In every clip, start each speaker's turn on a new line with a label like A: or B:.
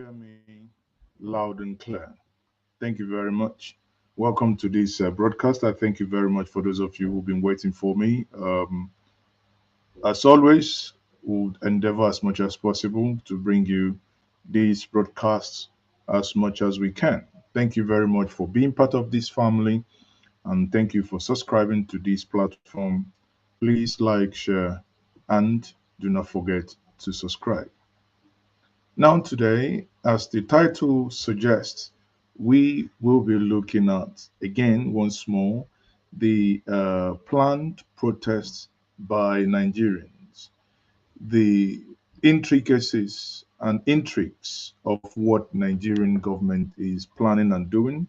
A: hear me loud and clear? Thank you very much. Welcome to this broadcast. I thank you very much for those of you who've been waiting for me. As always, we'll endeavor as much as possible to bring you these broadcasts as much as we can. Thank you very much for being part of this family, and thank you for subscribing to this platform. Please like, share, and do not forget to subscribe. Now, today, as the title suggests, we will be looking at again, once more, the planned protests by Nigerians, the intricacies and intrigues of what Nigerian government is planning and doing,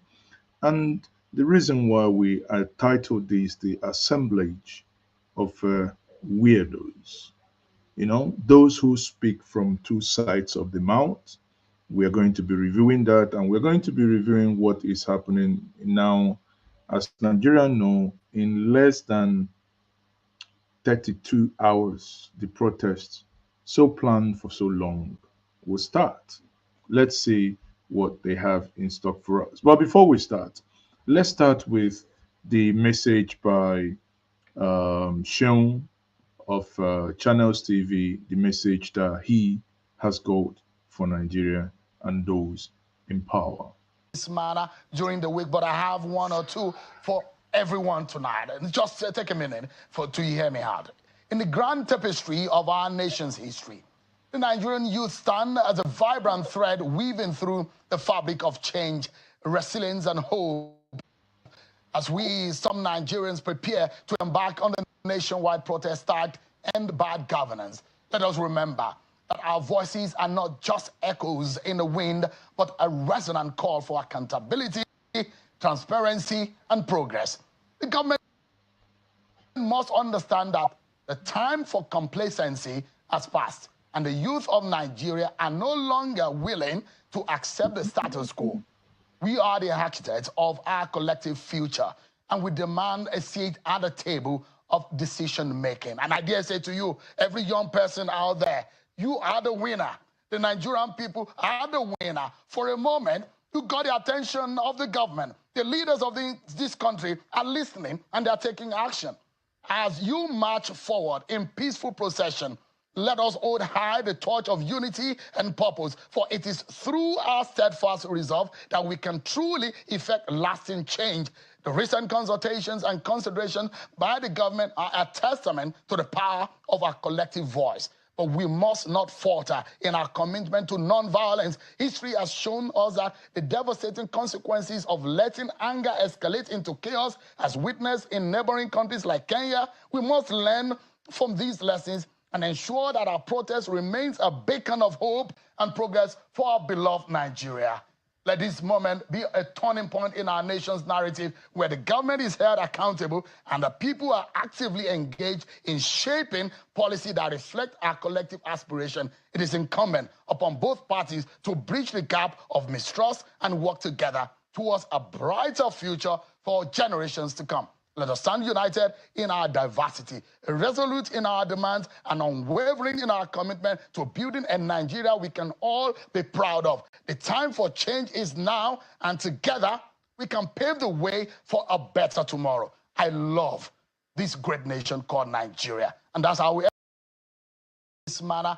A: and the reason why we titled this the assemblage of weirdos. Those who speak from two sides of the mouth. We are going to be reviewing that, and we're going to be reviewing what is happening now. As Nigerians know, in less than 32 hours, the protest, so planned for so long, will start. Let's see what they have in stock for us. But before we start, let's start with the message by Sean of Channels TV, the message that he has got for Nigeria and those in power.
B: This manner during the week, but I have one or two for everyone tonight. And just take a minute to hear me out. In the grand tapestry of our nation's history, the Nigerian youth stand as a vibrant thread weaving through the fabric of change, resilience, and hope as some Nigerians, prepare to embark on the nationwide protest start End Bad Governance. Let us remember that our voices are not just echoes in the wind, but a resonant call for accountability, transparency, and progress. The government must understand that the time for complacency has passed, and the youth of Nigeria are no longer willing to accept the status quo. We are the architects of our collective future, and we demand a seat at the table of decision making. And I dare say to you, every young person out there, you are the winner. The Nigerian people are the winner. For a moment, you got the attention of the government. The leaders of this country are listening, and they're taking action. As you march forward in peaceful procession, let us hold high the torch of unity and purpose, for it is through our steadfast resolve that we can truly effect lasting change. The recent consultations and consideration by the government are a testament to the power of our collective voice. But we must not falter in our commitment to nonviolence. History has shown us that the devastating consequences of letting anger escalate into chaos, as witnessed in neighboring countries like Kenya. We must learn from these lessons and ensure that our protest remains a beacon of hope and progress for our beloved Nigeria. Let this moment be a turning point in our nation's narrative, where the government is held accountable and the people are actively engaged in shaping policy that reflect our collective aspiration. It is incumbent upon both parties to bridge the gap of mistrust and work together towards a brighter future for generations to come. Let us stand united in our diversity, resolute in our demands, and unwavering in our commitment to building a Nigeria we can all be proud of. The time for change is now, and together we can pave the way for a better tomorrow. I love this great nation called Nigeria, and that's how we this manner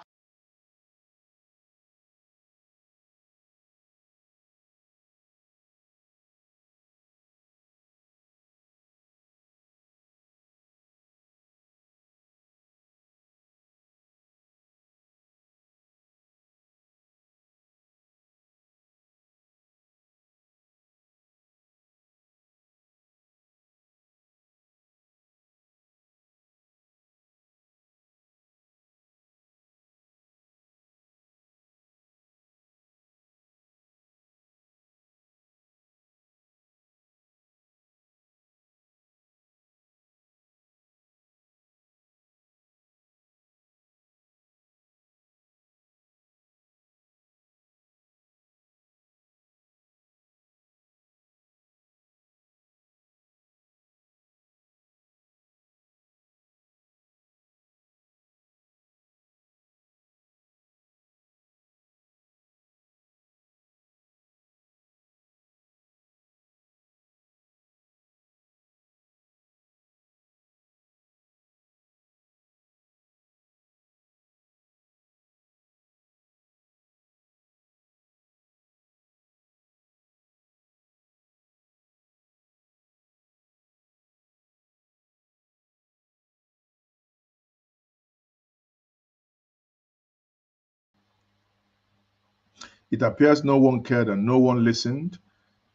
A: It appears no one cared and no one listened,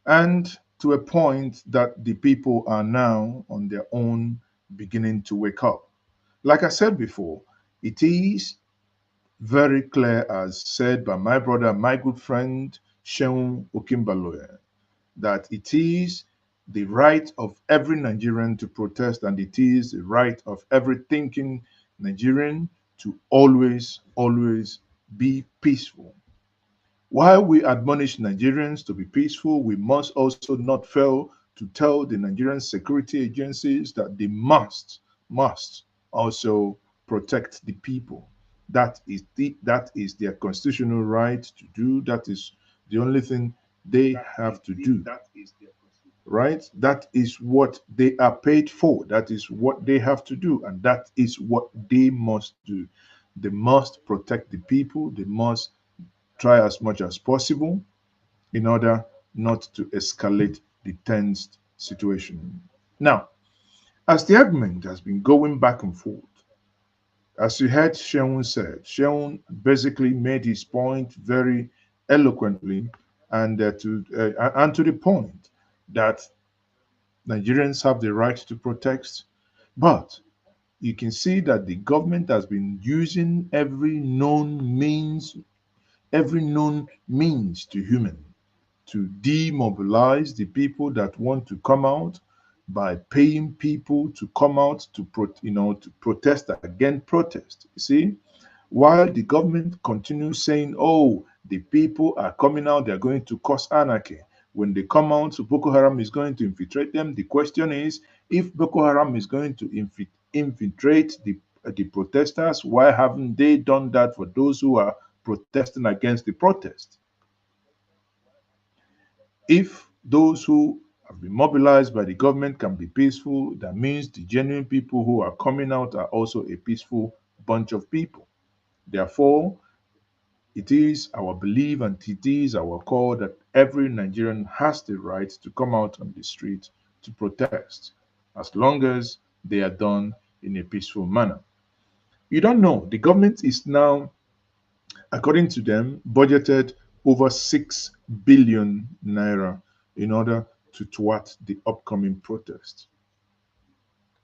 A: and to a point that the people are now on their own beginning to wake up. Like I said before, it is very clear, as said by my brother, my good friend Sheun Okimbaloye, that it is the right of every Nigerian to protest, and it is the right of every thinking Nigerian to always, always be peaceful. While we admonish Nigerians to be peaceful, we must also not fail to tell the Nigerian security agencies that they must also protect the people. That is their constitutional right to do. That is the only thing they have to do. Right? That is what they are paid for. That is what they have to do, and that is what they must do. They must protect the people. They must try as much as possible in order not to escalate the tensed situation. Now, as the argument has been going back and forth, as you heard Sheun said, Sheun basically made his point very eloquently and to the point that Nigerians have the right to protest, but you can see that the government has been using every known means to human to demobilize the people that want to come out by paying people to come out to protest against protest. You see, while the government continues saying, "Oh, the people are coming out; they're going to cause anarchy." When they come out, so Boko Haram is going to infiltrate them. The question is, if Boko Haram is going to infiltrate the protesters, why haven't they done that for those who are protesting against the protest? If those who have been mobilized by the government can be peaceful, that means the genuine people who are coming out are also a peaceful bunch of people. Therefore, it is our belief and it is our call that every Nigerian has the right to come out on the street to protest, as long as they are done in a peaceful manner. You don't know, the government is now, according to them, budgeted over 6 billion naira in order to thwart the upcoming protest.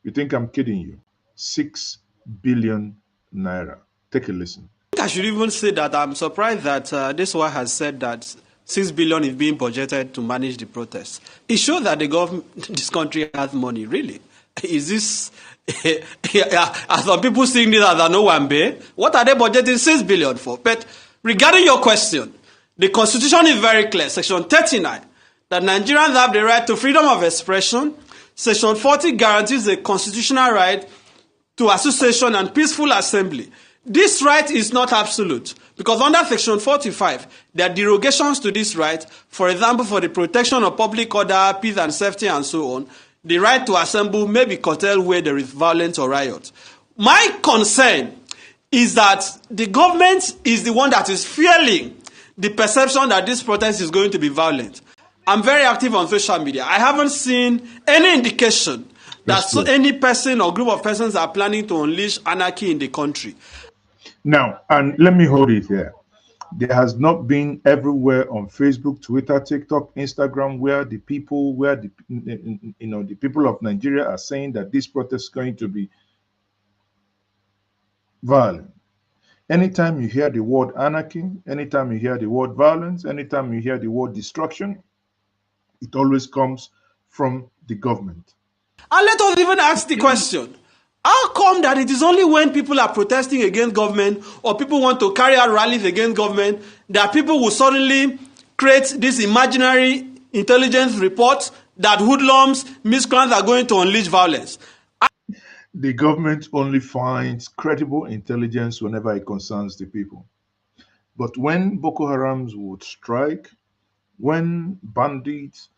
A: You think I'm kidding you? 6 billion naira. Take a listen.
C: I should even say that I'm surprised that this one has said that 6 billion is being budgeted to manage the protests. It shows that the government, this country has money. Really? Is this? Are some people seeing this as an Owambe? What are they budgeting 6 billion for? But regarding your question, the Constitution is very clear. Section 39, that Nigerians have the right to freedom of expression. Section 40 guarantees the constitutional right to association and peaceful assembly. This right is not absolute, because under Section 45, there are derogations to this right. For example, for the protection of public order, peace and safety, and so on, the right to assemble may be curtailed where there is violence or riot. My concern is that the government is the one that is fueling the perception that this protest is going to be violent. I'm very active on social media. I haven't seen any indication that any person or group of persons are planning to unleash anarchy in the country.
A: Now, and let me hold it here. There has not been everywhere on Facebook, Twitter, TikTok, Instagram, where the people of Nigeria are saying that this protest is going to be violent. Anytime you hear the word anarchy, anytime you hear the word violence, anytime you hear the word destruction, it always comes from the government.
C: And let us even ask the question, how come that it is only when people are protesting against government or people want to carry out rallies against government that people will suddenly create this imaginary intelligence report that hoodlums, miscreants are going to unleash violence?
A: The government only finds credible intelligence whenever it concerns the people. But when Boko Harams would strike, when bandits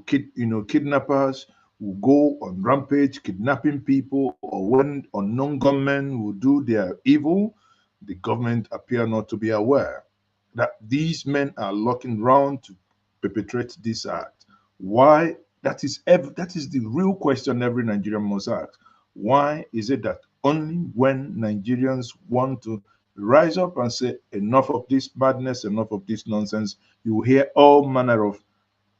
A: kidnappers will go on rampage, kidnapping people, or when unknown gunmen will do their evil, the government appear not to be aware that these men are looking round to perpetrate this act. Why? That is the real question every Nigerian must ask. Why is it that only when Nigerians want to rise up and say, enough of this madness, enough of this nonsense, you will hear all manner of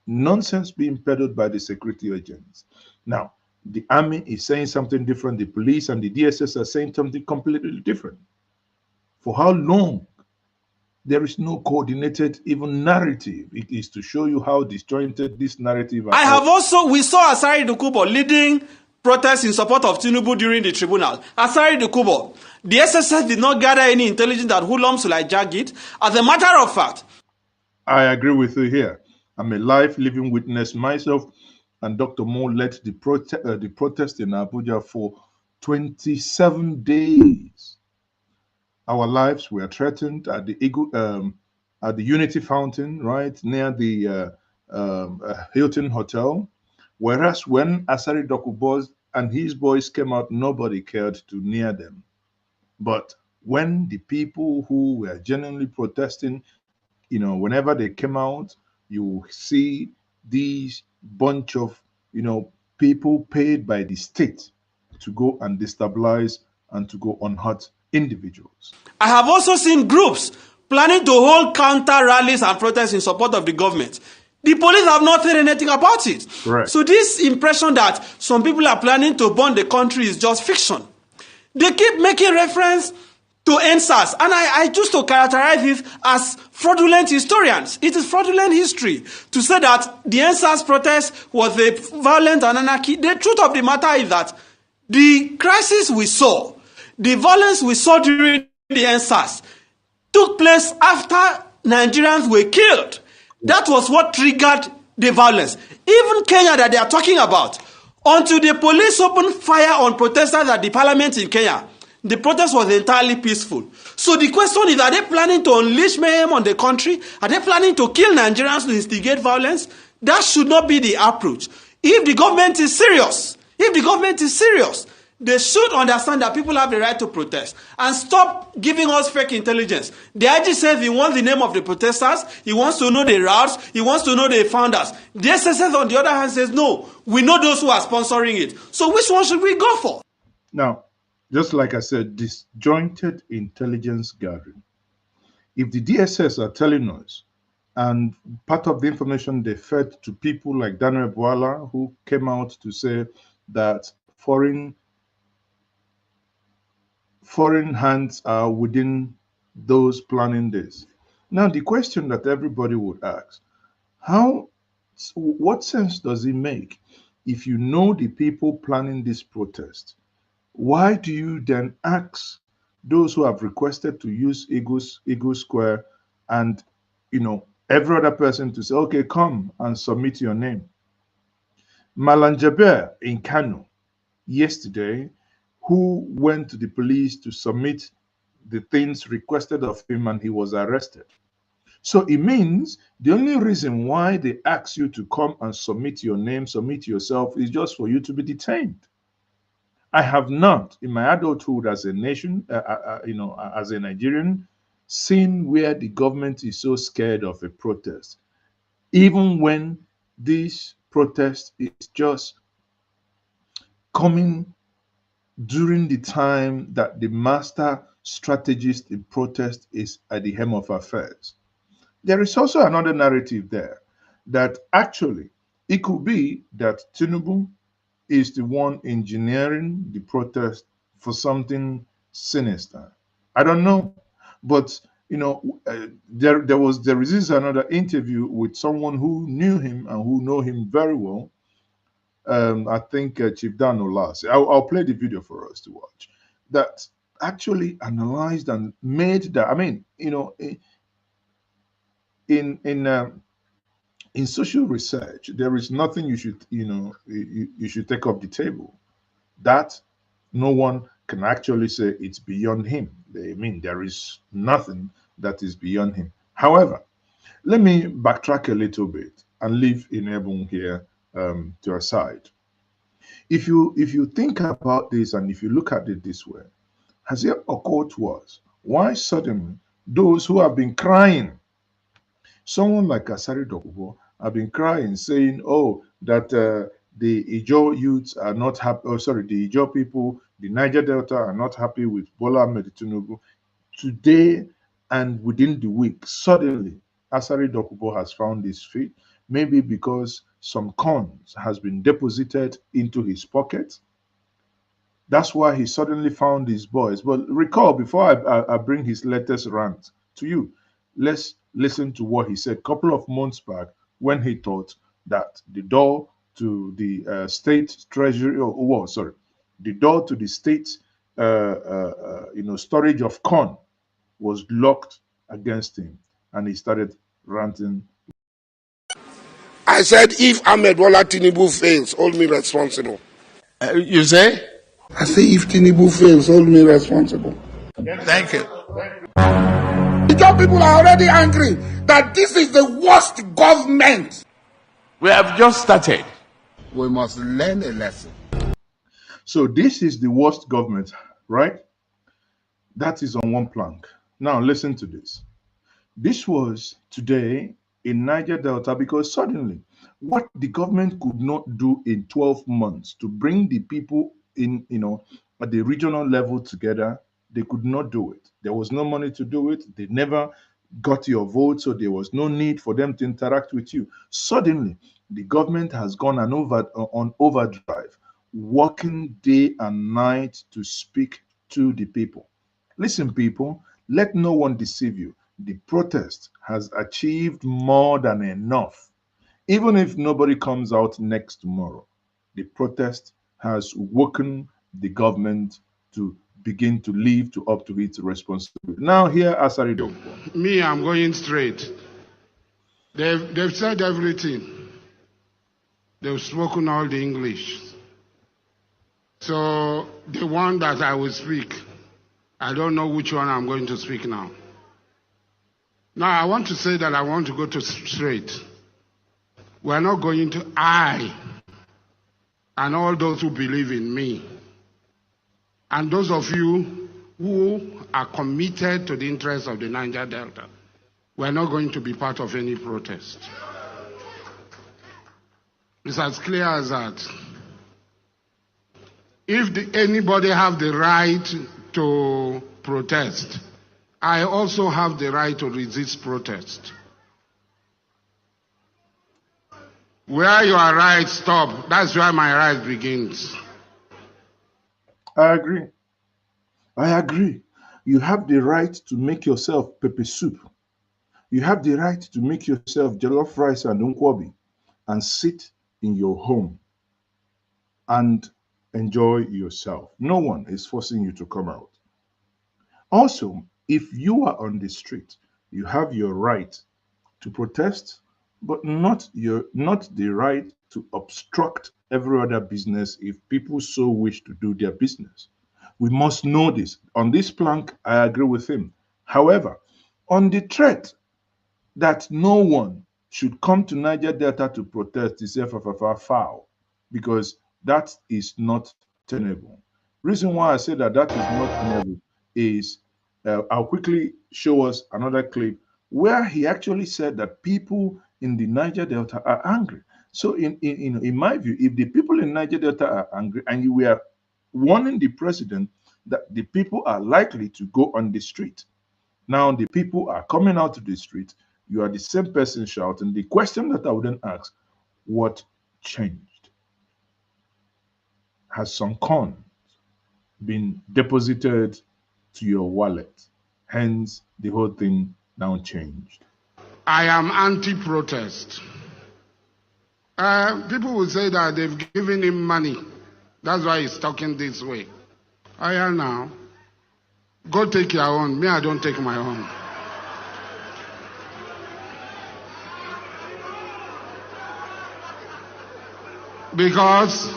A: nonsense being peddled by the security agents. Now, the army is saying something different, the police and the DSS are saying something completely different. For how long? There is no coordinated even narrative. It is to show you how disjointed this narrative
C: we saw Asari Dokubo leading protests in support of Tinubu during the tribunal. Asari Dokubo, the SSS did not gather any intelligence that hoodlums will hijack it. As a matter of fact,
A: I agree with you here. I'm a live living witness myself, and Dr. Mo led the protest in Abuja for 27 days. Our lives were threatened at the Unity Fountain, right near the Hilton Hotel. Whereas when Asari Dokubo and his boys came out, nobody cared to near them. But when the people who were genuinely protesting, whenever they came out, you see these bunch of, people paid by the state to go and destabilize and to go unhurt individuals.
C: I have also seen groups planning to hold counter rallies and protests in support of the government. The police have not said anything about it.
A: Correct.
C: So this impression that some people are planning to burn the country is just fiction. They keep making reference to NSAS, and I choose to characterize this as fraudulent historians. It is fraudulent history to say that the NSAS protest was a violent and anarchy. The truth of the matter is that the crisis we saw, the violence we saw during the NSAS, took place after Nigerians were killed. That was what triggered the violence. Even Kenya that they are talking about, until the police opened fire on protesters at the parliament in Kenya, the protest was entirely peaceful. So the question is, are they planning to unleash mayhem on the country? Are they planning to kill Nigerians to instigate violence? That should not be the approach. If the government is serious, they should understand that people have the right to protest and stop giving us fake intelligence. The IG says he wants the name of the protesters, he wants to know the routes, he wants to know the founders. The SSS on the other hand says no, we know those who are sponsoring it. So which one should we go for?
A: Now, just like I said, disjointed intelligence gathering. If the DSS are telling us, and part of the information they fed to people like Daniel Bwala, who came out to say that foreign hands are within those planning this. Now, the question that everybody would ask, what sense does it make if you know the people planning this protest? Why do you then ask those who have requested to use Eagle Square and, every other person to say, okay, come and submit your name? Malanjaber in Kano yesterday, who went to the police to submit the things requested of him, and he was arrested. So it means the only reason why they ask you to come and submit your name, submit yourself, is just for you to be detained. I have not, in my adulthood as a nation, as a Nigerian, seen where the government is so scared of a protest, even when this protest is just coming during the time that the master strategist in protest is at the helm of affairs. There is also another narrative there that actually it could be that Tinubu is the one engineering the protest for something sinister. I don't know, but there is another interview with someone who knew him and who know him very well. I think Chief Dan Olas. I'll play the video for us to watch. That actually analyzed and made that. I mean, in social research, there is nothing you should you should take off the table. That no one can actually say it's beyond him. I mean, there is nothing that is beyond him. However, let me backtrack a little bit and leave Inebun here to a side. If you think about this and if you look at it this way, has it occurred to us why suddenly those who have been crying, someone like Asari Dokubo, have been crying, saying, "Oh, that the Ijo youths are not happy. Oh, sorry, the Ijo people, the Niger Delta are not happy with Bola Ahmed Tinubu." today and within the week, suddenly Asari Dokubo has found his feet, maybe because some corns has been deposited into his pocket. That's why he suddenly found his boys. But recall, before I bring his latest rant to you, let's listen to what he said a couple of months back when he thought that the door to the state treasury, sorry, the door to the state, storage of corn was locked against him, and he started ranting.
D: I said, if Ahmed Bola Tinubu fails, hold me responsible.
E: You say?
D: I say, if Tinubu fails, hold me responsible.
E: Thank you.
D: The job people are already angry that this is the worst government.
E: We have just started.
D: We must learn a lesson.
A: So this is the worst government, right? That is on one plank. Now listen to this. This was today in Niger Delta because suddenly what the government could not do in 12 months to bring the people in, at the regional level together, they could not do it. There was no money to do it. They never got your vote, so there was no need for them to interact with you. Suddenly, the government has gone on overdrive, working day and night to speak to the people. Listen, people, let no one deceive you. The protest has achieved more than enough. Even if nobody comes out next tomorrow, the protest has woken the government to begin to live up to its responsibility. Now, here, Asari Dokubo.
F: Me, I'm going straight. They've said everything. They've spoken all the English. So the one that I will speak, I don't know which one I'm going to speak now. Now, I want to say that I want to go to straight. We're not going to, I, and all those who believe in me, and those of you who are committed to the interests of the Niger Delta, we're not going to be part of any protest. It's as clear as that. If anybody have the right to protest, I also have the right to resist protest. Where your right stop, that's where my right begins.
A: I agree. I agree. You have the right to make yourself pepper soup. You have the right to make yourself jollof rice and nkwobi and sit in your home and enjoy yourself. No one is forcing you to come out. Also, if you are on the street, you have your right to protest, but not the right to obstruct every other business if people so wish to do their business. We must know this. On this plank, I agree with him. However, on the threat that no one should come to Niger Delta to protest is foul, because that is not tenable. Reason why I say that is not tenable is I'll quickly show us another clip where he actually said that people in the Niger Delta are angry. So in my view, if the people in Niger Delta are angry and you were warning the president that the people are likely to go on the street, now the people are coming out to the street, you are the same person shouting. The question that I would then ask, what changed? Has some corn been deposited to your wallet? Hence, the whole thing now changed.
F: I am anti-protest. People will say that they've given him money. That's why he's talking this way. I am now. Go take your own. Me, I don't take my own. Because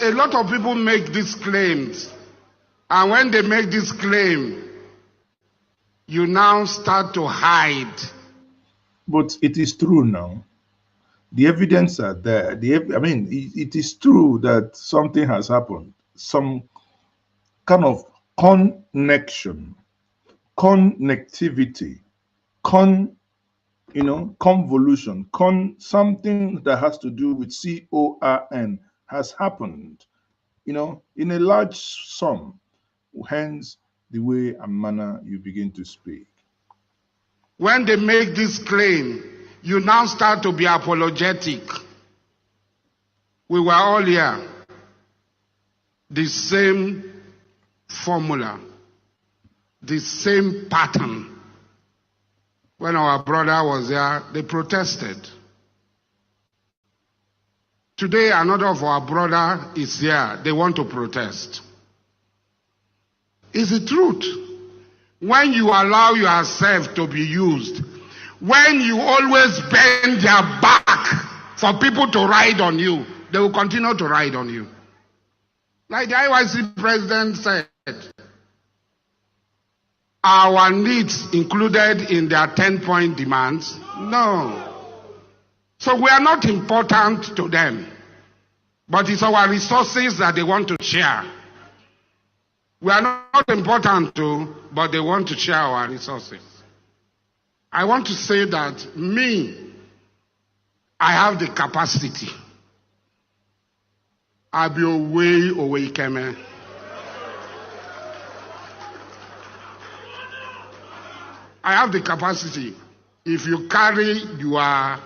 F: a lot of people make these claims. And when they make this claim, you now start to hide.
A: But it is true now. The evidence are there. It is true that something has happened. Some kind of connection, connectivity, convolution, something that has to do with CORN has happened, in a large sum. hence the way and manner you begin to speak.
F: When they make this claim, you now start to be apologetic. We were all here. The same formula, the same pattern. When our brother was there, they protested. Today, another of our brother is here. They want to protest. It's the truth. When you allow yourself to be used, when you always bend their back for people to ride on you, they will continue to ride on you. Like the IYC president said, our needs included in their 10-point demands? No. So we are not important to them. But it's our resources that they want to share. We are not important to, but they want to share our resources. I want to say that I have the capacity. I'll be away, Keme. I have the capacity. If you carry your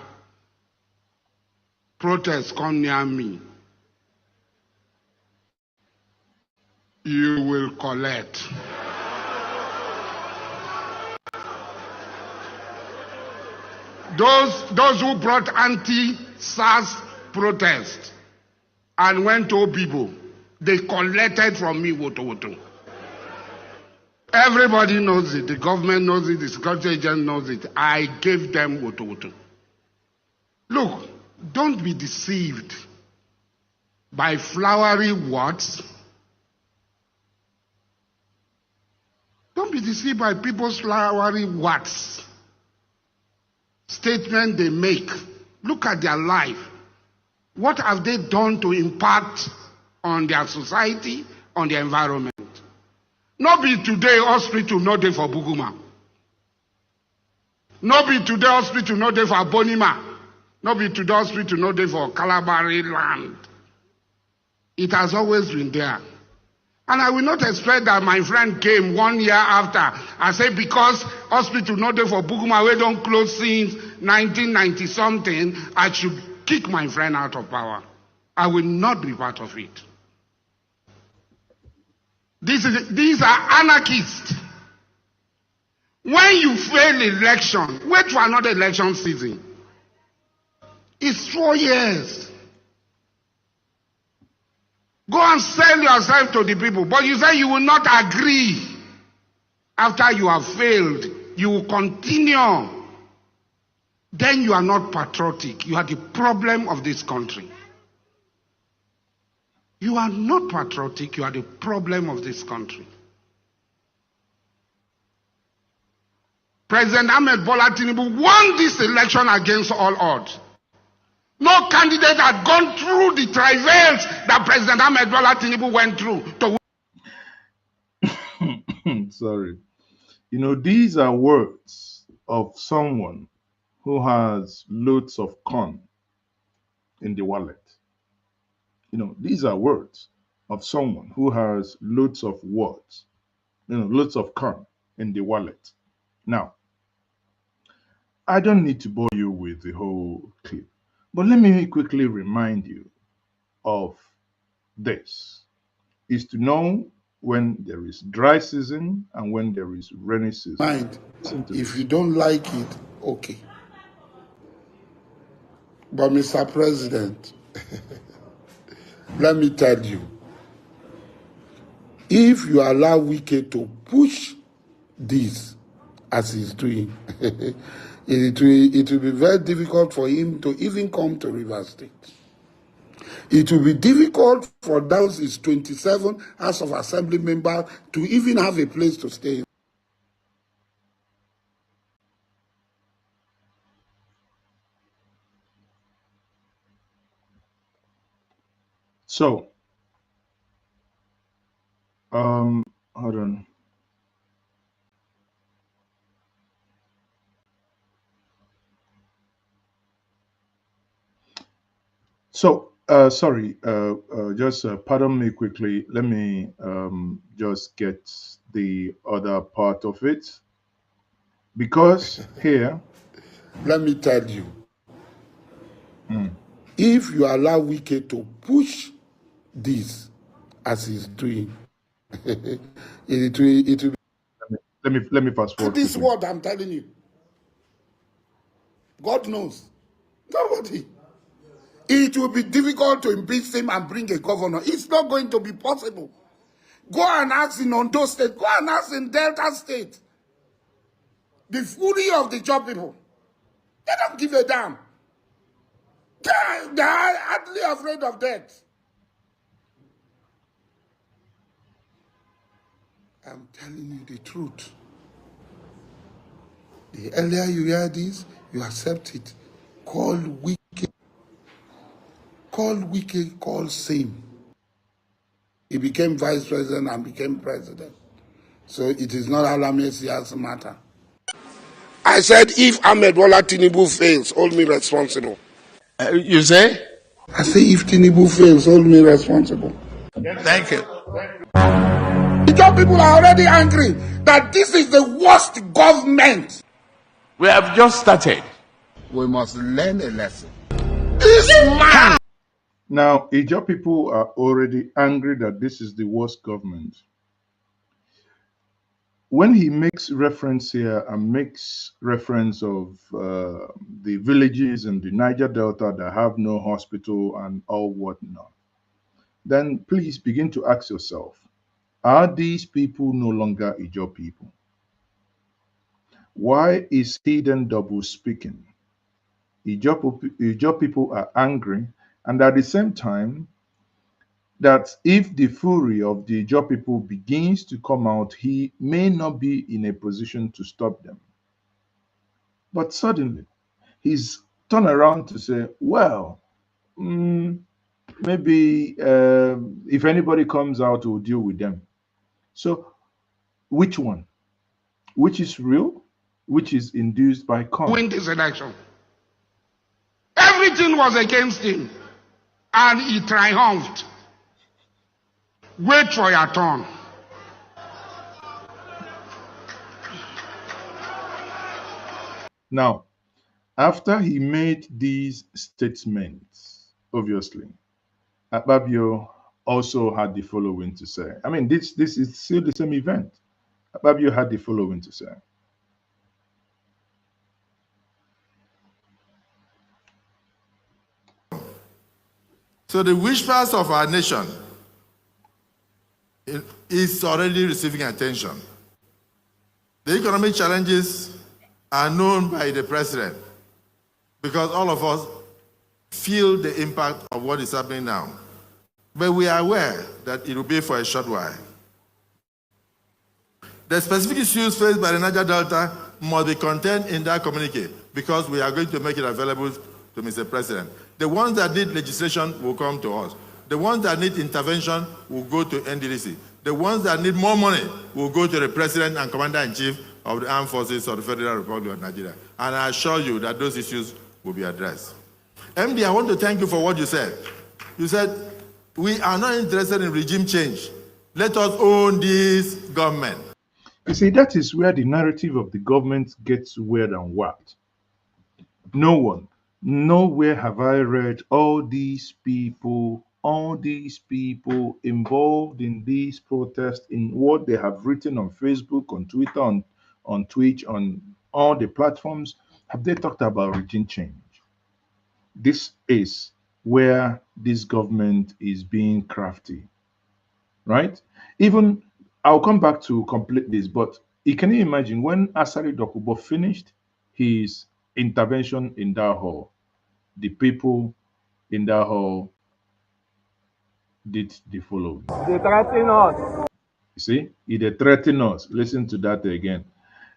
F: protest, come near me. You will collect. Those who brought anti-SARS protest and went to people, they collected from me woto. Everybody knows it. The government knows it. The security agent knows it. I gave them woto. Look, don't be deceived by flowery words. Don't be deceived by people's flowery words. Statement they make. Look at their life. What have they done to impact on their society, on their environment? Not be today hospital, no day for Buguma. Not be today hospital, no day for Bonima. Not be today hospital, no day for Calabari land. It has always been there. And I will not expect that my friend came 1 year after. I said because hospital not there for Buguma, we don't close since 1990 something, I should kick my friend out of power. I will not be part of it. These are anarchists. When you fail election, wait for another election season. It's 4 years. Go and sell yourself to the people. But you say you will not agree. After you have failed, you will continue. Then you are not patriotic. You are the problem of this country. You are not patriotic. You are the problem of this country. President Ahmed Bola Tinubu won this election against all odds. No candidate had gone through the travails that President Ahmed Bola Tinubu went through to
A: Sorry. You know, these are words of someone who has loads of corn in the wallet. You know, these are words of someone who has loads of words, loads of corn in the wallet. Now, I don't need to bore you with the whole clip, but let me quickly remind you of this, is to know when there is dry season and when there is rainy season.
D: Mind, if you don't like it, okay. But Mr. President, let me tell you, if you allow Wike to push this as he's doing, it will be very difficult for him to even come to Rivers State. It will be difficult for those his 27 House of Assembly members to even have a place to stay.
A: So, hold on. So, Sorry, just pardon me quickly. Let me just get the other part of it. Because here,
D: Let me tell you, if you allow Wike to push this as he's doing, it will be
A: let me fast forward
D: this
A: quickly.
D: word I'm telling you. God knows. Nobody. It will be difficult to impeach him and bring a governor. It's not going to be possible. Go and ask in Ondo State. Go and ask in Delta State. The fury of the job people. They don't give a damn. They are hardly afraid of death. I'm telling you the truth. The earlier you hear this, you accept it. Call Wike. Call Wike, call same. He became vice president and became president. So it is not Alamesia's matter. I said if Ahmed Bola Tinubu fails, hold me responsible.
E: You say?
D: I say if Tinubu fails, hold me responsible.
E: Thank you.
D: The job people are already angry that this is the worst government.
E: We have just started.
D: We must learn a lesson. This man.
A: Now, Ijaw people are already angry that this is the worst government. When he makes reference here and makes reference of the villages in the Niger Delta that have no hospital and all whatnot, then please begin to ask yourself, are these people no longer Ijaw people? Why is he then double speaking? Ijaw people are angry, and at the same time, that if the fury of the Ijaw people begins to come out, he may not be in a position to stop them. But suddenly, he's turned around to say, well, maybe if anybody comes out, we'll deal with them. So, which one? Which is real? Which is induced by con?
F: Win this election. Everything was against him, and he triumphed. Wait for your turn.
A: Now, after he made these statements, obviously, Akpabio also had the following to say. I mean, this is still the same event. Akpabio had the following to say.
G: So the whispers of our nation is already receiving attention. The economic challenges are known by the president because all of us feel the impact of what is happening now. But we are aware that it will be for a short while. The specific issues faced by the Niger Delta must be contained in that communique because we are going to make it available to Mr. President. The ones that need legislation will come to us. The ones that need intervention will go to NDDC. The ones that need more money will go to the President and Commander-in-Chief of the Armed Forces of the Federal Republic of Nigeria. And I assure you that those issues will be addressed. MD, I want to thank you for what you said. You said, we are not interested in regime change. Let us own this government.
A: You see, that is where the narrative of the government gets weird and whacked. No one, nowhere have I read all these people involved in these protests in what they have written on Facebook, on Twitter, on Twitch, on all the platforms. Have they talked about regime change? This is where this government is being crafty, right? Even I'll come back to complete this, but can you imagine when Asari Dokubo finished his intervention in that hall, the people in that hall did the following.
H: They threaten us.
A: You see, they threaten us. Listen to that again.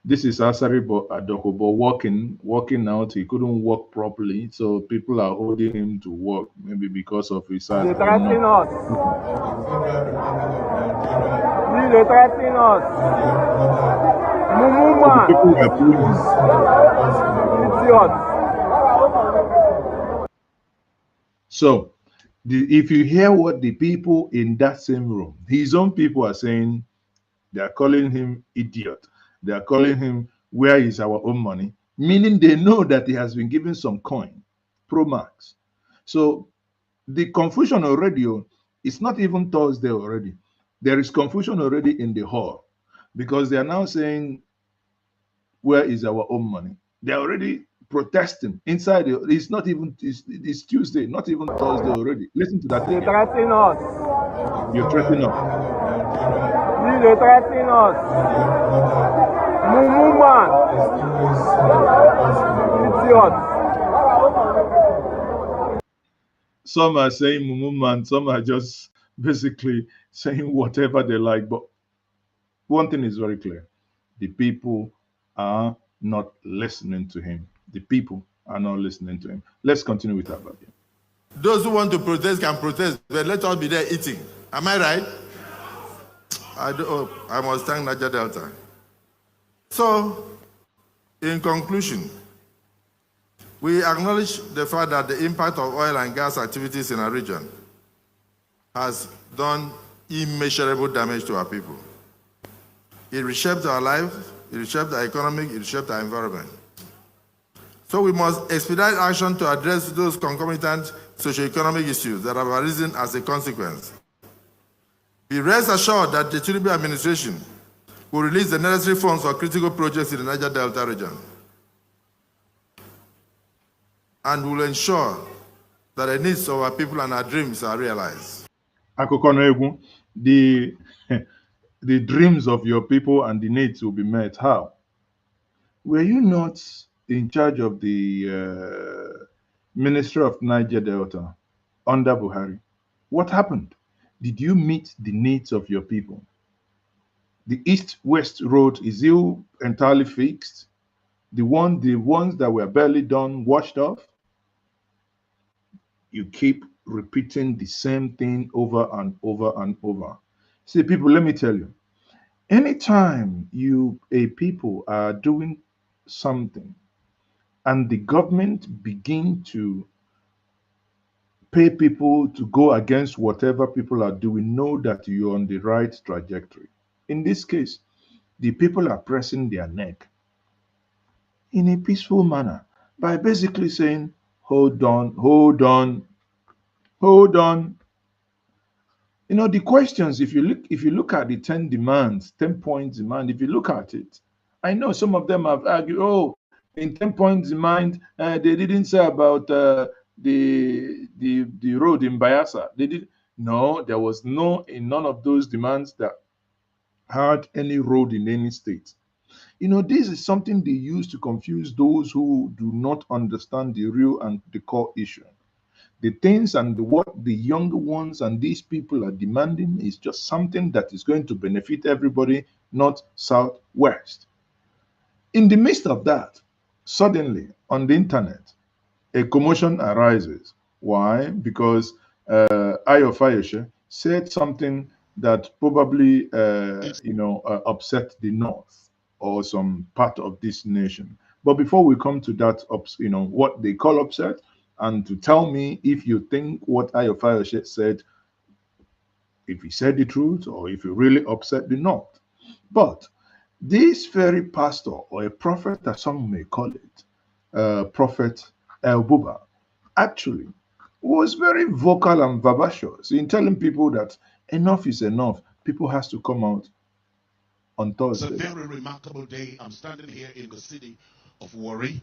A: This is Asari Dokubo walking out. He couldn't walk properly, so people are holding him to walk, maybe because of his size.
H: They threaten us. They threaten us. Mumu
A: So the people were pulling.
H: Idiot.
A: So If you hear what the people in that same room, his own people are saying, they are calling him idiot. They are calling him, where is our own money? Meaning they know that he has been given some coin, ProMax. So the confusion already, it's not even Thursday already. There is confusion already in the hall because they are now saying, where is our own money? They are already protesting inside. It's not even, it's Tuesday, not even Thursday already. Listen to that
H: They
A: again.
H: threaten us.
A: You're threatening us.
H: They threaten us. Mumu man. Idiot.
A: Some are saying Mumu man, some are just basically saying whatever they like. But one thing is very clear: the people are not listening to him. The people are not listening to him. Let's continue with that.
G: Those who want to protest can protest, but let us be there eating. Am I right? I must thank Niger Delta. So, in conclusion, we acknowledge the fact that the impact of oil and gas activities in our region has done immeasurable damage to our people. It reshaped our lives, it reshaped our economy, it reshaped our environment. So we must expedite action to address those concomitant socio-economic issues that have arisen as a consequence. Be rest assured that the Tinubu administration will release the necessary funds for critical projects in the Niger Delta region and will ensure that the needs of our people and our dreams are realized.
A: Akokono, the the dreams of your people and the needs will be met. How? Were you not in charge of the Ministry of Niger Delta under Buhari? What happened? Did you meet the needs of your people? The east-west road is still entirely fixed. The ones that were barely done, washed off. You keep repeating the same thing over and over and over. See, people, let me tell you, anytime a people are doing something and the government begin to pay people to go against whatever people are doing, know that you're on the right trajectory. In this case, the people are pressing their neck in a peaceful manner by basically saying, hold on, hold on, hold on. You know, the questions, if you look at the 10 demands, 10 point demand, if you look at it, I know some of them have argued, oh, in 10 point demand, they didn't say about the road in Bayelsa. They did no, there was no in none of those demands that had any road in any state. You know, this is something they use to confuse those who do not understand the real and the core issue. The things and what the younger ones and these people are demanding is just something that is going to benefit everybody, not south west. In the midst of that, suddenly on the internet, a commotion arises. Why? Because Ayo Fayoshe said something that probably upset the north or some part of this nation. But before we come to that, what they call upset, and to tell me if you think what Ayo Fayoshe said, if he said the truth or if he really upset the north. But this very pastor or a prophet, as some may call it, Prophet El Buba, actually was very vocal and vivacious in telling people that enough is enough. People has to come out on Thursday.
I: It's a very remarkable day. I'm standing here in the city of Warri.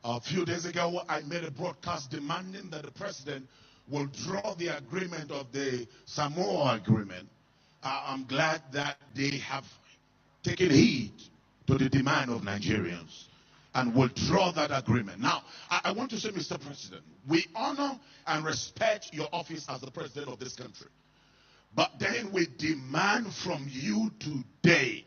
I: A few days ago, I made a broadcast demanding that the president will draw the agreement of the Samoa agreement. I'm glad that they have taken heed to the demand of Nigerians and will draw that agreement. Now, I want to say, Mr. President, we honor and respect your office as the president of this country. But then we demand from you today,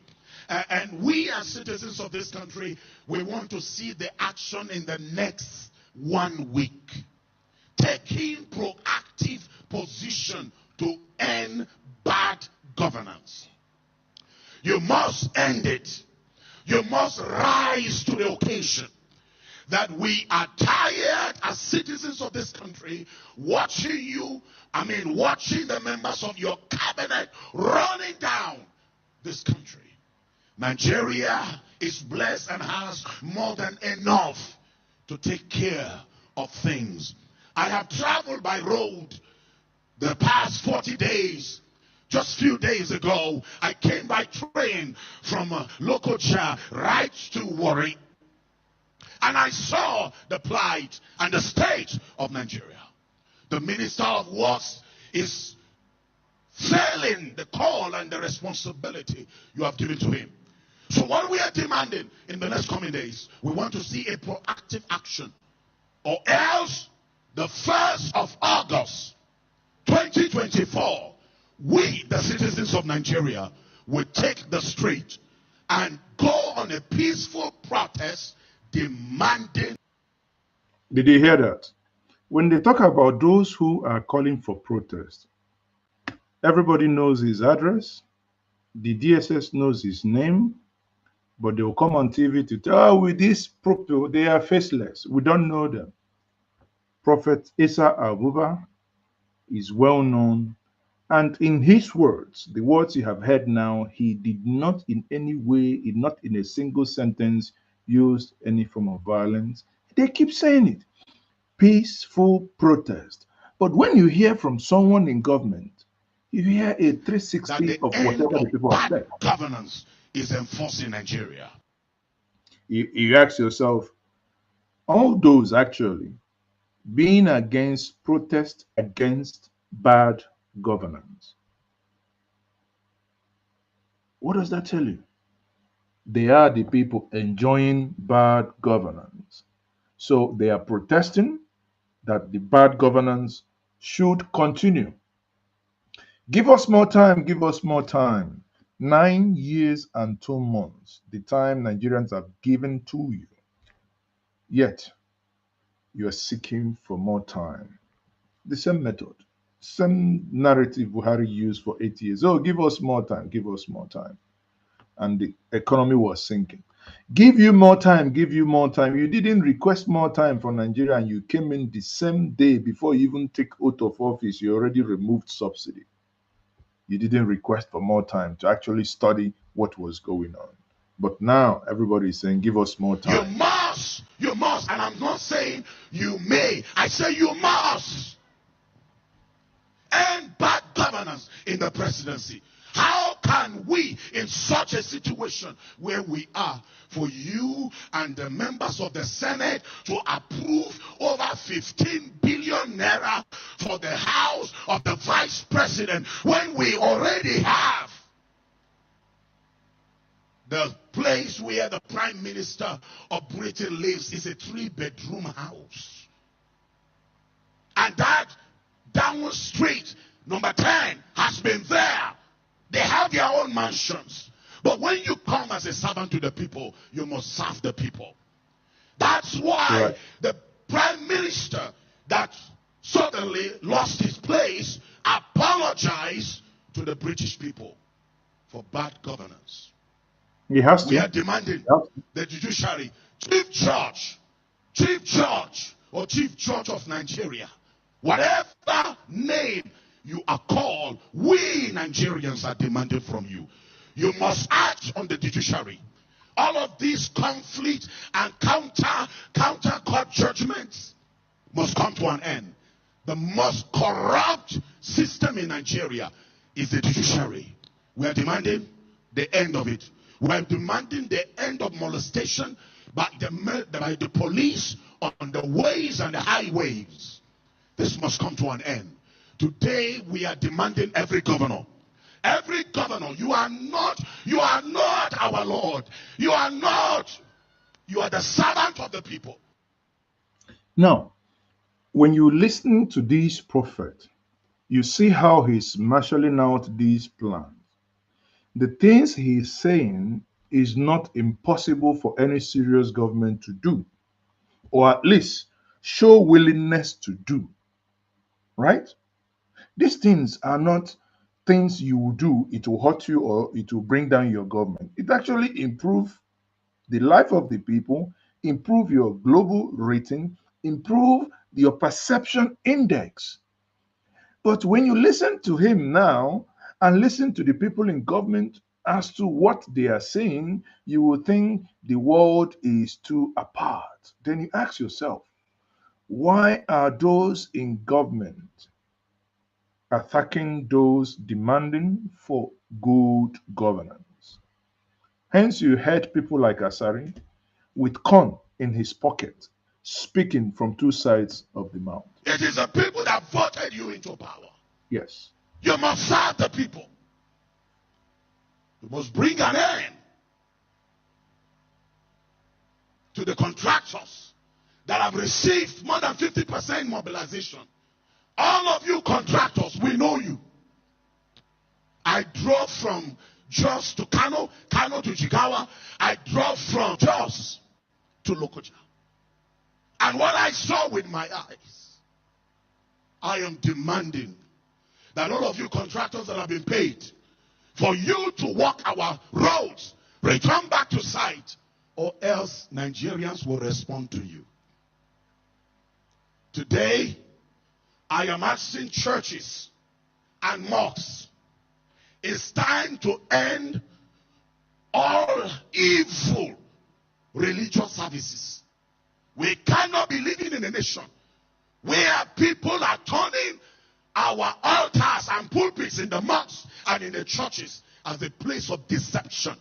I: and we as citizens of this country, we want to see the action in the next 1 week. Taking proactive position to end bad governance. You must end it. You must rise to the occasion that we are tired as citizens of this country country, watching watching the members of your cabinet running down this country. Nigeria is blessed and has more than enough to take care of things. I have traveled by road the past 40 days. Just few days ago, I came by train from Lokoja right to Warri. And I saw the plight and the state of Nigeria. The Minister of Works is failing the call and the responsibility you have given to him. So what we are demanding in the next coming days, we want to see a proactive action. Or else, the 1st of August, 2024, we, the citizens of Nigeria, will take the street and go on a peaceful protest demanding.
A: Did you hear that? When they talk about those who are calling for protest, everybody knows his address, the DSS knows his name, but they will come on TV to tell, oh, with these people, they are faceless. We don't know them. Prophet Issa Abuba is well known, and in his words, the words you have heard now, he did not in any way, not in a single sentence, use any form of violence. They keep saying it. Peaceful protest. But when you hear from someone in government, you hear a 360 of whatever the people have said.
I: Governance is enforced in Nigeria.
A: You ask yourself, all those actually being against protest against bad governance. What does that tell you? They are the people enjoying bad governance. So they are protesting that the bad governance should continue. Give us more time, give us more time. 9 years and 2 months, the time Nigerians have given to you. Yet, you are seeking for more time. The same method, same narrative Buhari used for 8 years. Oh, give us more time, give us more time. And the economy was sinking. Give you more time, give you more time. You didn't request more time for Nigeria, and you came in the same day before you even take oath of office. You already removed subsidy. You didn't request for more time to actually study what was going on. But now everybody is saying, give us more time.
I: You must, and I'm not saying you may. I say you must end bad governance in the presidency. How can we, in such a situation where we are, for you and the members of the Senate to approve over 15 billion naira for the house of the vice president, when we already have the place where the prime minister of Britain lives is a 3-bedroom house? And that down street, number 10, has been there. They have their own mansions. But when you come as a servant to the people, you must serve the people. That's why the prime minister that suddenly lost his place apologized to the British people for bad governance.
A: He has to.
I: We are demanding the judiciary, chief judge or chief judge of Nigeria, whatever name you are called, we Nigerians are demanding from you. You must act on the judiciary. All of these conflict and counter court judgments must come to an end. The most corrupt system in Nigeria is the judiciary. We are demanding the end of it. We are demanding the end of molestation by the police on the ways and the highways. This must come to an end. Today we are demanding every governor, you are not our Lord. You are the servant of the people.
A: Now, when you listen to this prophet, you see how he's marshalling out these plans. The things he's saying is not impossible for any serious government to do, or at least show willingness to do, right? These things are not things you will do, it will hurt you or it will bring down your government. It actually improve the life of the people, improve your global rating, improve your perception index. But when you listen to him now and listen to the people in government as to what they are saying, you will think the world is too apart. Then you ask yourself, why are those in government attacking those demanding for good governance? Hence, you heard people like Asari with corn in his pocket speaking from two sides of the mouth.
I: It is the people that voted you into power.
A: Yes.
I: You must serve the people. You must bring an end to the contractors that have received more than 50% mobilization. All of you contractors, we know you. I drove from Jos to Kano, Kano to Jigawa. I drove from Jos to Lokoja. And what I saw with my eyes, I am demanding that all of you contractors that have been paid for you to walk our roads, return back to site, or else Nigerians will respond to you. Today, I am asking churches and mosques, it's time to end all evil religious services. We cannot be living in a nation where people are turning our altars and pulpits in the mosques and in the churches as a place of deception.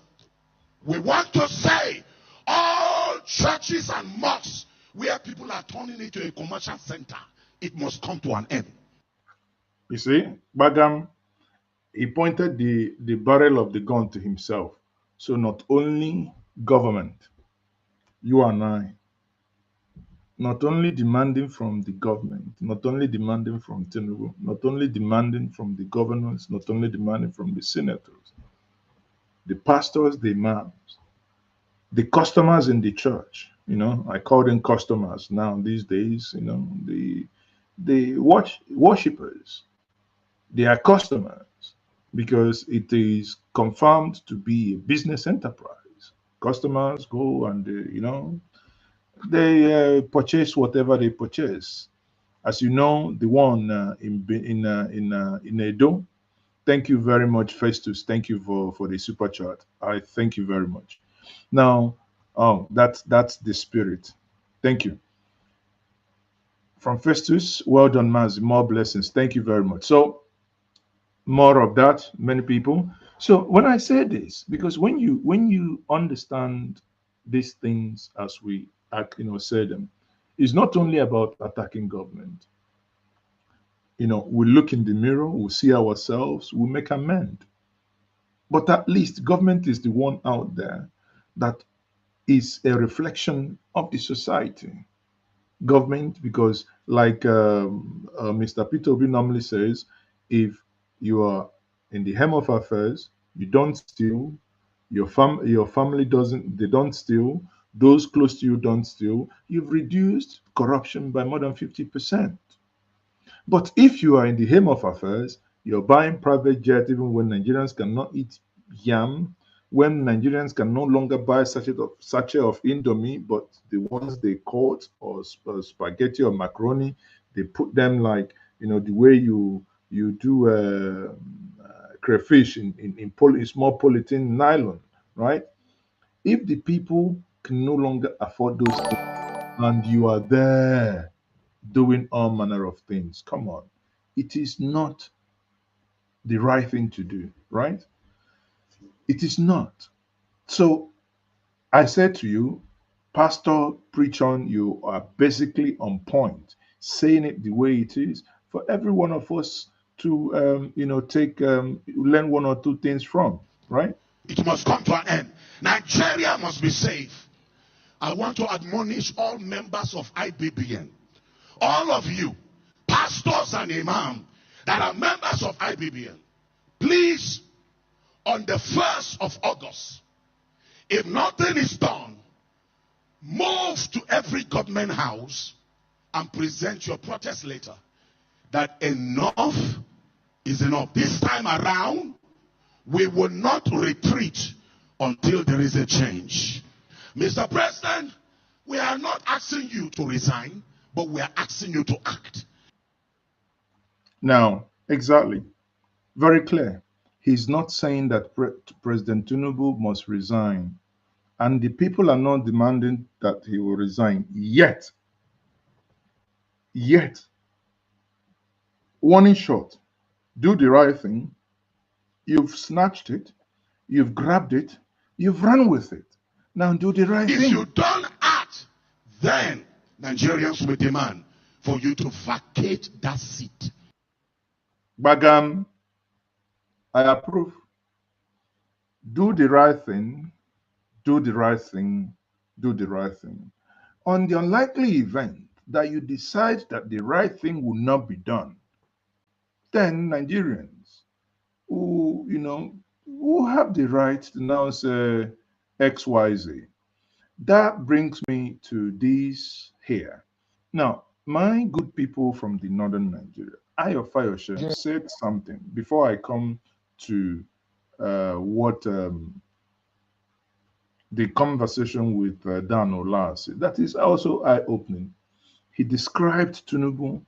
I: We want to say all churches and mosques where people are turning it to a commercial center, it must come to an end.
A: You see, Bagam, he pointed the barrel of the gun to himself. So not only government, you and I, not only demanding from the government, not only demanding from Tinubu, not only demanding from the governors, not only demanding from the senators, the pastors, the imams, the customers in the church, I call them customers now these days, the worshippers, they are customers because it is confirmed to be a business enterprise. Customers go and, they purchase whatever they purchase. As you know, the one in Edo. Thank you very much, Festus. Thank you for the super chat. I thank you very much. Now, that's the spirit. Thank you. From Festus, well done, Mazi. More blessings. Thank you very much. So, more of that, many people. So when I say this, because when you understand these things as we say them, it's not only about attacking government. We look in the mirror, we see ourselves, we make amend. But at least government is the one out there that is a reflection of the society. Government, because like Mr. Peter Obi normally says, if you are in the hem of affairs, you don't steal, your family don't steal, those close to you don't steal, you've reduced corruption by more than 50%. But if you are in the hem of affairs, you're buying private jet even when Nigerians cannot eat yam, when Nigerians can no longer buy a sachet of Indomie, but the ones they caught or spaghetti or macaroni, they put them like, the way you do crayfish in small polythene nylon, right? If the people can no longer afford those things and you are there doing all manner of things, come on, it is not the right thing to do, right? It is not. So I said to you, Pastor, preach on, you are basically on point, saying it the way it is for every one of us to, learn one or two things from, right?
I: It must come to an end. Nigeria must be safe. I want to admonish all members of IBBN, all of you, pastors and imams that are members of IBBN, please, on the 1st of August, if nothing is done, move to every government house and present your protest letter that enough is enough. This time around, we will not retreat until there is a change. Mr. President, we are not asking you to resign. but we are asking you to act.
A: Now, exactly, very clear. He's not saying that President Tinubu must resign, and the people are not demanding that he will resign yet. Yet, warning shot, do the right thing. You've snatched it, you've grabbed it, you've run with it. Now do the right
I: If
A: thing.
I: you don't act, then Nigerians will demand for you to vacate that seat.
A: Bagam, I approve. Do the right thing, do the right thing, do the right thing. On the unlikely event that you decide that the right thing will not be done, then Nigerians who have the right to now say XYZ. That brings me to this here. Now, my good people from the northern Nigeria, Ayo Fayoshe said something before I come to what the conversation with Dan Ola said. That is also eye-opening. He described Tinubu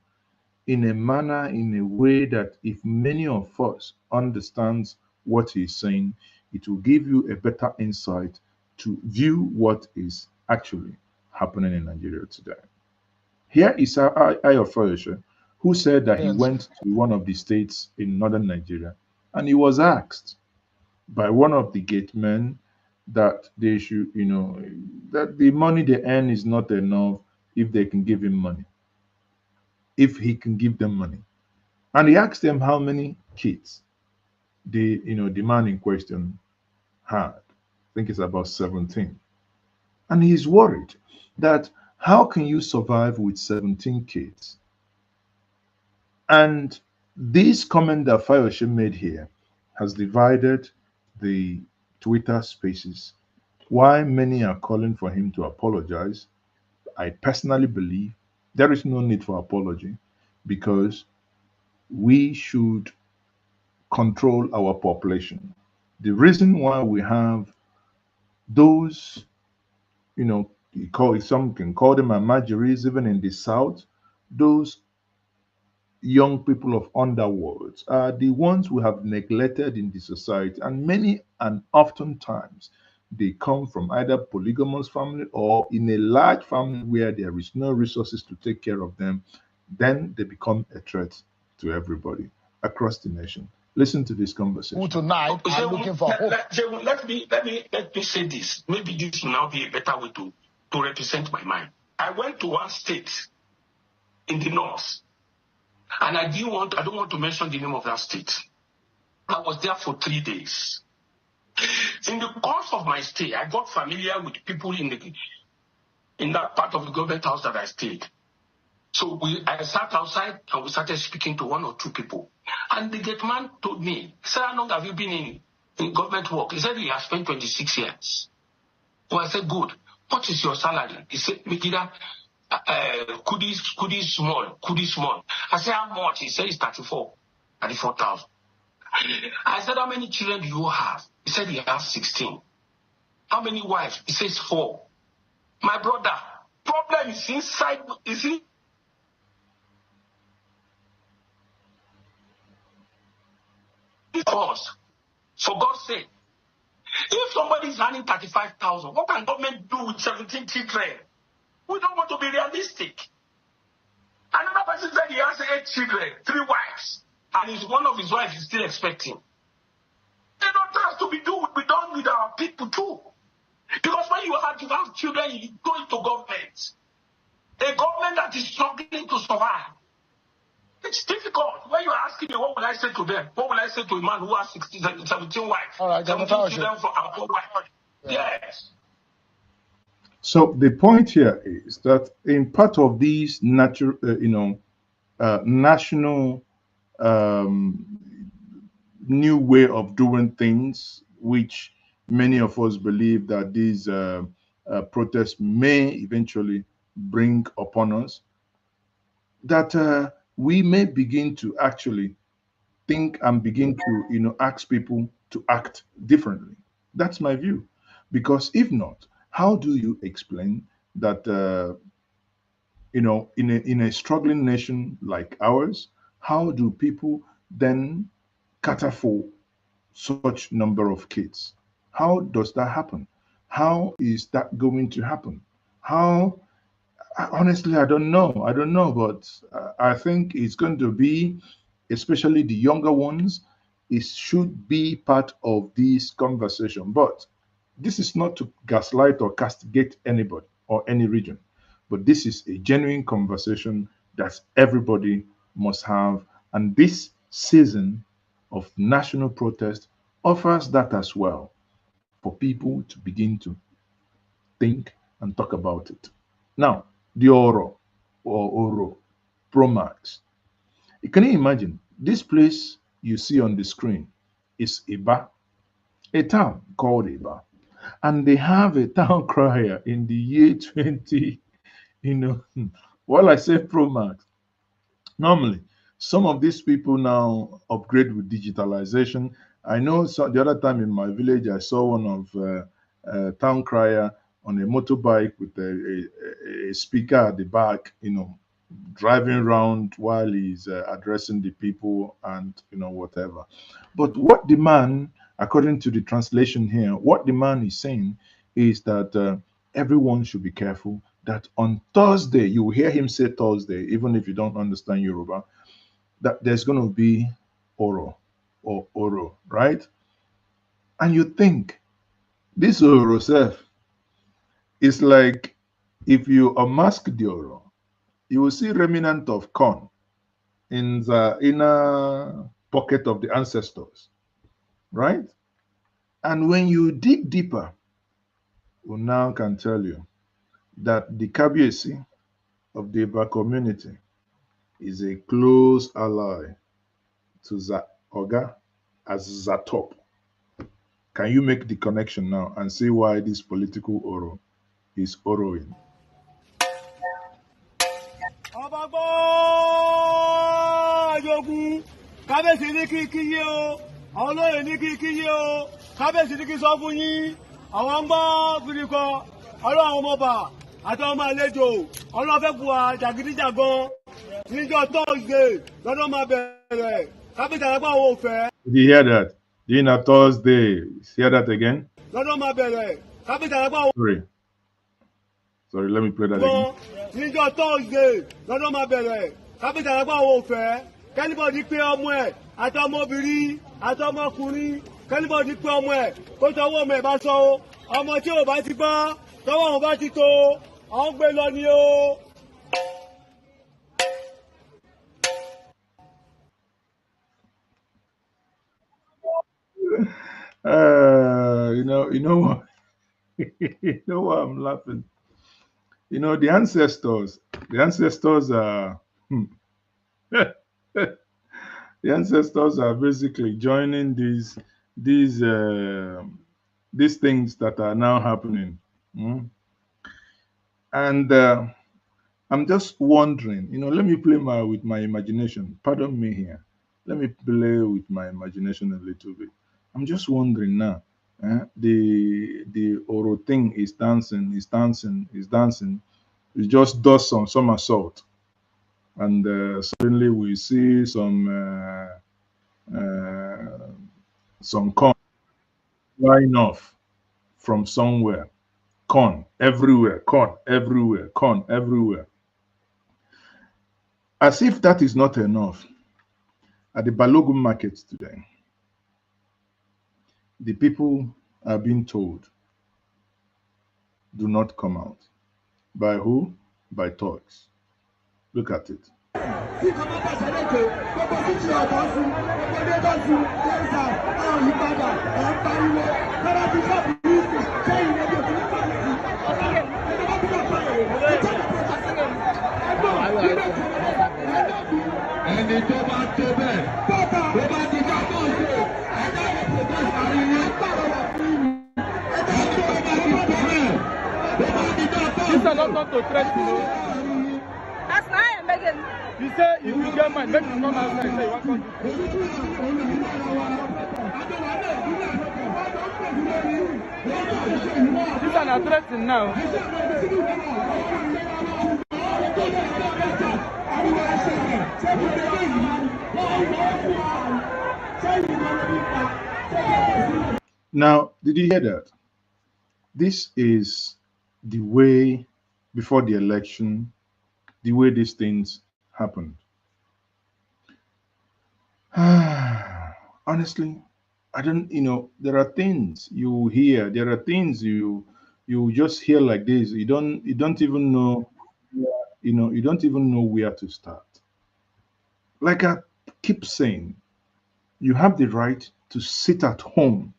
A: in a manner, in a way that if many of us understands what he's saying, it will give you a better insight to view what is actually happening in Nigeria today. Here is Ayo Fayoshe, who said that he
B: Yes.
A: went to one of the states in northern Nigeria and he was asked by one of the gate men that they should, that the money they earn is not enough if they can give him money, if he can give them money. And he asked them how many kids the man in question had. I think it's about 17. And he's worried that how can you survive with 17 kids? And this comment that Fayoshe made here has divided the Twitter spaces. Why many are calling for him to apologize, I personally believe there is no need for apology because we should control our population. The reason why we have those, some can call them Amajiris, even in the South, those young people of underworlds are the ones who have neglected in the society, and many and often times they come from either polygamous family or in a large family where there is no resources to take care of them. Then they become a threat to everybody across the nation. Listen to this conversation.
B: Who tonight are looking for hope.
J: Let me say this. Maybe this will now be a better way to represent my mind. I went to one state in the north, and I don't want to mention the name of that state. I was there for 3 days. In the course of my stay, I got familiar with people in that part of the government house that I stayed. So I sat outside and we started speaking to one or two people. And the gate man told me, he said, how long have you been in government work? He said, he has spent 26 years. So I said, good. What is your salary? He said, Mikida, kudi small. I said, how much? He said, it's 34,000. I said, how many children do you have? He said, he has 16. How many wives? He says 4. My brother, problem is inside, because, for God's sake, if somebody is earning 35,000, what can government do with 17 children? We don't want to be realistic. Another person said he has 8 children, 3 wives, and one of his wives is still expecting. They don't have to be done with our people too. Because when you have children, you go into government. A government that is struggling to survive. It's difficult. When you are asking me, what will I say to them? What will I say to a man who has 17 wives?
B: All right,
J: 17 children for our poor wife. Yes.
A: So the point here is that in part of these national new way of doing things, which many of us believe that these protests may eventually bring upon us, that we may begin to actually think and begin to ask people to act differently. That's my view. Because if not, how do you explain that in a struggling nation like ours, how do people then cater for such number of kids? How does that happen? How is that going to happen? How Honestly, I don't know. I don't know, but I think it's going to be, especially the younger ones, it should be part of this conversation. But this is not to gaslight or castigate anybody or any region, but this is a genuine conversation that everybody must have. And this season of national protest offers that as well for people to begin to think and talk about it. Now, the Oro ProMax. Can you imagine? This place you see on the screen is Iba, a town called Iba. And they have a town crier in the year 20, while I say ProMax, normally, some of these people now upgrade with digitalization. I know the other time in my village, I saw one of town crier on a motorbike with a speaker at the back, driving around while he's addressing the people and whatever. But what the man, according to the translation here, what the man is saying is that everyone should be careful that on Thursday, you will hear him say Thursday, even if you don't understand Yoruba, that there's going to be Oro or Oro, right? And you think this Oro self is like if you unmask the Oro, you will see remnant of corn in the inner pocket of the ancestors, right? And when you dig deeper, we now can tell you that the Kabiesi of the Iba community is a close ally to Oga as Zatop. Can you make the connection now and see why this political Oro is Oroing?
H: Kábíyèsí ní kí kíyé o, àwọn olóyè ní kí kíyé o, kábíyèsí ní kí sọ fún yín, àwọn ń gbọ́ firikọ, ọlọ́run àwọn ọmọọba àtàwọn ọmọ àlejò, ọlọ́run fẹ́ bu àjàgídíjàgan níjọ́ Thursday lọ́dún máa bẹ̀rẹ̀, kábíyèsí àgbà àwọn òfẹ́.
A: Did you hear that? During a Thursday. Hear that again?
H: Lọ́dún máa bẹ̀rẹ̀, kábíyèsí àgbà àwọn.
A: Sorry, let me play that again.
H: Níjọ́ Thursday lọ́dún máa bẹ̀rẹ̀, kábíyèsí àgbà àwọn òfẹ́. Kẹ́nìbọ̀dì pé ọmọ ẹ̀ àtọmọbìnrin àtọmọkùnrin kẹ́nìbọ̀dì pé ọmọ ẹ̀ kó tọwọ́ ọmọ ẹ̀ bá sọ o ọmọ tí ò bá ti gbọ́ tọwọ́ wọn bá ti tó àwọn gbé lọ ni o.
A: You know what? You know why I'm laughing? The ancestors are the ancestors are basically joining these things that are now happening. And I'm just wondering, let me play with my imagination. Pardon me here. Let me play with my imagination a little bit. I'm just wondering now. The Oro thing is dancing. It just does some somersault. And suddenly we see some corn flying off from somewhere. Corn everywhere. As if that is not enough, at the Balogun market today, the people are being told, do not come out. By who? By thugs. Look at it.
H: These are not to threat,
K: That's why I'm begging.
H: You say if you get mine, make you come outside and say you want to These are not threatening now.
A: Now, did you hear that? This is the way, before the election, the way these things happened. Honestly, I don't, there are things you hear, there are things you just hear like this. You don't even know, you don't even know where to start. Like I keep saying, you have the right to sit at home,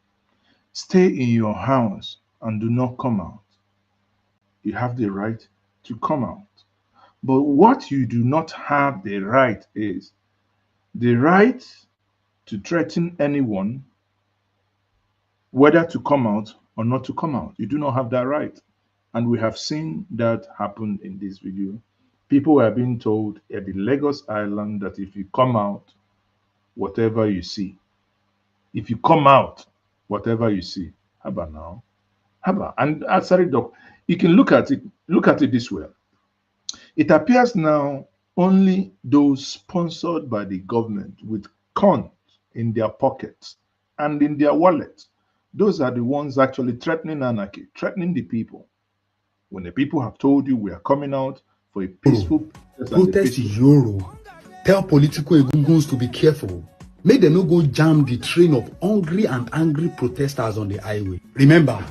A: stay in your house, and do not come out. You have the right to come out. But what you do not have the right is the right to threaten anyone, whether to come out or not to come out. You do not have that right. And we have seen that happen in this video. People were being told at the Lagos Island that if you come out, whatever you see. If you come out, whatever you see. How about now? How about? And Asari Doc, you can look at it this way. It appears now only those sponsored by the government with cons in their pockets and in their wallets, those are the ones actually threatening anarchy, threatening the people. When the people have told you we are coming out for a peaceful
L: protest Euro, tell political egunguns to be careful. Make them not go jam the train of hungry and angry protesters on the highway. Remember,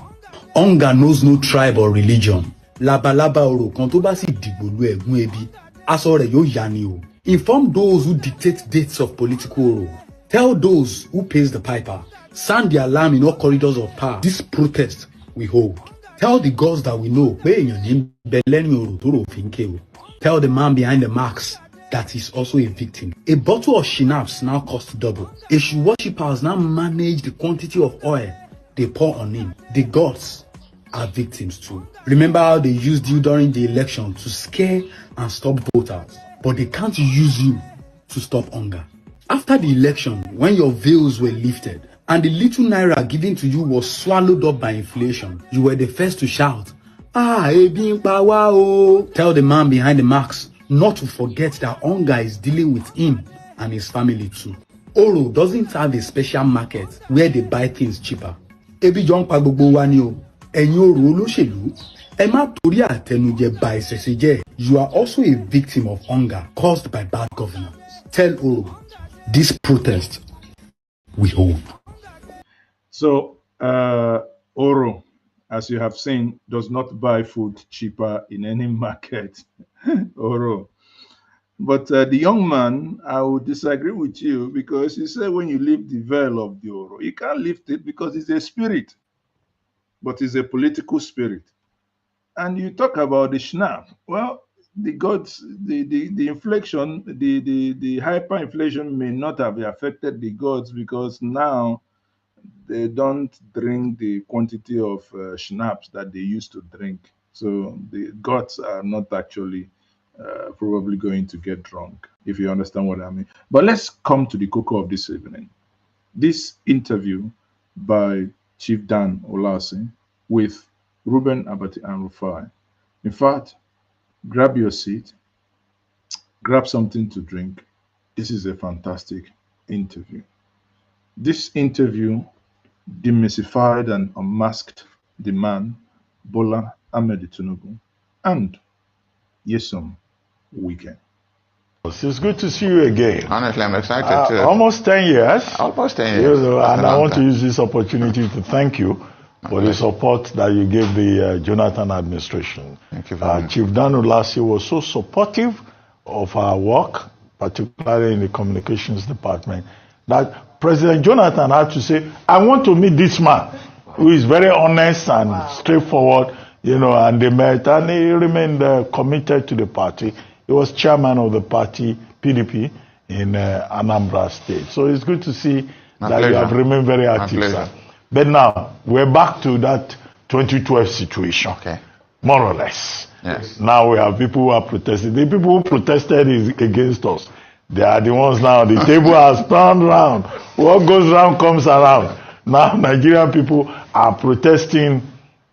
L: hunger knows no tribe or religion. Labalaba oro kan tó bá sì dìgbò lu ẹ̀gún ebi, aṣọ rẹ̀ yóò yá ni o. Inform those who dictate dates of political oro. Tell those who pays the piper. Sound the alarm in all corridors of power. This protest we hold. Tell the gods that we know pé èèyàn ní bẹ lẹ́yìn oro tó rò fi ń ké o. Tell the man behind the marks that is also a victim. A bottle of schnapps now costs double. Eshu worshippers now manage the quantity of oil they pour on him. The gods are victims too. Remember how they used you during the election to scare and stop voters, but they can't use you to stop hunger. After the election, when your veils were lifted and the little naira given to you was swallowed up by inflation, you were the first to shout, "Ah, ebi ń pa wá o." Tell the man behind the marks not to forget that hunger is dealing with him and his family too. Oro doesn't have a special market where they buy things cheaper. Ebi jọ ń pa gbogbo wa ni o. Ẹ̀yin oro olóṣèlú, ẹ má torí àtẹnujẹ ba ìṣẹ̀ṣe jẹ́. You are also a victim of hunger caused by bad governance. Tell Oro, this protest we hold.
A: So, Oro, as you have seen, does not buy food cheaper in any market. Oro. But the young man, I would disagree with you because he said when you lift the veil of the Oro, you can't lift it because it's a spirit, but it's a political spirit. And you talk about the schnapp. Well, the gods, the inflation, the hyperinflation may not have affected the gods because now they don't drink the quantity of schnapps that they used to drink. So the gods are not actually probably going to get drunk, if you understand what I mean. But let's come to the cocoa of this evening. This interview by Chief Dan Olase with Ruben Abati and Rufai. In fact, grab your seat, grab something to drink. This is a fantastic interview. This interview demystified and unmasked the man, Bola Ahmed Tinubu, and Nyesom Wike.
E: It's good to see you again.
M: Honestly, I'm excited too.
E: Almost 10 years.
M: Almost 10 years.
E: And I want to use this opportunity to thank you for the support that you gave the Jonathan administration.
M: Thank you very much.
E: Chief Dan Olase was so supportive of our work, particularly in the communications department, that President Jonathan had to say, I want to meet this man who is very honest and straightforward, and they met, and he remained committed to the party. He was chairman of the party, PDP, in Anambra State. So it's good to see that you have remained very active, sir. But now, we're back to that 2012 situation, more or less.
M: Yes.
E: Now we have people who are protesting. The people who protested is against us. They are the ones now. The table has turned round. What goes round comes around. Now Nigerian people are protesting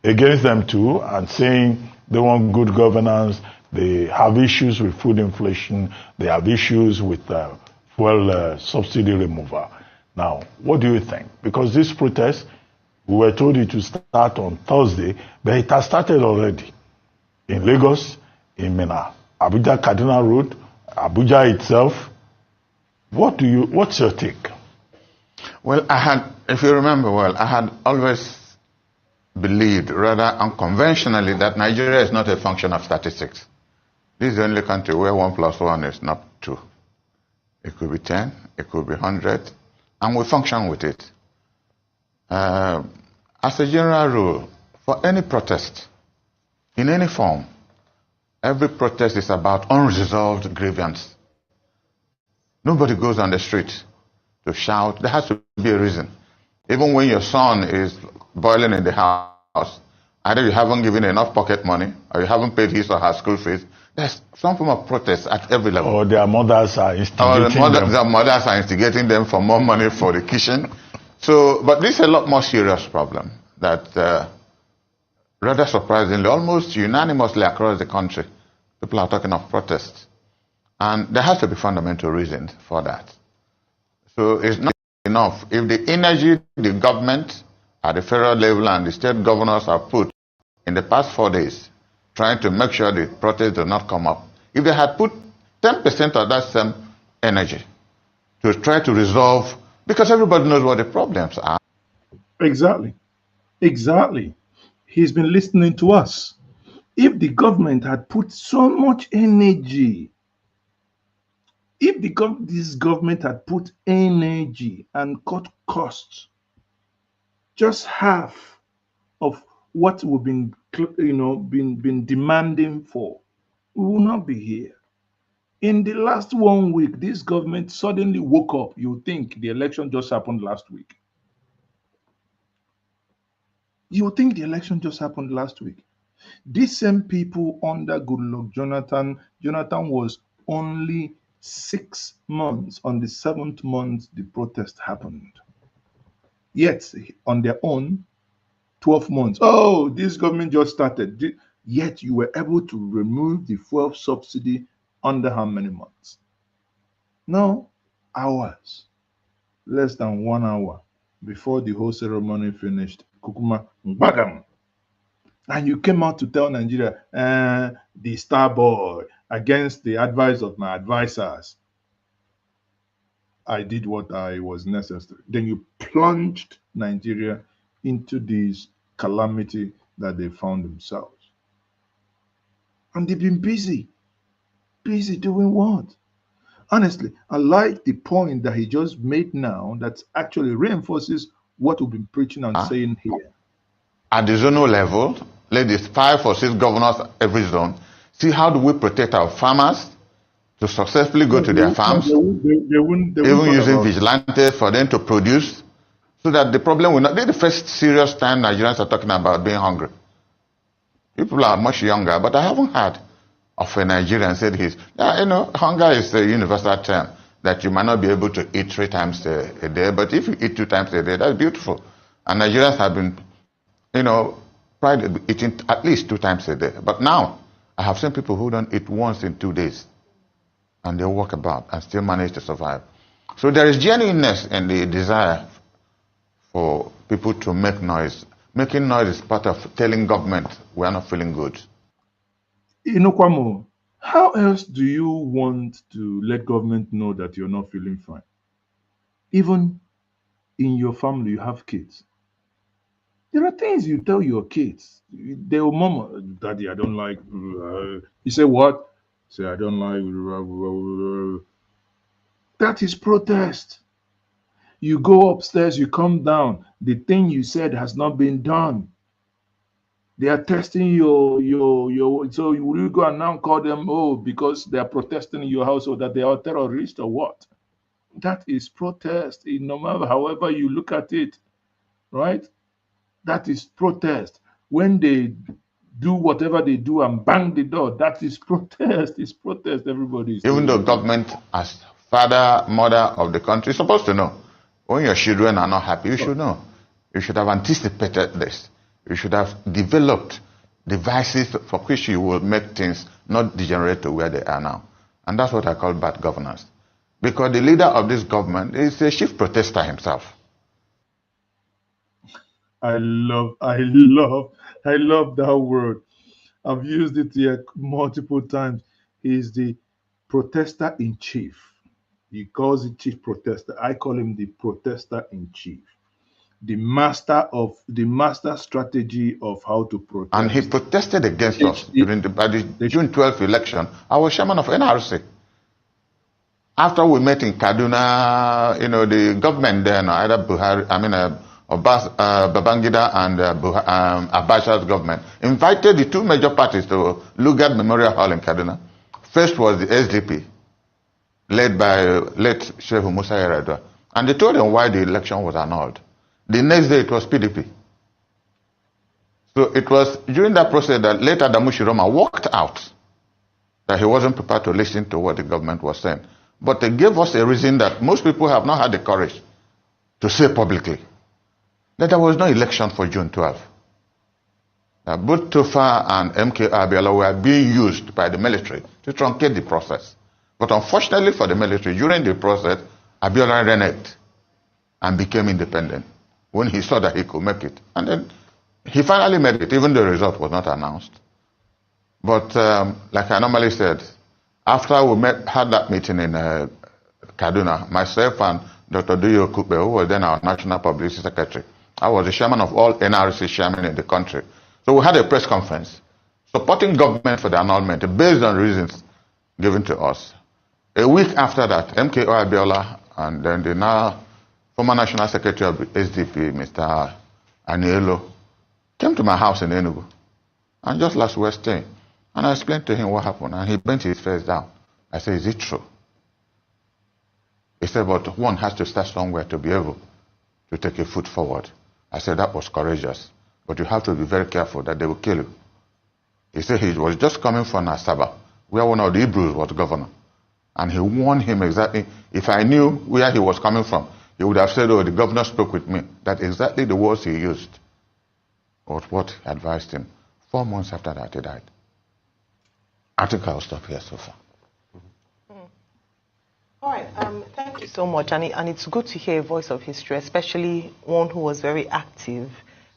E: against them too and saying they want good governance. They have issues with food inflation. They have issues with fuel subsidy removal. Now, what do you think? Because this protest We were told it to start on Thursday, but it has started already. In Lagos, in Minna, Abuja Kaduna Road, Abuja itself. What's your take?
M: Well, if you remember well, I had always believed, rather unconventionally, that Nigeria is not a function of statistics. This is the only country where 1 + 1 is not 2. It could be 10, it could be 100, and we function with it. As a general rule, for any protest, in any form, every protest is about unresolved grievance. Nobody goes on the street to shout. There has to be a reason. Even when your son is boiling in the house, either you haven't given enough pocket money or you haven't paid his or her school fees, there's some form of protest at every level.
E: Or their mothers are instigating them.
M: Their mothers are instigating them for more money for the kitchen. But this is a lot more serious problem that, rather surprisingly, almost unanimously across the country, people are talking of protests. And there has to be fundamental reasons for that. So it's not enough. If the energy the government at the federal level and the state governors have put in the past 4 days trying to make sure the protests do not come up, if they had put 10% of that same energy to try to resolve, because everybody knows what the problems are.
A: Exactly. Exactly. He's been listening to us. If the government had put so much energy, if this government had put energy and cut costs, just half of what we've been, been demanding for, we will not be here. In the last 1 week, this government suddenly woke up. You think the election just happened last week. You think the election just happened last week. These same people under Goodluck Jonathan was only 6 months. On the 7th month, the protest happened. Yet, on their own, 12 months. Oh, this government just started. Yet, you were able to remove the fuel subsidy under how many months? No, hours. Less than 1 hour before the whole ceremony finished. Kukuma Mbagam. And you came out to tell Nigeria, the star boy, against the advice of my advisors, I did what I was necessary. Then you plunged Nigeria into this calamity that they found themselves. And they've been busy. Busy doing what? Honestly, I like the point that he just made now that actually reinforces what we've been preaching and saying here.
M: At the zonal level, let the 5 or 6 governors every zone see how do we protect our farmers to successfully go to their farms, even using vigilantes for them to produce, so that the problem will not be the first serious time Nigerians are talking about being hungry. People are much younger, but I haven't heard of a Nigerian said hunger is a universal term that you might not be able to eat 3 times a day, but if you eat 2 times a day, that's beautiful. And Nigerians have been, pride in eating at least 2 times a day. But now, I have seen people who don't eat once in 2 days, and they walk about and still manage to survive. So there is genuineness in the desire for people to make noise. Making noise is part of telling government we are not feeling good.
A: Inokwamo, how else do you want to let government know that you're not feeling fine? Even in your family, you have kids. There are things you tell your kids. They will mama, Daddy, I don't like. You say what? Say I don't like. That is protest. You go upstairs, you come down. The thing you said has not been done. They are testing your. So will you go and now call them because they are protesting in your household that they are terrorists or what? That is protest. No matter however you look at it, right? That is protest. When they do whatever they do and bang the door, that is protest. It's protest. Everybody is.
M: Even though government, as father, mother of the country, is supposed to know. When your children are not happy, you should know. You should have anticipated this. You should have developed devices for which you will make things not degenerate to where they are now. And that's what I call bad governance. Because the leader of this government is a chief protester himself.
A: I love that word. I've used it here multiple times. He's the protester in chief. He calls it chief protester. I call him the protester in chief. The master strategy of how to protest.
M: And he protested against us during the June 12th election. I was chairman of NRC. After we met in Kaduna, the government then, either Buhari, Babangida and Abacha's government, invited the two major parties to Lugard Memorial Hall in Kaduna. First was the SDP, led by late Sheikh Musa Yar'Adua, and they told them why the election was annulled. The next day it was PDP. So it was during that process that later Damushiroma walked out, that he wasn't prepared to listen to what the government was saying. But they gave us a reason that most people have not had the courage to say publicly, that there was no election for June 12. That both Tofa and MK Abiola were being used by the military to truncate the process. But unfortunately for the military, during the process, Abiola reneged and became independent when he saw that he could make it. And then he finally made it, even though the result was not announced. But like I normally said, after we had that meeting in Kaduna, myself and Dr. Duyo Kupe, who was then our National Publicity Secretary, I was the chairman of all NRC chairmen in the country. So we had a press conference supporting government for the annulment based on reasons given to us. A week after that, MKO Abiola and then the now former National Secretary of the SDP, Mr. Anielo, came to my house in Enugu. And just last we were staying. And I explained to him what happened, and he bent his face down. I said, is it true? He said, but one has to start somewhere to be able to take a foot forward. I said, that was courageous, but you have to be very careful that they will kill you. He said he was just coming from Asaba, where one of the Hebrews was governor. And he warned him exactly, if I knew where he was coming from, he would have said, oh, the governor spoke with me. That exactly the words he used was what advised him. 4 months after that, he died. I think I'll stop here so far.
N: All right, thank you so much. And it's good to hear a voice of history, especially one who was very active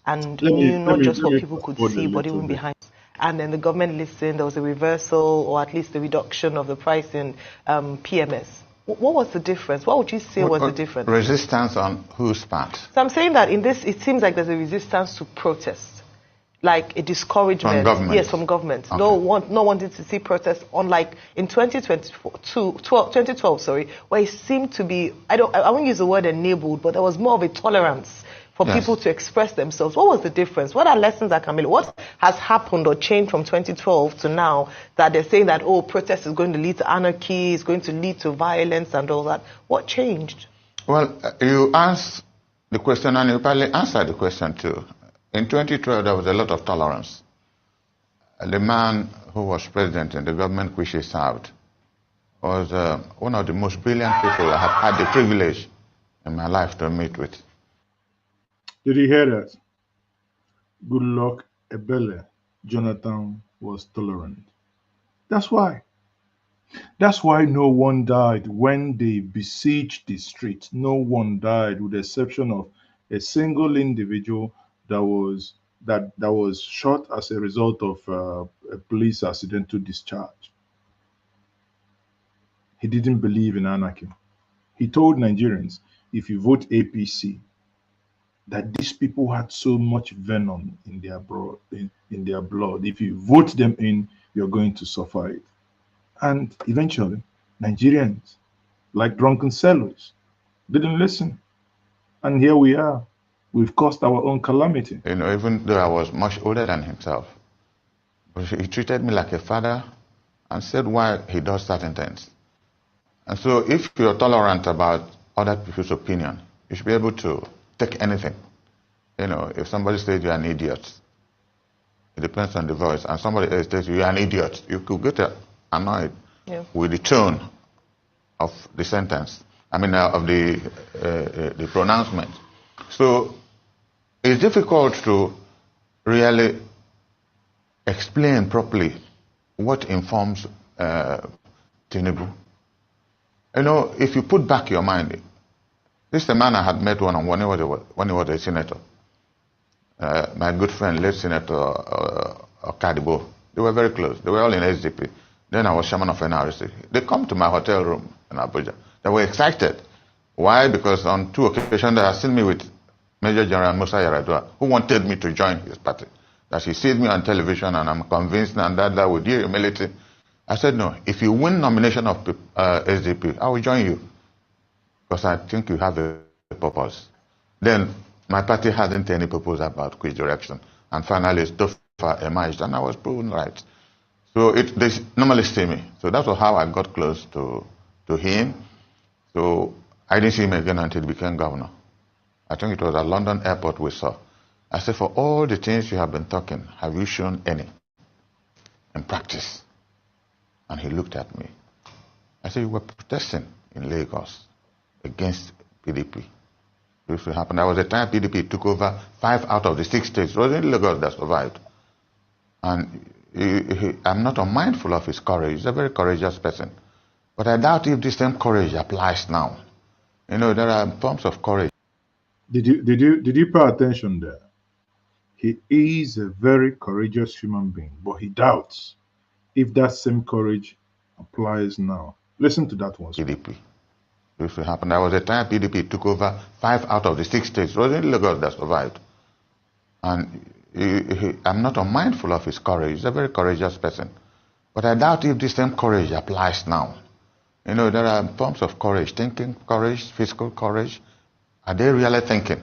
N: and knew not just what people could see, but even behind. And then the government listened, there was a reversal or at least a reduction of the price in PMS. What was the difference? What would you say was the difference?
M: Resistance on whose part?
N: So I'm saying that in this, it seems like there's a resistance to protest. Like a discouragement,
M: from government.
N: Yes, from government.
M: Okay.
N: No wanting to see protests. Unlike in 2012, where it seemed to be, I won't use the word enabled, but there was more of a tolerance for people to express themselves. What was the difference? What are lessons that can be? What has happened or changed from 2012 to now that they're saying that protest is going to lead to anarchy, is going to lead to violence and all that? What changed?
M: Well, you asked the question and you probably answered the question too. In 2012, there was a lot of tolerance. The man who was president in the government which he served was one of the most brilliant people I have had the privilege in my life to meet with.
A: Did you hear that? Good luck, Ebele. Jonathan was tolerant. That's why. That's why no one died when they besieged the street. No one died, with the exception of a single individual that was shot as a result of a police accidental discharge. He didn't believe in anarchy. He told Nigerians, if you vote APC, that these people had so much venom in their blood. If you vote them in, you're going to suffer it. And eventually, Nigerians, like drunken sailors, didn't listen. And here we are. We've caused our own calamity.
M: Even though I was much older than himself, but he treated me like a father and said why he does certain things. And so if you're tolerant about other people's opinion, you should be able to take anything. If somebody says you're an idiot, it depends on the voice, and somebody else says you're an idiot, you could get annoyed with the tone of the sentence, of the pronouncement. So it's difficult to really explain properly what informs Tinubu. If you put back your mind, this is the man I had met one-on-one when he was a senator. my good friend, late Senator Akpabio. They were very close. They were all in SDP. Then I was chairman of NRC. They come to my hotel room in Abuja. They were excited. Why? Because on 2 occasions they had seen me with Major General Musa Yaradua, who wanted me to join his party. That he sees me on television and I'm convinced and that with your humility. I said, no, if you win nomination of SDP, I will join you. Because I think you have a purpose. Then my party hadn't any purpose about which direction. And finally, Stofa emerged and I was proven right. So they normally see me. So that was how I got close to him. So I didn't see him again until he became governor. I think it was at London Airport we saw. I said, for all the things you have been talking, have you shown any in practice? And he looked at me. I said, you were protesting in Lagos against PDP. This will happen. There was a time PDP took over 5 out of the 6 states. It was in Lagos that survived. And I'm not unmindful of his courage. He's a very courageous person. But I doubt if the same courage applies now. You know, there are forms of courage.
A: Did you pay attention there? He is a very courageous human being, but he doubts if that same courage applies now. Listen to that one.
M: PDP. This will happen. There was a time PDP took over 5 out of the 6 states. It was in Lagos that survived. And I'm not unmindful of his courage. He's a very courageous person. But I doubt if the same courage applies now. You know, there are forms of courage, thinking courage, physical courage. Are they really thinking?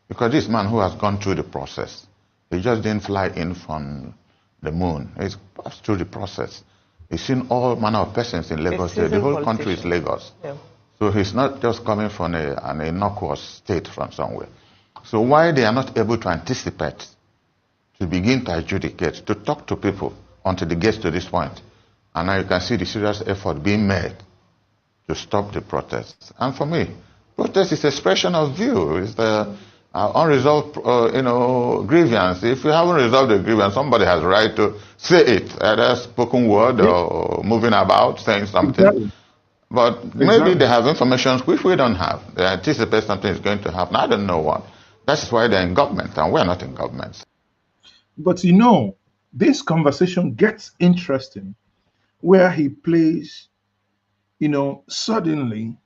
M: Because this man who has gone through the process, he just didn't fly in from the moon. He's passed through the process. He's seen all manner of persons in Lagos. The whole country is Lagos. Yeah. So he's not just coming from an innocuous state from somewhere. So why they are not able to anticipate, to begin to adjudicate, to talk to people until they get to this point. And now you can see the serious effort being made to stop the protests. And for me, protest is expression of view. It's the unresolved, grievance. If you haven't resolved the grievance, somebody has a right to say it, either spoken word or moving about, saying something. Exactly. But maybe they have information which we don't have. They anticipate something is going to happen. I don't know what. That's why they're in government, and we're not in government.
A: But you know, this conversation gets interesting where he plays, suddenly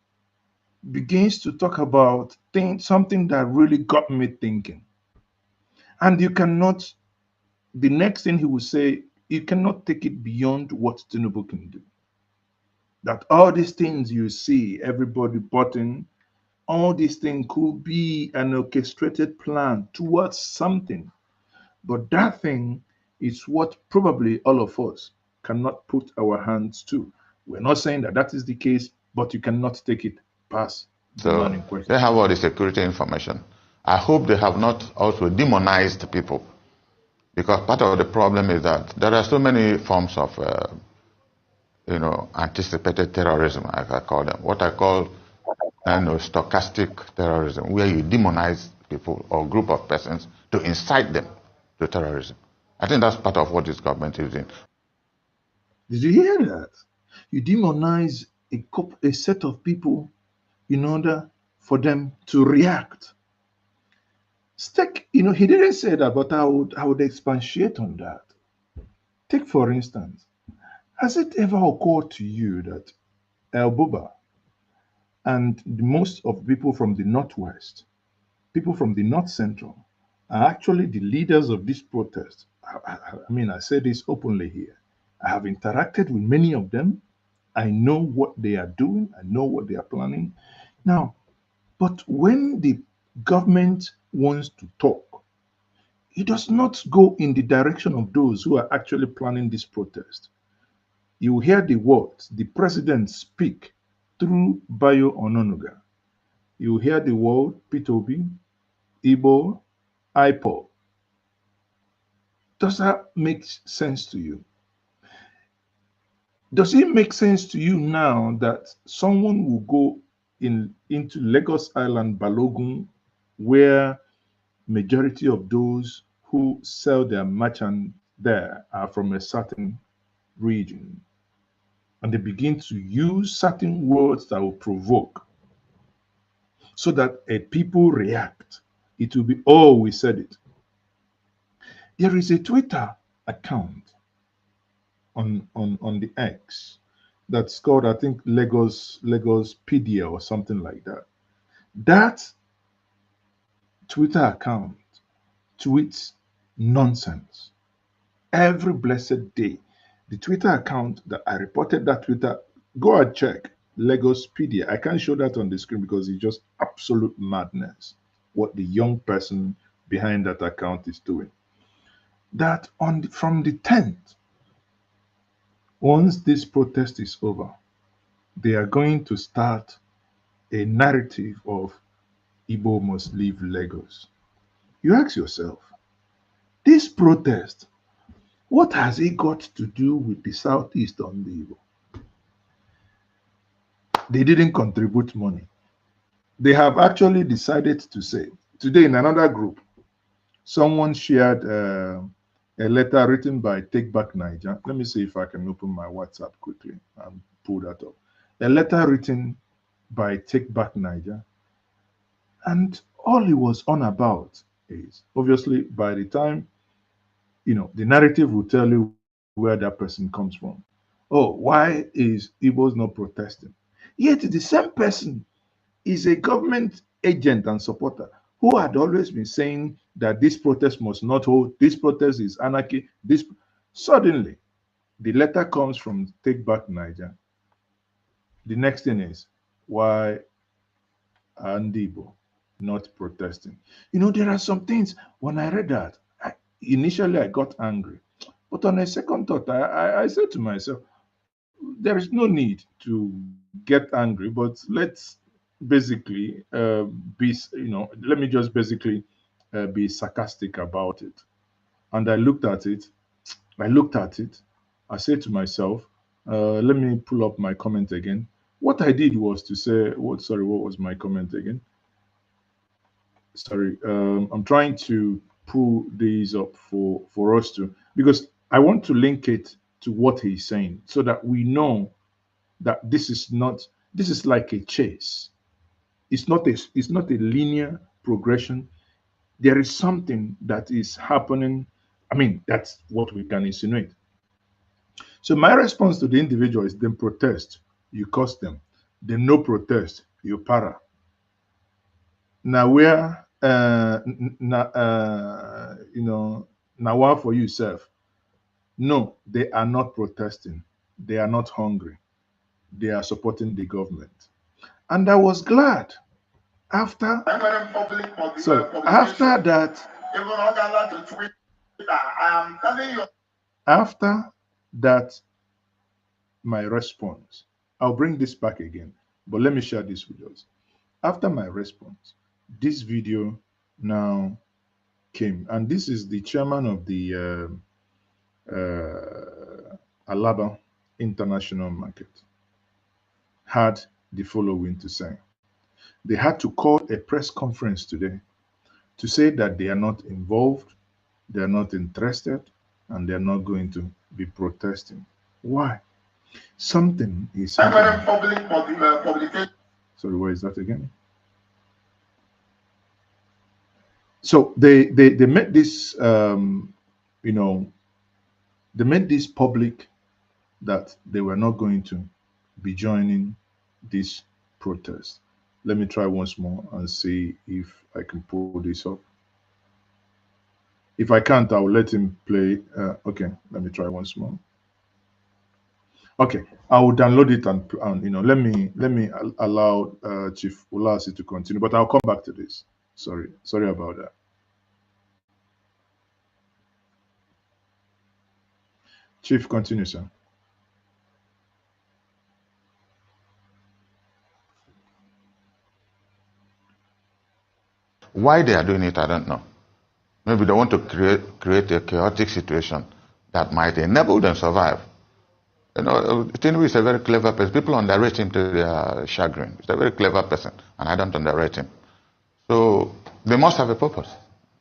A: begins to talk about something that really got me thinking. And you cannot, the next thing he will say, you cannot take it beyond what Tinubu can do. That all these things you see, everybody button, all these things could be an orchestrated plan towards something. But that thing is what probably all of us cannot put our hands to. We're not saying that that is the case, but you cannot take it past the man in question.
M: They have all the security information. I hope they have not also demonized people. Because part of the problem is that there are so many forms of anticipated terrorism, as I call them. What I call stochastic terrorism, where you demonize people or group of persons to incite them to terrorism. I think that's part of what this government is doing.
A: Did you hear that? You demonize a set of people in order for them to react. He didn't say that, but I would expatiate on that. Take, for instance, has it ever occurred to you that El Buba and most of people from the Northwest, people from the North Central, are actually the leaders of this protest? I say this openly here. I have interacted with many of them. I know what they are doing. I know what they are planning. Now, but when the government wants to talk, it does not go in the direction of those who are actually planning this protest. You hear the words the president speak through Bayo Ononuga. You hear the word P2B, Igbo, IPO. Does that make sense to you? Does it make sense to you now that someone will go into Lagos Island, Balogun, where majority of those who sell their merchant there are from a certain region, and they begin to use certain words that will provoke, so that a people react? It will be, oh, we said it. There is a Twitter account on the X that's called, I think, Lagospedia or something like that. That Twitter account tweets nonsense every blessed day. The Twitter account that I reported that Twitter, go and check Lagospedia. I can't show that on the screen because it's just absolute madness what the young person behind that account is doing. That from the 10th, once this protest is over, they are going to start a narrative of Igbo must leave Lagos. You ask yourself, this protest, what has it got to do with the Southeast on the Igbo? They didn't contribute money. They have actually decided to say, today in another group, someone shared a letter written by Take Back Niger. Let me see if I can open my WhatsApp quickly and pull that up. A letter written by Take Back Niger. And all he was on about is, obviously, by the time, the narrative will tell you where that person comes from. Oh, why is Igbos not protesting? Yet the same person is a government agent and supporter who had always been saying that this protest must not hold, this protest is anarchy. Suddenly, the letter comes from Take Back Niger. The next thing is, why are Igbo not protesting? There are some things, when I read that, initially I got angry. But on a second thought, I said to myself, there is no need to get angry, but let's basically let me just basically be sarcastic about it. And I looked at it, I said to myself, let me pull up my comment again. What I did was to say, what was my comment again? Sorry, I'm trying to pull these up for us to, because I want to link it to what he's saying so that we know that this is like a chase. It's not a linear progression. There is something that is happening. I mean, that's what we can insinuate. So my response to the individual is, then protest, you cost them. Then no protest, you para. Now where now one for yourself. No, they are not protesting. They are not hungry. They are supporting the government. And I was glad after that my response, I'll bring this back again, but let me share this with us. After my response, this video now came, and this is the chairman of the Alaba International Market, had the following to say. They had to call a press conference today to say that they are not involved, they are not interested, and they are not going to be protesting. Why? Something is happening. Sorry, where is that again? So they made this, they made this public that they were not going to be joining this protest. Let me try once more and see if I can pull this up. If I can't, I will let him play. Okay, let me try once more. Okay, I will download it and let me allow Chief Ulasi to continue, but I'll come back to this. Sorry about that. Chief, continue, sir.
M: Why they are doing it, I don't know. Maybe they want to create a chaotic situation that might enable them to survive. Tinubu is a very clever person. People underrate him to their chagrin. He's a very clever person, and I don't underrate him. So they must have a purpose.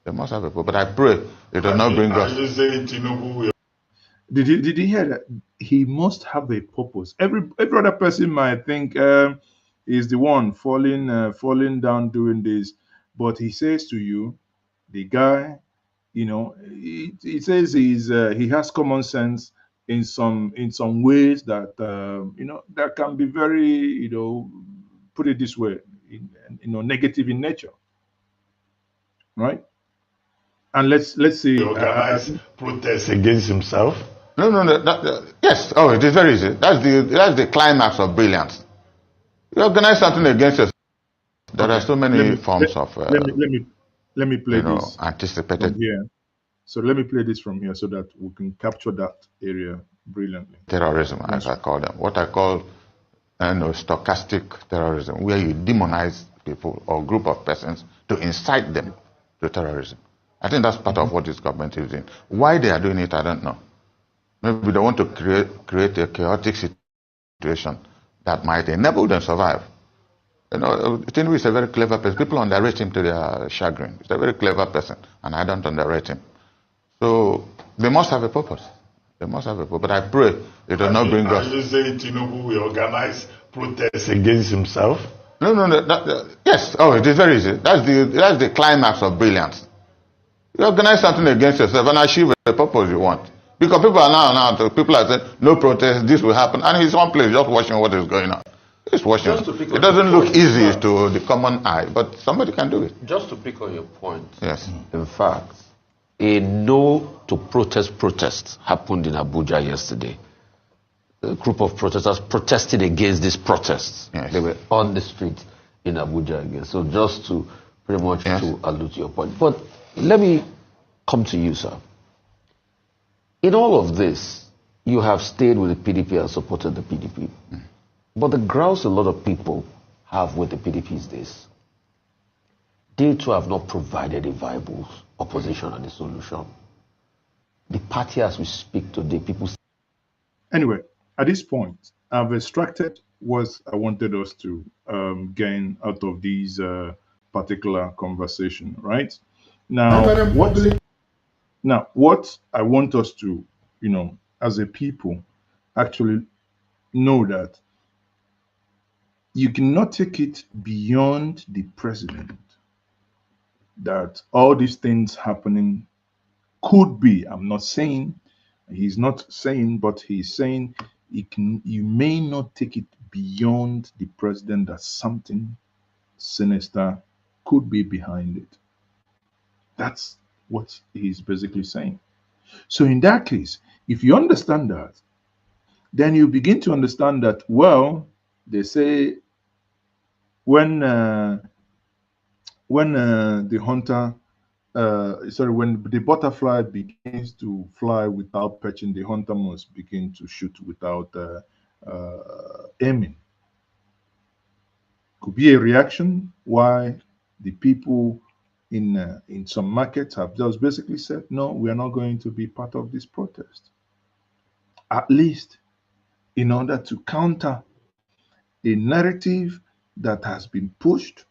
M: They must have a purpose. But I pray it will not bring us.
A: Did you hear that? He must have a purpose. Every other person might think is the one falling down doing this, but he says to you, the guy You know, it says he has common sense in some ways that that can be very, put it this way, negative in nature, right? And let's
E: He
A: see.
E: organized protests against himself.
M: No. Yes. Oh, it is very easy. That's the climax of brilliance. You organize something against yourself. There are so many forms of.
A: Let me play this
M: anticipated
A: from here. So let me play this from here so that we can capture that area brilliantly.
M: Terrorism, as I call them. What I call stochastic terrorism, where you demonize people or group of persons to incite them to terrorism. I think that's part of what this government is doing. Why they are doing it, I don't know. Maybe they want to create a chaotic situation that might enable them to survive. Tinubu is a very clever person. People underrate him to their chagrin. He's a very clever person, and I don't underrate him. So they must have a purpose. They must have a purpose. But I pray it will not bring us.
E: Are you saying Tinubu will organize protests against himself?
M: No. Yes. Oh, it is very easy. That's the climax of brilliance. You organize something against yourself and achieve the purpose you want. Because people are people are saying no protest, this will happen, and he's one place just watching what is going on. He's watching. It doesn't look easy to the common eye, but somebody can do it.
O: Just to pick on your point.
M: Yes.
O: In fact, a no to protest happened in Abuja yesterday. A group of protesters protested against these protests.
M: Yes.
O: They were on the street in Abuja again. So just to pretty much to allude to your point. But let me come to you, sir. In all of this, you have stayed with the PDP and supported the PDP. But the grounds a lot of people have with the PDP is this. They too have not provided a viable opposition and a solution. The party as we speak today, people...
A: Anyway, at this point, I've extracted what I wanted us to gain out of these particular conversation, right? Now, what I want us to, as a people, actually know that you cannot take it beyond the president that all these things happening could be. I'm not saying, he's not saying, but he's saying you may not take it beyond the president that something sinister could be behind it. That's what he's basically saying. So in that case, if you understand that, then you begin to understand that, well, they say when the butterfly begins to fly without perching, the hunter must begin to shoot without aiming. Could be a reaction why the people in some markets have just basically said, no, we are not going to be part of this protest. At least in order to counter a narrative that has been pushed,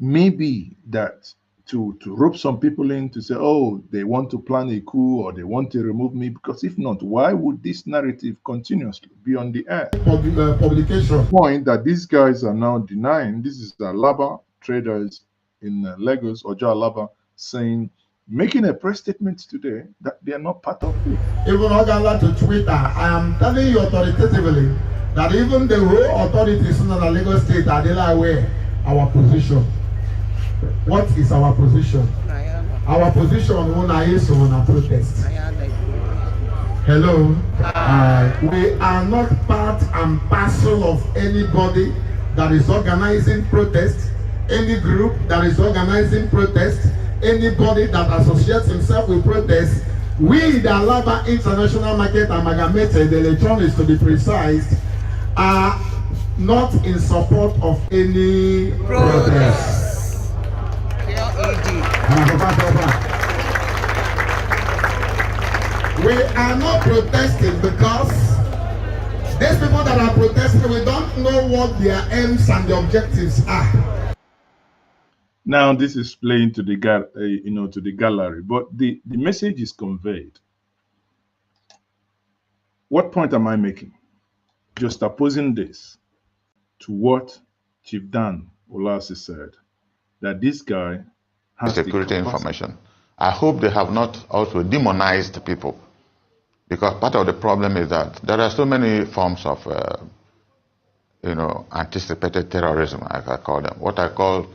A: maybe that to rope some people in to say, oh, they want to plan a coup or they want to remove me, because if not, why would this narrative continuously be on the air? Publication point that these guys are now denying. This is the Alaba traders in Lagos, Ojo Alaba, saying, making a press statement today that they are not part of it.
P: Even Ogala to Twitter, I am telling you authoritatively that even the whole authorities in the Lagos state are aware our position. What is our position? Our position on a protest. Hello. We are not part and parcel of anybody that is organizing protest, any group that is organizing protest, anybody that associates himself with protest. We, the Alaba International Market Amalgamated, the electronics to be precise, are not in support of any protest. We are not protesting because these people that are protesting, we don't know what their aims and the objectives are.
A: Now, this is playing to the to the gallery, but the message is conveyed. What point am I making? Just opposing this to what Chief Dan Olasi said, that this guy has
M: security information. I hope they have not also demonized people, because part of the problem is that there are so many forms of, anticipated terrorism, as I call them. What I call,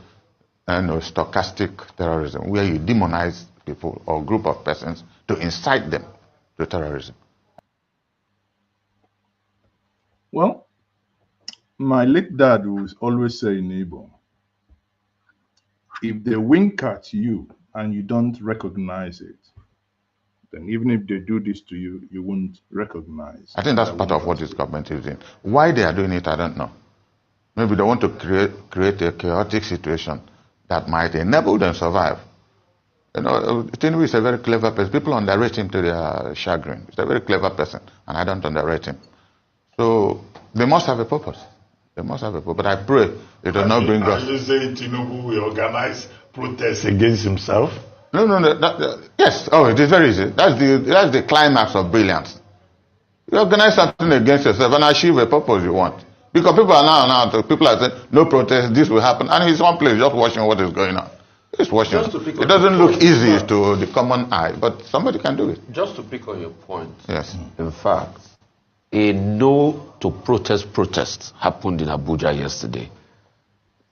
M: stochastic terrorism, where you demonize people or group of persons to incite them to terrorism.
A: Well, my late dad would always say, neighbor, if they wink at you and you don't recognize it, then even if they do this to you, you won't recognize.
M: I think that's part of what this government is doing. Why they are doing it, I don't know. Maybe they want to create a chaotic situation that might enable them to survive. Tinubu is a very clever person. People underrate him to their chagrin. He's a very clever person, and I don't underrate him. So they must have a purpose. They must have a purpose. But I pray it does not bring us.
E: Are you saying Tinubu will organize protests against himself?
M: No. Yes. Oh, it is very easy. That's the climax of brilliance. You organize something against yourself and achieve a purpose you want. Because people are people are saying, no protest, this will happen. And he's one place just watching what is going on. He's watching. It doesn't look easy to the common eye, but somebody can do it.
O: Just to pick on your point.
M: Yes.
O: In fact, a no to protest happened in Abuja yesterday.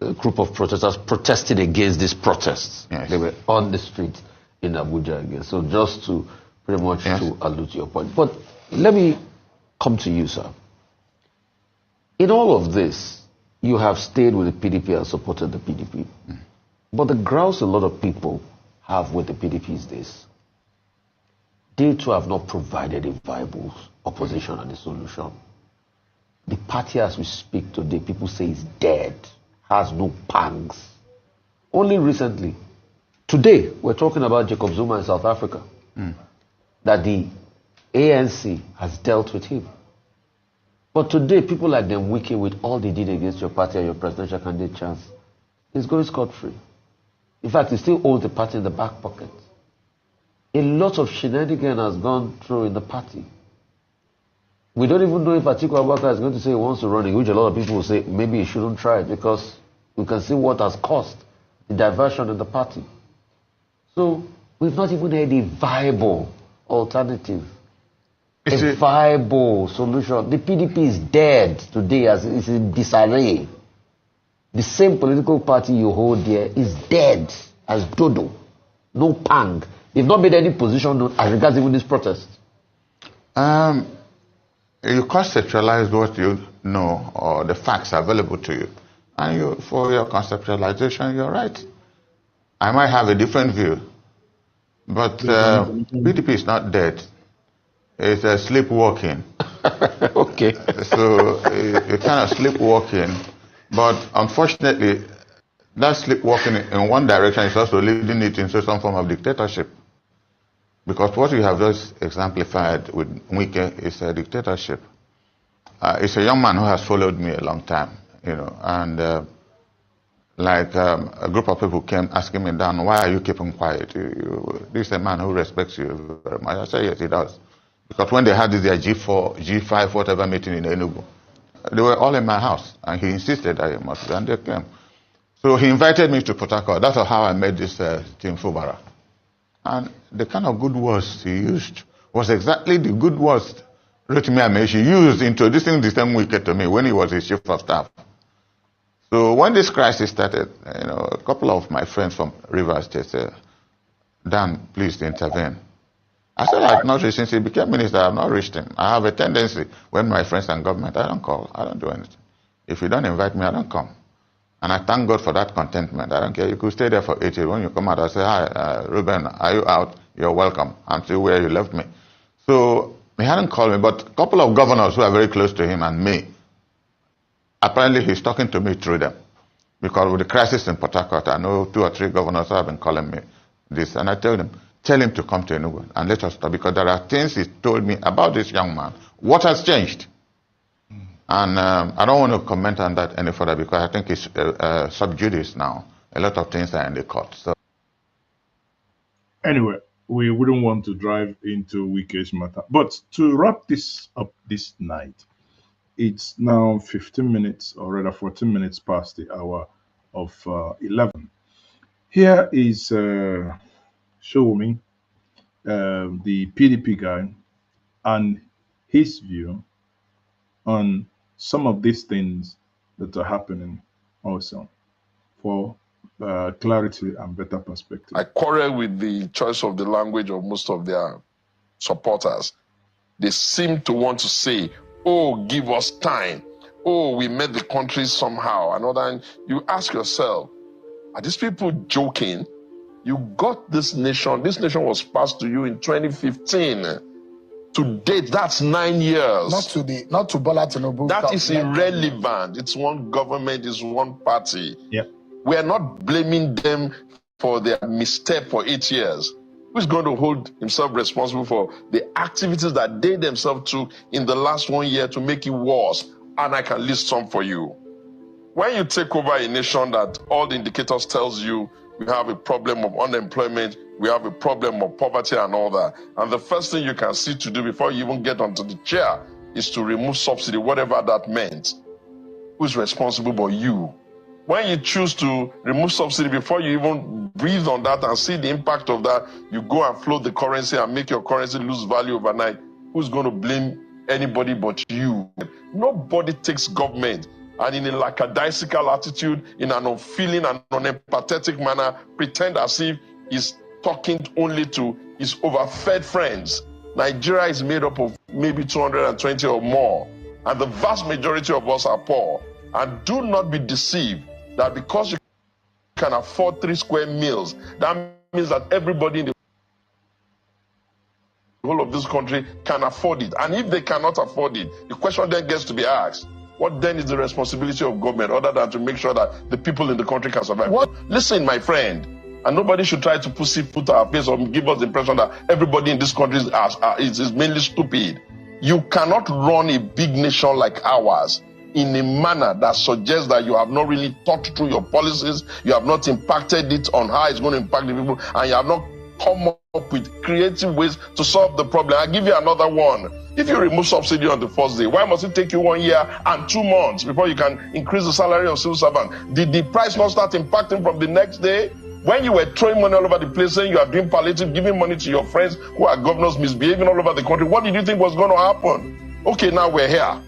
O: A group of protesters protesting against these protests.
M: Yes.
O: They were on the street in Abuja again. So just to pretty much to allude to your point. But let me come to you, sir. In all of this, you have stayed with the PDP and supported the PDP. But the grouse a lot of people have with the PDP is this. They too have not provided a viable opposition and a solution. The party as we speak today, people say is dead, has no pangs. Only recently, today, we're talking about Jacob Zuma in South Africa, that the ANC has dealt with him. But today, people like them Wiki, with all they did against your party and your presidential candidate chance, is going scot-free. In fact, he still owns the party in the back pocket. A lot of shenanigans has gone through in the party. We don't even know if Atiku Abubakar is going to say he wants to run, in which a lot of people will say maybe he shouldn't try it because we can see what has caused the diversion in the party. So we've not even had a viable alternative. A viable solution. The PDP is dead today as it's in disarray. The same political party you hold there is dead as dodo. No pang. They've not made any position as regards even this protest.
M: You conceptualize what you know or the facts available to you. And for your conceptualization, you're right. I might have a different view. But PDP is not dead. It's sleepwalking.
O: Okay.
M: So you're kind of sleepwalking. But unfortunately, that sleepwalking in one direction is also leading it into some form of dictatorship. Because what you have just exemplified with Wike is a dictatorship. It's a young man who has followed me a long time, and a group of people came asking me down, why are you keeping quiet? This is a man who respects you very much. I said, yes, he does. Because when they had their G4, G5, whatever meeting in Enugu, they were all in my house, and he insisted that he must be, and they came. So he invited me to Port Harcourt. That's how I met this Team Fubara. And the kind of good words he used was exactly the good words Rotimi Amechi used introducing the same Wike to me when he was his chief of staff. So when this crisis started, a couple of my friends from Rivers State said, Dan, please intervene. I said, I've not reached, since he became minister, I've not reached him. I have a tendency, when my friends and government, I don't call, I don't do anything. If you don't invite me, I don't come. And I thank God for that contentment. I don't care. You could stay there for 8 years. When you come out, I say, hi, Ruben, are you out? You're welcome. I'm still where you left me. So he hadn't called me, but a couple of governors who are very close to him and me, apparently he's talking to me through them. Because with the crisis in Port Harcourt, I know 2 or 3 governors have been calling me this. And I tell them, tell him to come to Enugu and let us talk. Because there are things he told me about this young man. What has changed? And I don't want to comment on that any further because I think it's sub judice now. A lot of things are in the court. So
A: anyway, we wouldn't want to drive into Wike's matter. But to wrap this up this night, it's now 15 minutes, or rather 14 minutes past the hour of 11. Here is me the PDP guy and his view on some of these things that are happening also for clarity and better perspective.
Q: I quarrel with the choice of the language of most of their supporters. They seem to want to say, oh, give us time. Oh, we made the country somehow. And you ask yourself, are these people joking? You got this nation. This nation was passed to you in 2015. To date, that's 9 years.
B: Not to Bola Tinubu.
Q: That is irrelevant. It's one government, it's one party.
A: Yeah.
Q: We are not blaming them for their misstep for 8 years. Who's going to hold himself responsible for the activities that they themselves took in the last 1 year to make it worse? And I can list some for you. When you take over a nation that all the indicators tells you we have a problem of unemployment, we have a problem of poverty and all that, and the first thing you can see to do before you even get onto the chair is to remove subsidy, whatever that meant, who's responsible but you? When you choose to remove subsidy before you even breathe on that and see the impact of that, you go and float the currency and make your currency lose value overnight. Who's going to blame anybody but you? Nobody takes government and in a lackadaisical attitude, in an unfeeling and unempathetic manner, pretend as if he's talking only to his overfed friends. Nigeria is made up of maybe 220 or more, and the vast majority of us are poor. And do not be deceived that because you can afford 3 square meals, that means that everybody in the whole of this country can afford it. And if they cannot afford it, the question then gets to be asked, what then is the responsibility of government other than to make sure that the people in the country can survive? What? Listen, my friend, and nobody should try to put our face or give us the impression that everybody in this country is mainly stupid. You cannot run a big nation like ours in a manner that suggests that you have not really thought through your policies, you have not impacted it on how it's going to impact the people, and you have not come up with creative ways to solve the problem. I'll give you another one. If you remove subsidy on the first day, why must it take you 1 year and 2 months before you can increase the salary of civil servant? Did the price not start impacting from the next day? When you were throwing money all over the place, saying you are doing palliative, giving money to your friends who are governors misbehaving all over the country, what did you think was going to happen? Okay, now we're here.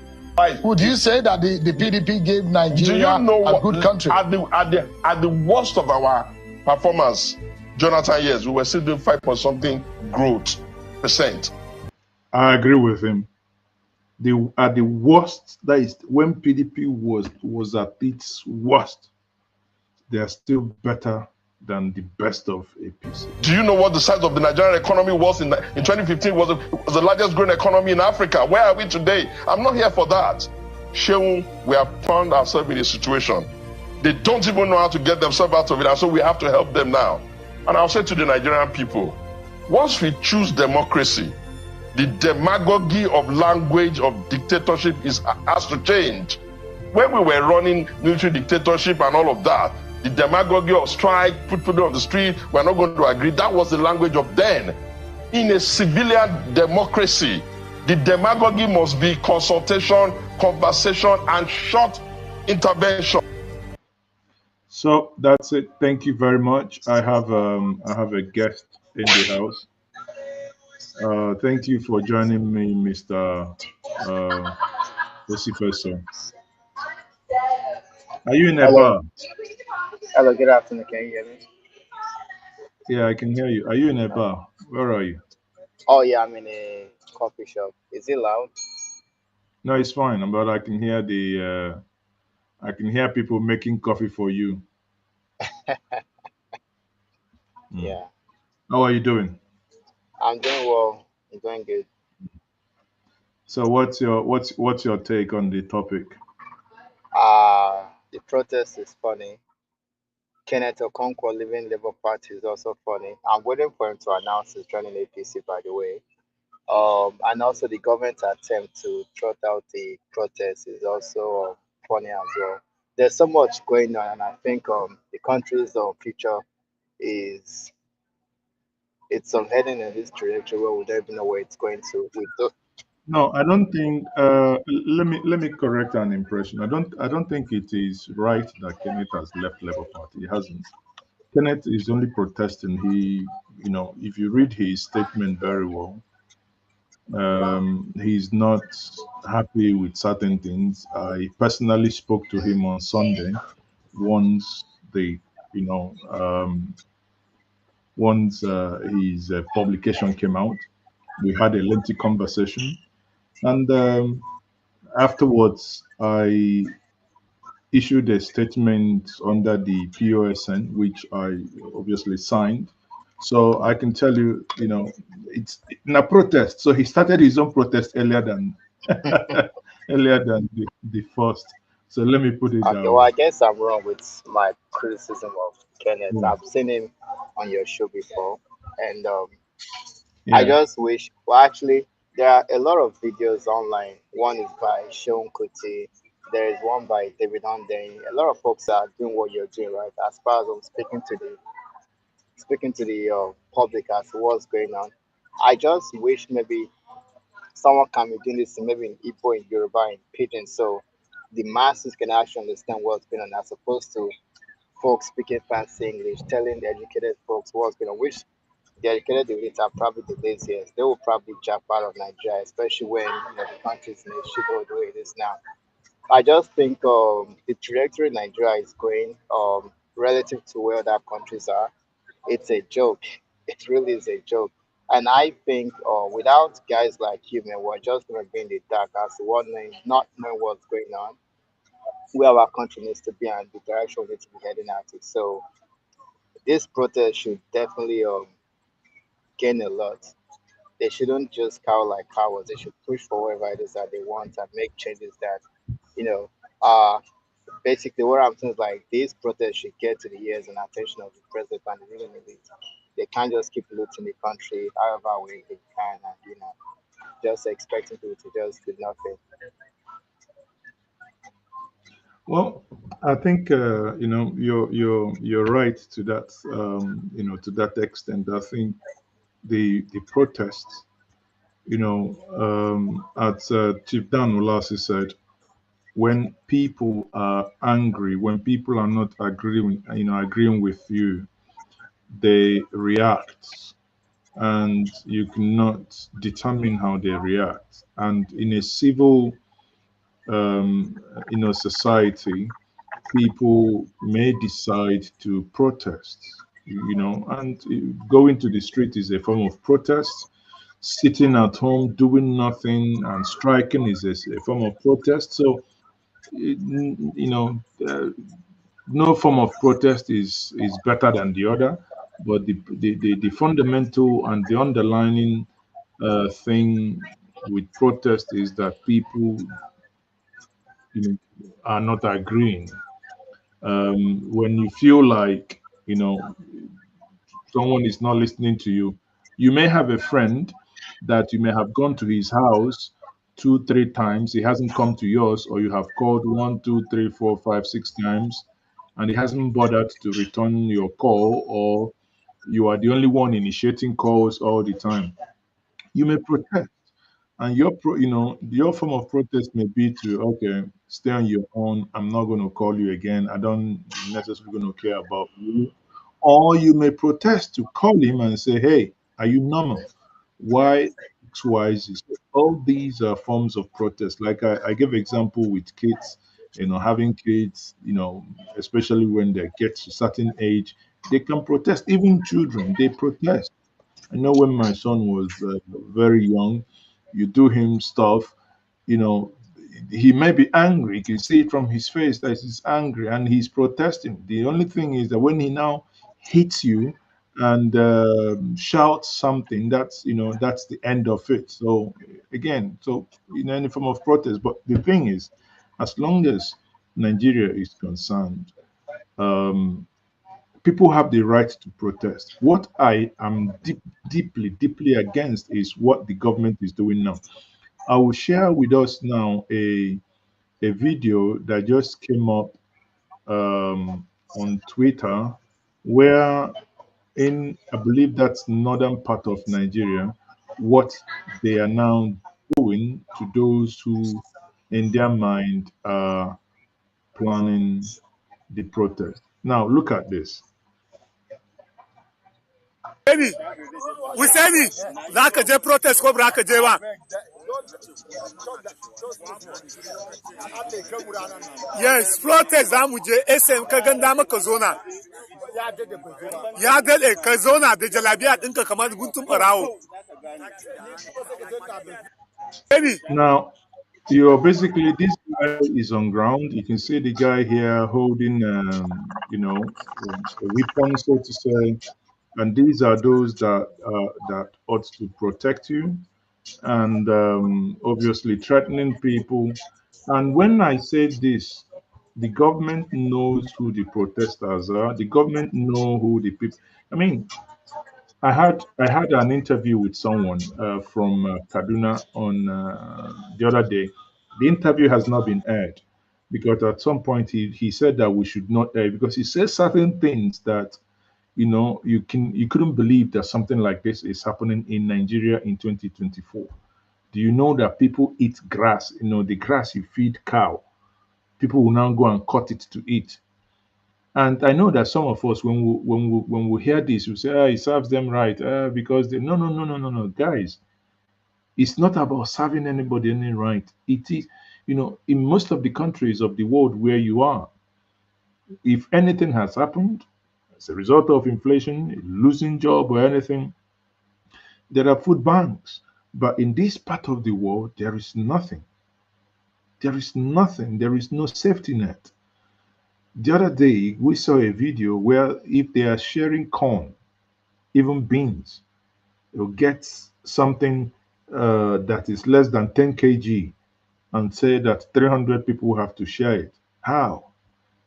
B: Would you say that the PDP gave Nigeria a good country?
Q: At the worst of our performance, Jonathan years, we were still doing 5% growth percent.
A: I agree with him. At the worst, that is when PDP was at its worst, they are still better than the best of APC.
Q: Do you know what the size of the Nigerian economy was in 2015? Was the largest growing economy in Africa. Where are we today? I'm not here for that. Sheung, we have found ourselves in a situation. They don't even know how to get themselves out of it, and so we have to help them now. And I'll say to the Nigerian people, once we choose democracy, the demagogy of language of dictatorship has to change. When we were running military dictatorship and all of that, the demagogy of strike, put people on the street, we're not going to agree, that was the language of then. In a civilian democracy, the demagogy must be consultation, conversation, and short intervention.
A: So that's it. Thank you very much. I have a guest in the house. Thank you for joining me, Mr. Osipeso. Are you in a bar?
R: Hello, good afternoon. Can you hear me?
A: Yeah, I can hear you. Are you in a bar? Where are you?
R: Oh yeah, I'm in a coffee shop. Is it loud?
A: No, it's fine. But I can hear I can hear people making coffee for you.
R: Yeah.
A: How are you doing?
R: I'm doing well. I'm doing good.
A: So what's your take on the topic?
R: The protest is funny. Kenneth Okonkwo leaving Labour Party is also funny. I'm waiting for him to announce he's joining APC, by the way. And also the government attempt to trot out the protest is also funny as well. There's so much going on, and I think the country's future it's heading in this trajectory where we don't even know where it's going to.
A: No, I don't think. Let me correct an impression. I don't think it is right that Kenneth has left Labour Party. He hasn't. Kenneth is only protesting. If you read his statement very well, he's not happy with certain things. I personally spoke to him on Sunday once the, you know, once his publication came out. We had a lengthy conversation, and afterwards, I issued a statement under the POSN, which I obviously signed. So I can tell you, it's in a protest. So he started his own protest earlier than earlier than the first. So let me put it
R: Okay,
A: that
R: well,
A: way.
R: I guess I'm wrong with my criticism of Kenneth.
A: Yeah.
R: I've seen him on your show before, and I
A: Yeah.
R: just wish, well, actually, there are a lot of videos online. One is by Sean Kuti. There is one by David Hunday. A lot of folks are doing what you're doing, right? As far as I'm speaking to the public as to what's going on. I just wish maybe someone can be doing this maybe in Igbo, in Yoruba, in Pidgin, so the masses can actually understand what's going on, as opposed to folks speaking fancy English, telling the educated folks what's going on, which the educated elites are probably the laziest. They will probably jump out of Nigeria, especially when the country is in a shitload the way it is now. I just think the trajectory Nigeria is going relative to where other countries are, it's a joke. It really is a joke. And I think without guys like you, man, we're just going to be in the dark as to not knowing what's going on, where our country needs to be, and the direction we need to be heading at it. So this protest should definitely gain a lot. They shouldn't just cower like cowards. They should push for whatever it is that they want and make changes that, you know, uh, basically what I'm saying is like these protests should get to the ears and attention of the president and the ruling elite. They can't just keep looting the country however way they can, and just expecting people to just do nothing.
A: Well, I think you're right to that to that extent. I think the protests, as Chief Dan Ulasi said, when people are angry, when people are not agreeing with you, they react, and you cannot determine how they react. And in a civil, society, people may decide to protest. And going to the street is a form of protest. Sitting at home doing nothing and striking is a form of protest. So, it- you know, uh, no form of protest is better than the other, but the fundamental and the underlining thing with protest is that people are not agreeing. When you feel like someone is not listening to you, you may have a friend that you may have gone to his house two, three times. He hasn't come to yours, or you have called one, two, three, four, five, 6 times, and he hasn't bothered to return your call, or you are the only one initiating calls all the time. You may protest, and your form of protest may be to, okay, stay on your own. I'm not going to call you again. I don't necessarily going to care about you. Or you may protest to call him and say, hey, are you normal? Why X, Y, Z? So all these are forms of protest. Like I gave example with kids, having kids, especially when they get to certain age, they can protest. Even children, they protest. I know when my son was very young, you do him stuff, you know, he may be angry. You can see it from his face that he's angry and he's protesting. The only thing is that when he now hits you and shouts something, that's the end of it. So again, any form of protest. But the thing is, as long as Nigeria is concerned, um, people have the right to protest. What I am deeply, deeply against is what the government is doing now. I will share with us now a video that just came up on Twitter, where in, I believe that's northern part of Nigeria, what they are now doing to those who, in their mind, are planning the protest. Now, look at this.
H: Hussaini, za ka je protest ko ba ka je ba? Yes, protest za mu je SM ka ganda maka zona. Ya dade ka zona da jalabiya ɗinka kamar guntun ɓarawo.
A: Now, you're basically, this guy is on ground. You can see the guy here holding, a weapon, so to say, and these are those that ought to protect you, and obviously threatening people. And when I say this, the government knows who the protesters are. The government know who the people. I mean, I had an interview with someone from Kaduna on the other day. The interview has not been aired because at some point he said that we should not air because he says certain things that you couldn't believe that something like this is happening in Nigeria in 2024. Do you know that people eat grass? The grass you feed cow, people will now go and cut it to eat. And I know that some of us, when we hear this, we say, it serves them right because they, no, guys, it's not about serving anybody any right. It is, in most of the countries of the world where you are, if anything has happened as a result of inflation, losing job or anything, there are food banks. But in this part of the world, there is nothing. There is nothing. There is no safety net. The other day, we saw a video where if they are sharing corn, even beans, you'll get something that is less than 10 kg and say that 300 people have to share it. How?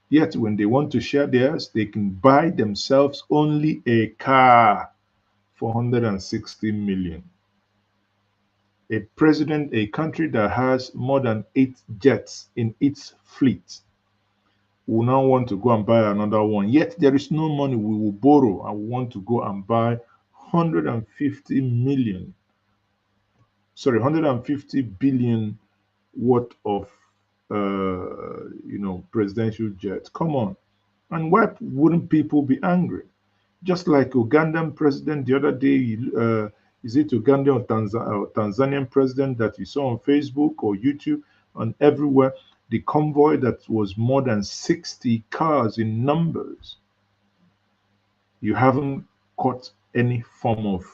A: Yet when they want to share theirs, they can buy themselves only a car for 160 million. A president, a country that has more than 8 jets in its fleet, will now want to go and buy another one. Yet there is no money. We will borrow and we want to go and buy 150 million, 150 billion worth of presidential jets. Come on. And why wouldn't people be angry? Just like Ugandan president the other day, is it Ugandan or Tanzanian president that you saw on Facebook or YouTube and everywhere? The convoy that was more than 60 cars in numbers. You haven't caught any form of,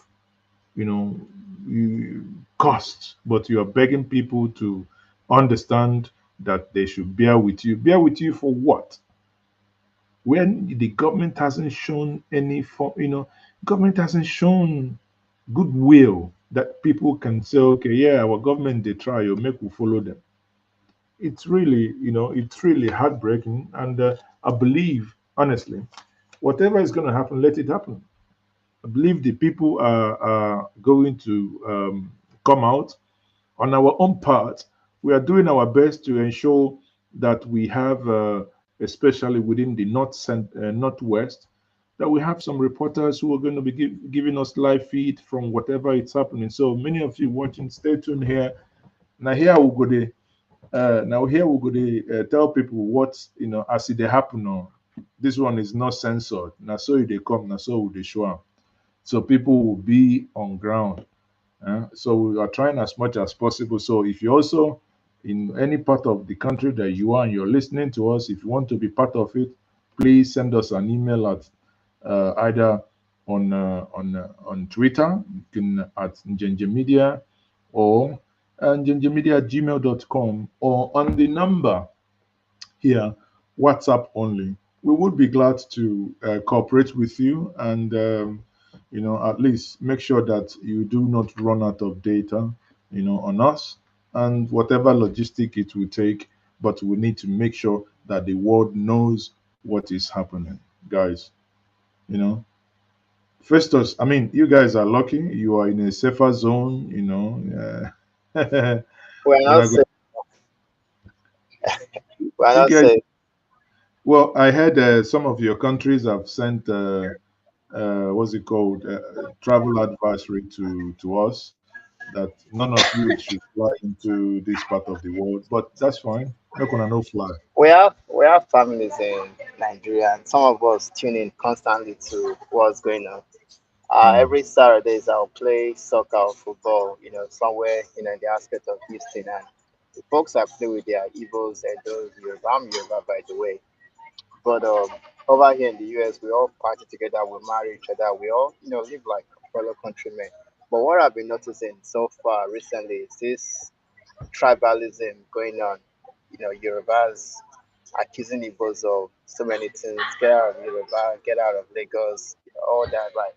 A: cost, but you are begging people to understand that they should bear with you. Bear with you for what? When the government hasn't shown any form, government hasn't shown goodwill that people can say, okay, yeah, our government, they try, you make we follow them. It's really, it's really heartbreaking. And I believe, honestly, whatever is going to happen, let it happen. I believe the people are going to come out. On our own part, we are doing our best to ensure that we have, especially within the northwest, that we have some reporters who are going to be giving us live feed from whatever it's happening. So many of you watching, stay tuned here. Now here we go to tell people what as it they happen. Or this one is not censored. Now so they come. Now so they show up. So people will be on ground. So we are trying as much as possible. So if you also in any part of the country that you are and you're listening to us, if you want to be part of it, please send us an email at either on Twitter, you can at Njenje Media, or njenjemedia@gmail.com, or on the number here, WhatsApp only. We would be glad to cooperate with you and at least make sure that you do not run out of data on us, and whatever logistic it will take, but we need to make sure that the world knows what is happening, guys. Festus, I mean, you guys are lucky. You are in a safer zone,
R: We're
A: You're
R: not
A: not
R: safe. We're
A: you
R: not
A: guys,
R: safe.
A: well, I heard some of your countries have sent what's it called, travel advisory to us that none of you should fly into this part of the world, but that's fine. Not gonna no fly.
R: We have families in Nigeria, and some of us tune in constantly to what's going on. Every Saturdays I'll play soccer or football, somewhere, in the aspect of Houston. And the folks I play with, they are Igbos and those Yoruba. I'm Yoruba, by the way. But over here in the US, we all party together, we marry each other, we all, live like fellow countrymen. But what I've been noticing so far recently is this tribalism going on. Yorubas accusing Igbos of so many things. Get out of Yoruba, get out of Lagos, all that. Like,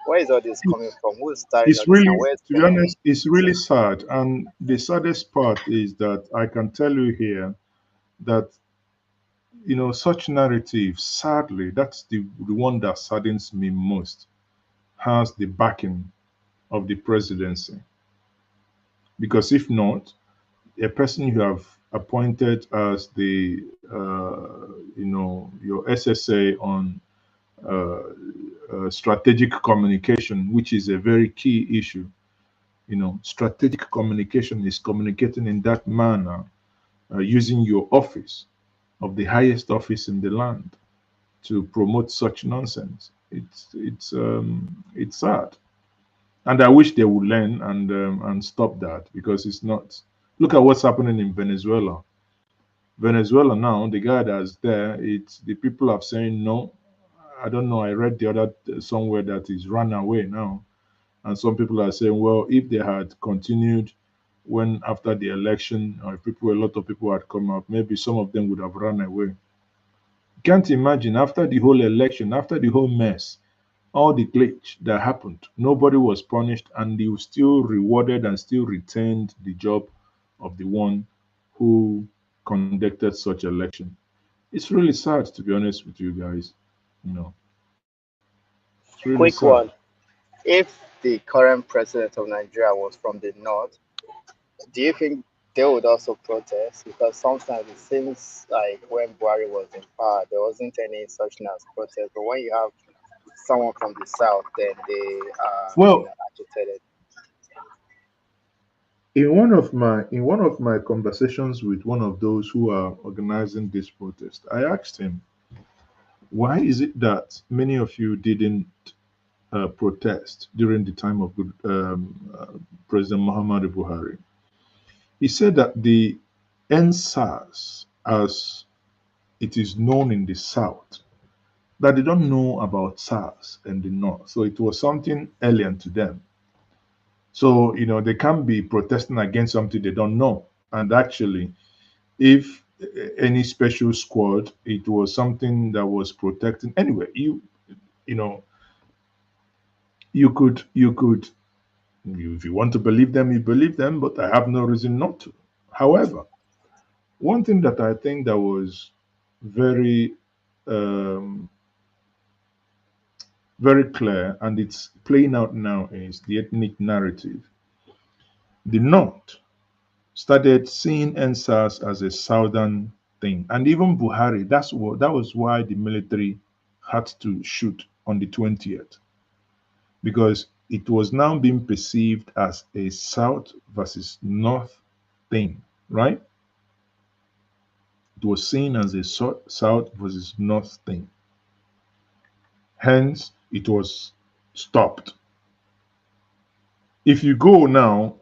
R: where is all this coming from? Who's starting all
A: It's
R: this
A: really,
R: and where's
A: to
R: the
A: be
R: money?
A: honest, it's really sad. And the saddest part is that I can tell you here that, such narrative, sadly, that's the one that saddens me most, has the backing of the presidency. Because if not, a person you have appointed as the, your SSA on uh, strategic communication, which is a very key issue. Strategic communication is communicating in that manner, using your office of the highest office in the land to promote such nonsense. It's sad, and I wish they would learn and stop that, because it's not. Look at what's happening in Venezuela. Venezuela now, the guy that's there, it's the people are saying no. I don't know. I read the other somewhere that he's run away now. And some people are saying, well, if they had continued when after the election, or if a lot of people had come out, maybe some of them would have run away. Can't imagine after the whole election, after the whole mess, all the glitch that happened, nobody was punished, and they were still rewarded and still retained the job of the one who conducted such election. It's really sad, to be honest with you guys. It's really
R: Quick
A: sad.
R: one. If the current president of Nigeria was from the north, do you think they would also protest? Because sometimes it seems like when Buhari was in power, there wasn't any such thing as protest. But when you have someone from the south, then they are,
A: Well,
R: agitated.
A: in one of my conversations with one of those who are organizing this protest, I asked him, why is it that many of you didn't protest during the time of President Muhammadu Buhari? He said that the NSAS, as it is known in the South, that they don't know about SARS in the North. So it was something alien to them. So, they can't be protesting against something they don't know. And actually, if any special squad, it was something that was protecting. Anyway, you know, you could, if you want to believe them, you believe them, but I have no reason not to. However, one thing that I think that was very, um, very clear, and it's playing out now, is the ethnic narrative. The North started seeing NSAS as a southern thing, and even Buhari. That was why the military had to shoot on the 20th, because it was now being perceived as a south versus north thing, right? It was seen as a south versus north thing. Hence, it was stopped. If you go now,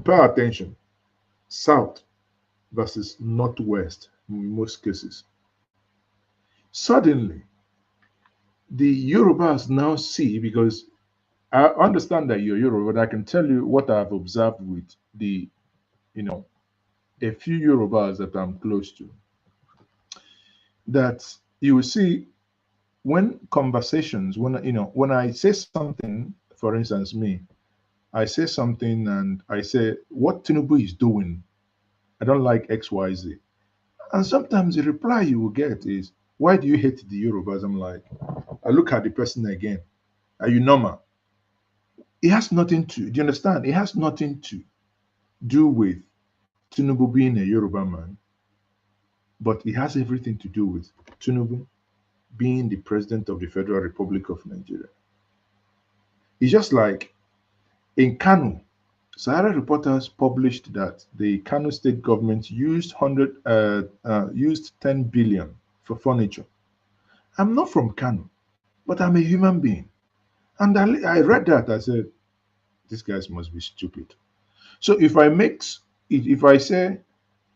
A: pay attention, south versus northwest in most cases. Suddenly, the Yorubas now see, because I understand that you're Yoruba, but I can tell you what I've observed with you know, a few Yorubas that I'm close to, that you will see when conversations, when I say something, for instance, me, I say something and I say, what Tinubu is doing, I don't like XYZ. And sometimes the reply you will get is, why do you hate the Yorubas? I'm like, I look at the person again. Are you normal? It has nothing to, do you understand? It has nothing to do with Tinubu being a Yoruba man, but it has everything to do with Tinubu being the president of the Federal Republic of Nigeria. It's just like in Kano, Sahara reporters published that the Kano state government used 10 billion for furniture. I'm not from Kano, but I'm a human being. And I read that. I said, these guys must be stupid. So if I say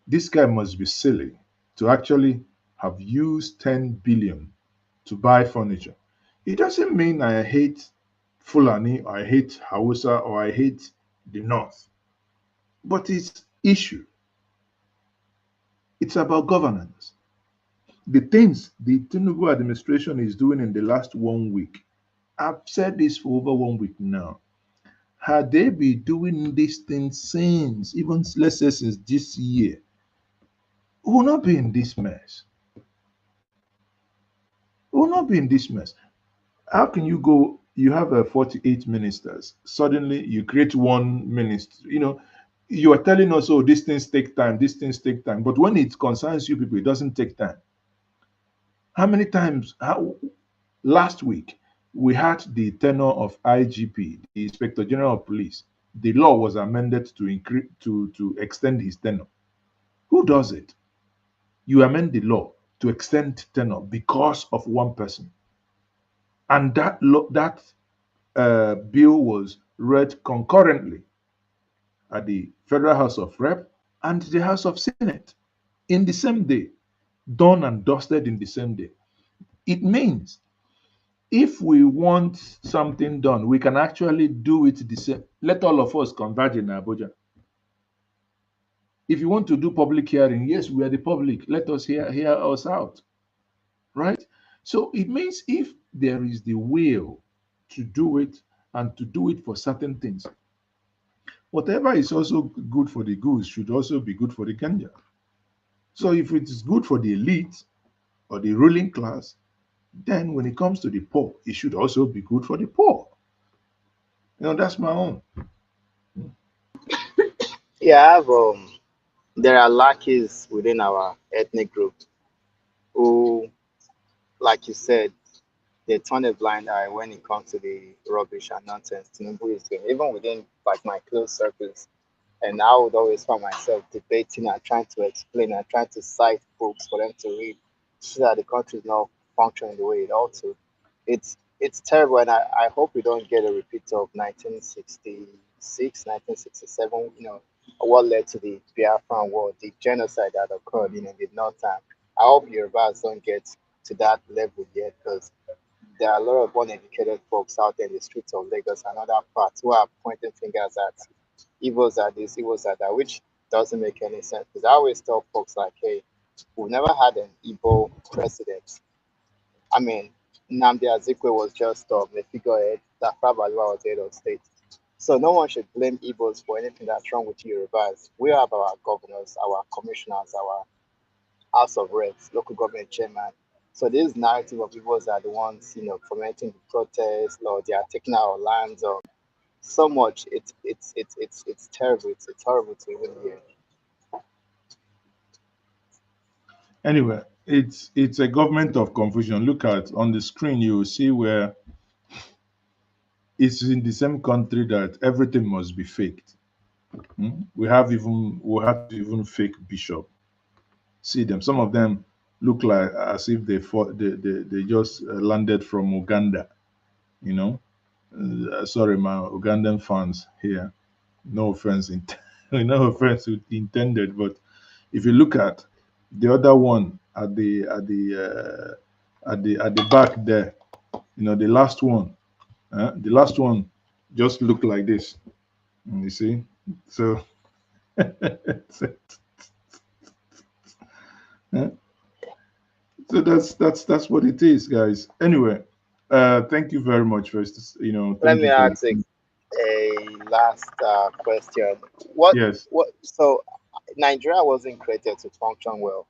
A: this guy must be silly to actually have used 10 billion to buy furniture, it doesn't mean I hate Fulani, or I hate Hausa, or I hate the North. But it's issue. It's about governance. The things the Tinubu administration is doing in the last 1 week, I've said this for over 1 week now. Had they been doing these things since, even let's say since this year, we will not be in this mess. We will not be in this mess. How can you go? You have 48 ministers. Suddenly, you create one ministry. You are telling us, oh, these things take time. These things take time. But when it concerns you people, it doesn't take time. How many times? Last week, we had the tenure of IGP, the Inspector General of Police. The law was amended to increase to extend his tenure. Who does it? You amend the law to extend tenure because of one person, and that bill was read concurrently at the Federal House of Rep and the House of Senate in the same day, done and dusted in the same day. It means if we want something done, we can actually do it the same. Let all of us converge in Abuja. If you want to do public hearing, yes, we are the public. Let us hear us out, right? So it means if there is the will to do it and to do it for certain things, whatever is also good for the goose should also be good for the gander. So if it is good for the elite or the ruling class, then when it comes to the poor, it should also be good for the poor. That's my own.
R: Yeah, there are lackeys within our ethnic group who, like you said, they turn a blind eye when it comes to the rubbish and nonsense Tinubu is doing, even within like my close circles. And I would always find myself debating and trying to explain and trying to cite books for them to read so that the country is not functioning the way it ought to. It's terrible, and I hope we don't get a repeat of 1966, 1967, what led to the Biafran War, the genocide that occurred in the northern. I hope Yorubas don't get to that level yet, because there are a lot of uneducated folks out there in the streets of Lagos and other parts who are pointing fingers at evils are this, evils are that, which doesn't make any sense. Because I always tell folks like, hey, we've never had an Igbo president. I mean, Nnamdi Azikwe was just a figurehead. That Tribalism was head of state. So no one should blame Igbos for anything that's wrong with Yorubas. We have our governors, our commissioners, our House of Reps, local government chairman. So this narrative of Igbos are the ones, fomenting the protests, or they are taking our lands, or so much. It's terrible. It's horrible to even hear.
A: Anyway, it's a government of confusion. Look at on the screen, you will see where it's in the same country that everything must be faked. We have to even fake bishop. See them. Some of them look like as if they just landed from Uganda. You know, sorry, my Ugandan fans here. No offense, no offense intended. But if you look at the other one at the back there, the last one, the last one just looked like this. You see, so. so so that's what it is, guys. Anyway, thank you very much first.
R: Let
A: Thank
R: me
A: you for
R: ask a last question. What
A: yes.
R: what? So Nigeria wasn't created to function well,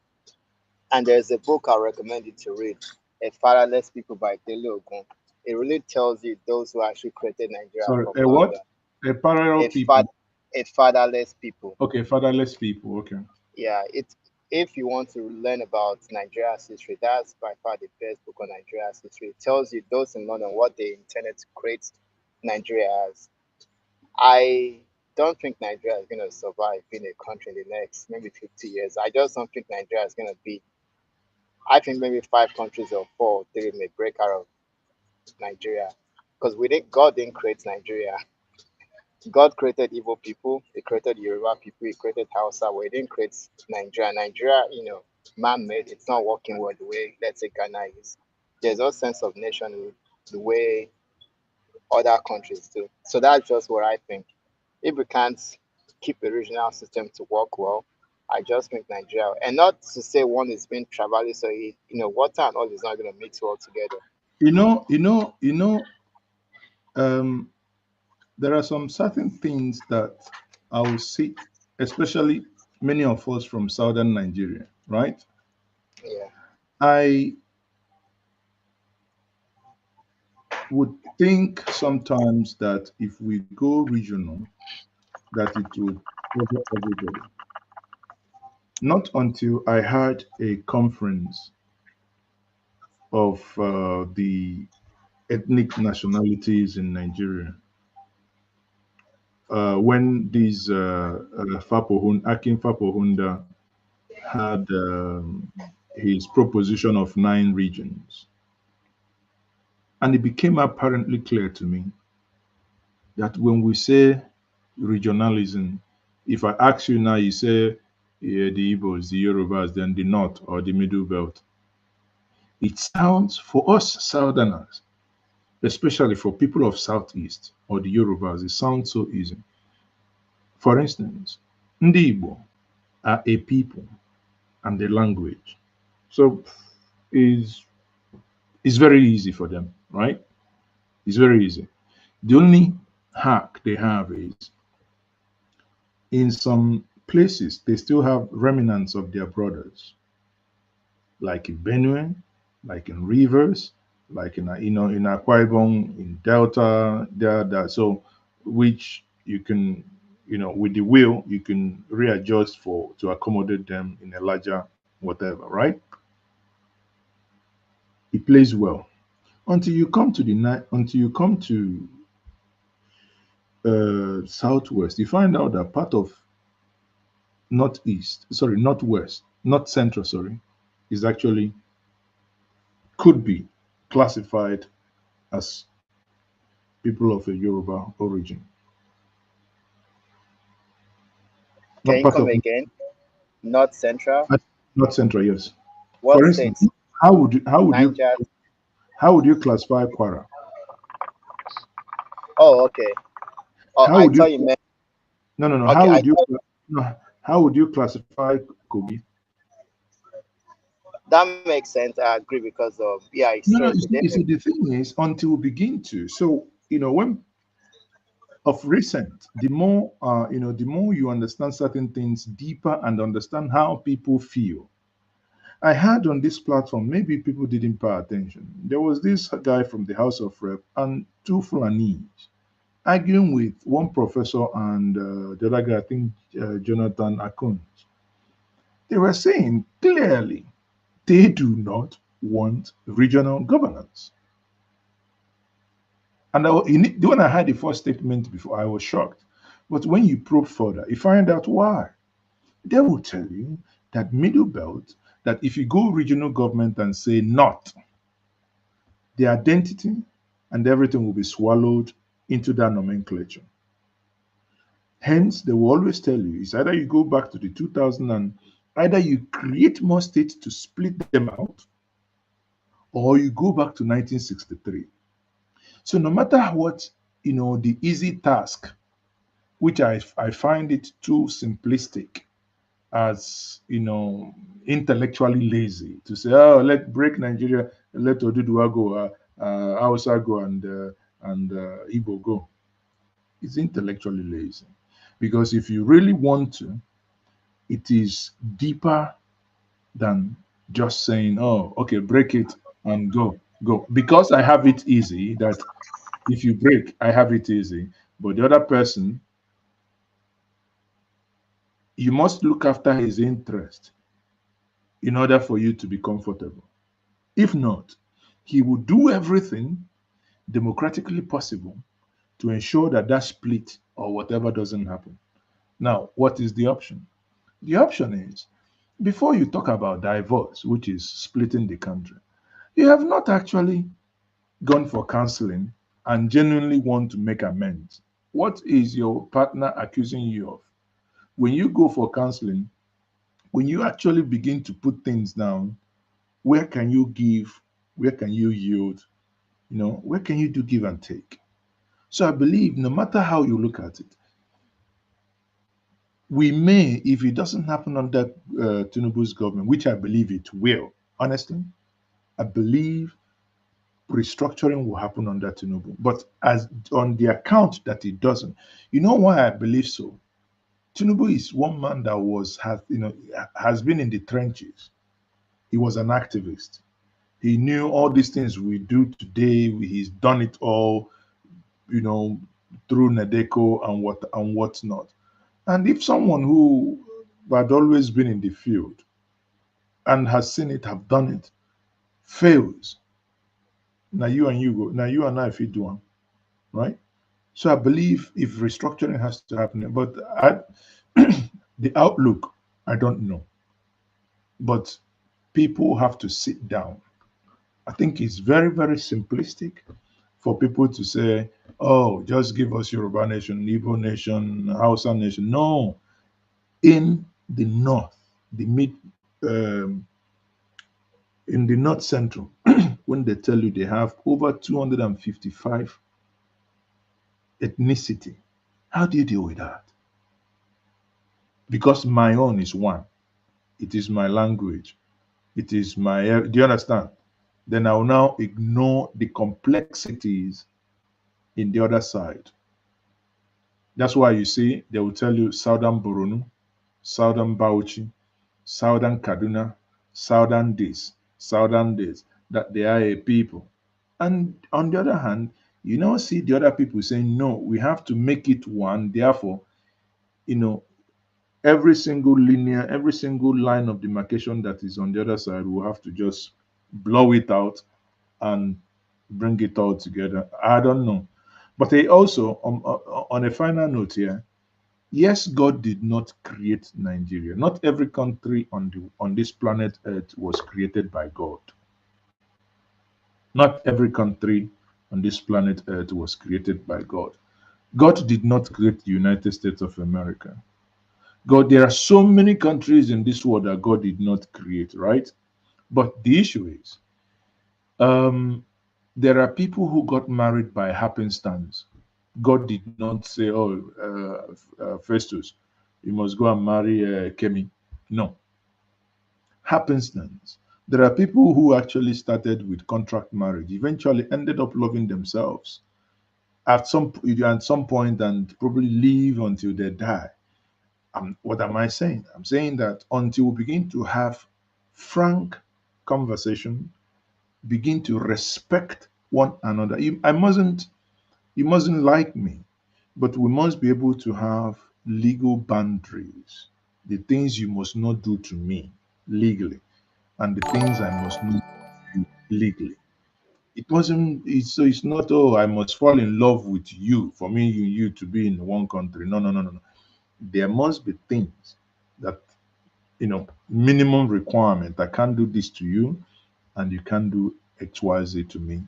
R: and there's a book I recommend you to read, "A Fatherless People" by Dele Ogun. It really tells you those who actually created Nigeria
A: Sorry,
R: from
A: a what?
R: hunger.
A: A parallel
R: A
A: people.
R: a fatherless people.
A: Okay, fatherless people. Okay.
R: Yeah, if you want to learn about Nigeria's history, that's by far the best book on Nigeria's history. It tells you those in London what they intended to create Nigeria as. I don't think Nigeria is going to survive being a country in the next maybe 50 years. I just don't think Nigeria is going to be. I think maybe 5 countries or 4 or 3 may break out of Nigeria. because God didn't create Nigeria. God created Igbo people, He created Yoruba people, He created Hausa, but He didn't create Nigeria. Nigeria, man-made. It's not working well the way, let's say, Ghana is. There's no sense of nationhood the way other countries do. So that's just what I think. If we can't keep a regional system to work well, I just think Nigeria, and not to say one is being tribalist, so water and all is not going to mix well together.
A: There are some certain things that I will see, especially many of us from southern Nigeria, right?
R: Yeah.
A: I would think sometimes that if we go regional, that it will cover everybody. Not until I had a conference of the ethnic nationalities in Nigeria, when these Akin Fapohunda had his proposition of 9 regions. And it became apparently clear to me that when we say regionalism, if I ask you now, you say the Igbos, the Yorubas, then the North or the Middle Belt. It sounds for us Southerners, especially for people of Southeast or the Yorubas, it sounds so easy. For instance, Ndi Igbo are a people and a language. So it's very easy for them, right? It's very easy. The only hack they have is in some places they still have remnants of their brothers, like in Benue, like in Rivers, like in Akwa Ibom, in Delta, there. So which you can with the will you can readjust for to accommodate them in a larger whatever, right? It plays well until you come to southwest. You find out that part of northwest, not central, is actually could be classified as people of a Yoruba origin.
R: Can
A: Not
R: you
A: part
R: come
A: of
R: again? North Central?
A: not central, yes.
R: What
A: For instance,
R: states?
A: how would you
R: Niger.
A: how would you classify Kwara?
R: Oh, okay. Oh,
A: How
R: I
A: would you
R: thought you meant.
A: no,
R: Okay,
A: how would you classify Kogi?
R: that makes sense. I agree because of
A: No,
R: historically.
A: you see, the thing is, until we begin to, so when of recent, the more you understand certain things deeper and understand how people feel. I had on this platform, maybe people didn't pay attention. There was this guy from the House of Rep and 2 Fulanis arguing with one professor and the other guy, I think Jonathan Akun. They were saying clearly they do not want regional governance. And when I heard the first statement before, I was shocked. But when you probe further, you find out why. They will tell you that Middle Belt, that if you go regional government and say not, the identity and everything will be swallowed into that nomenclature. Hence, they will always tell you it's either you go back to the 2000 and either you create more states to split them out, or you go back to 1963. So no matter what, the easy task, which I find it too simplistic as, intellectually lazy to say, oh, let break Nigeria, let Oduduwa go, Hausa go, and Igbo go. It's intellectually lazy. Because if you really want to, it is deeper than just saying, oh, okay, break it and go. Because I have it easy, that if you break, I have it easy. But the other person, you must look after his interest in order for you to be comfortable. If not, he will do everything democratically possible to ensure that that split or whatever doesn't happen. Now, what is the option? The option is, before you talk about divorce, which is splitting the country, you have not actually gone for counseling. and genuinely want to make amends, what is your partner accusing you of? When you go for counseling, when you actually begin to put things down, where can you give? Where can you yield? Where can you do give and take? So I believe no matter how you look at it, we may, if it doesn't happen under Tinubu's government, which I believe it will, honestly, I believe restructuring will happen under Tinubu. But as on the account that it doesn't, you know why I believe so? Tinubu is one man that has been in the trenches. He was an activist. He knew all these things we do today. He's done it all, through Nadeko and whatnot. And if someone who had always been in the field and has seen it, have done it, fails, now you and I fit do one, right? So I believe if restructuring has to happen, but the outlook, I don't know. But people have to sit down. I think it's very, very simplistic for people to say, oh, just give us Yoruba nation, Igbo nation, Hausa nation. No. In the north, um, in the north central, when they tell you they have over 255 ethnicity, how do you deal with that? Because my own is one. It is my language. It is my, do you understand? Then I will now ignore the complexities in the other side. That's why you see, they will tell you Southern Boronu, Southern Bauchi, Southern Kaduna, Southern this, that they are a people. And on the other hand, you now see the other people saying, no, we have to make it one. Therefore, every single every single line of demarcation that is on the other side, will have to just blow it out and bring it all together. I don't know. But they also, on a final note here, yes, God did not create Nigeria. Not every country on this planet Earth was created by God. Not every country on this planet Earth was created by God. God did not create the United States of America. God, there are so many countries in this world that God did not create, right? But the issue is, there are people who got married by happenstance. God did not say, oh, Festus, you must go and marry Kemi. No. Happenstance. There are people who actually started with contract marriage, eventually ended up loving themselves at some point and probably live until they die. What am I saying? I'm saying that until we begin to have frank conversation, begin to respect one another. You mustn't like me, but we must be able to have legal boundaries. The things you must not do to me legally, and the things I must not do legally. It's not, oh, I must fall in love with you for me you to be in one country. No, no, no, no, no. There must be things that, minimum requirement. I can't do this to you, and you can't do XYZ to me.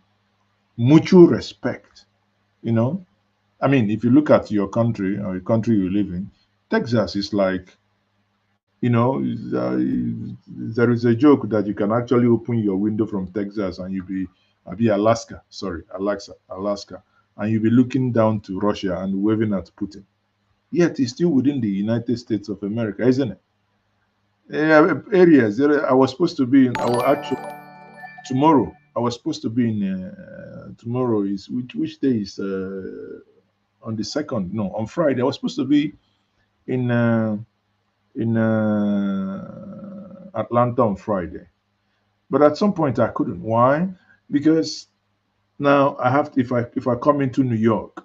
A: Mutual respect, I mean, if you look at your country or the country you live in, Texas is like, there is a joke that you can actually open your window from Texas and I'll be Alaska, sorry, Alaska, and you'll be looking down to Russia and waving at Putin. Yet it's still within the United States of America, isn't it? Areas. I was supposed to be in. I will actually tomorrow. I was supposed to be in. Tomorrow is which day is on the second? No, on Friday. I was supposed to be in Atlanta on Friday, but at some point I couldn't. Why? Because now I have to, if I come into New York,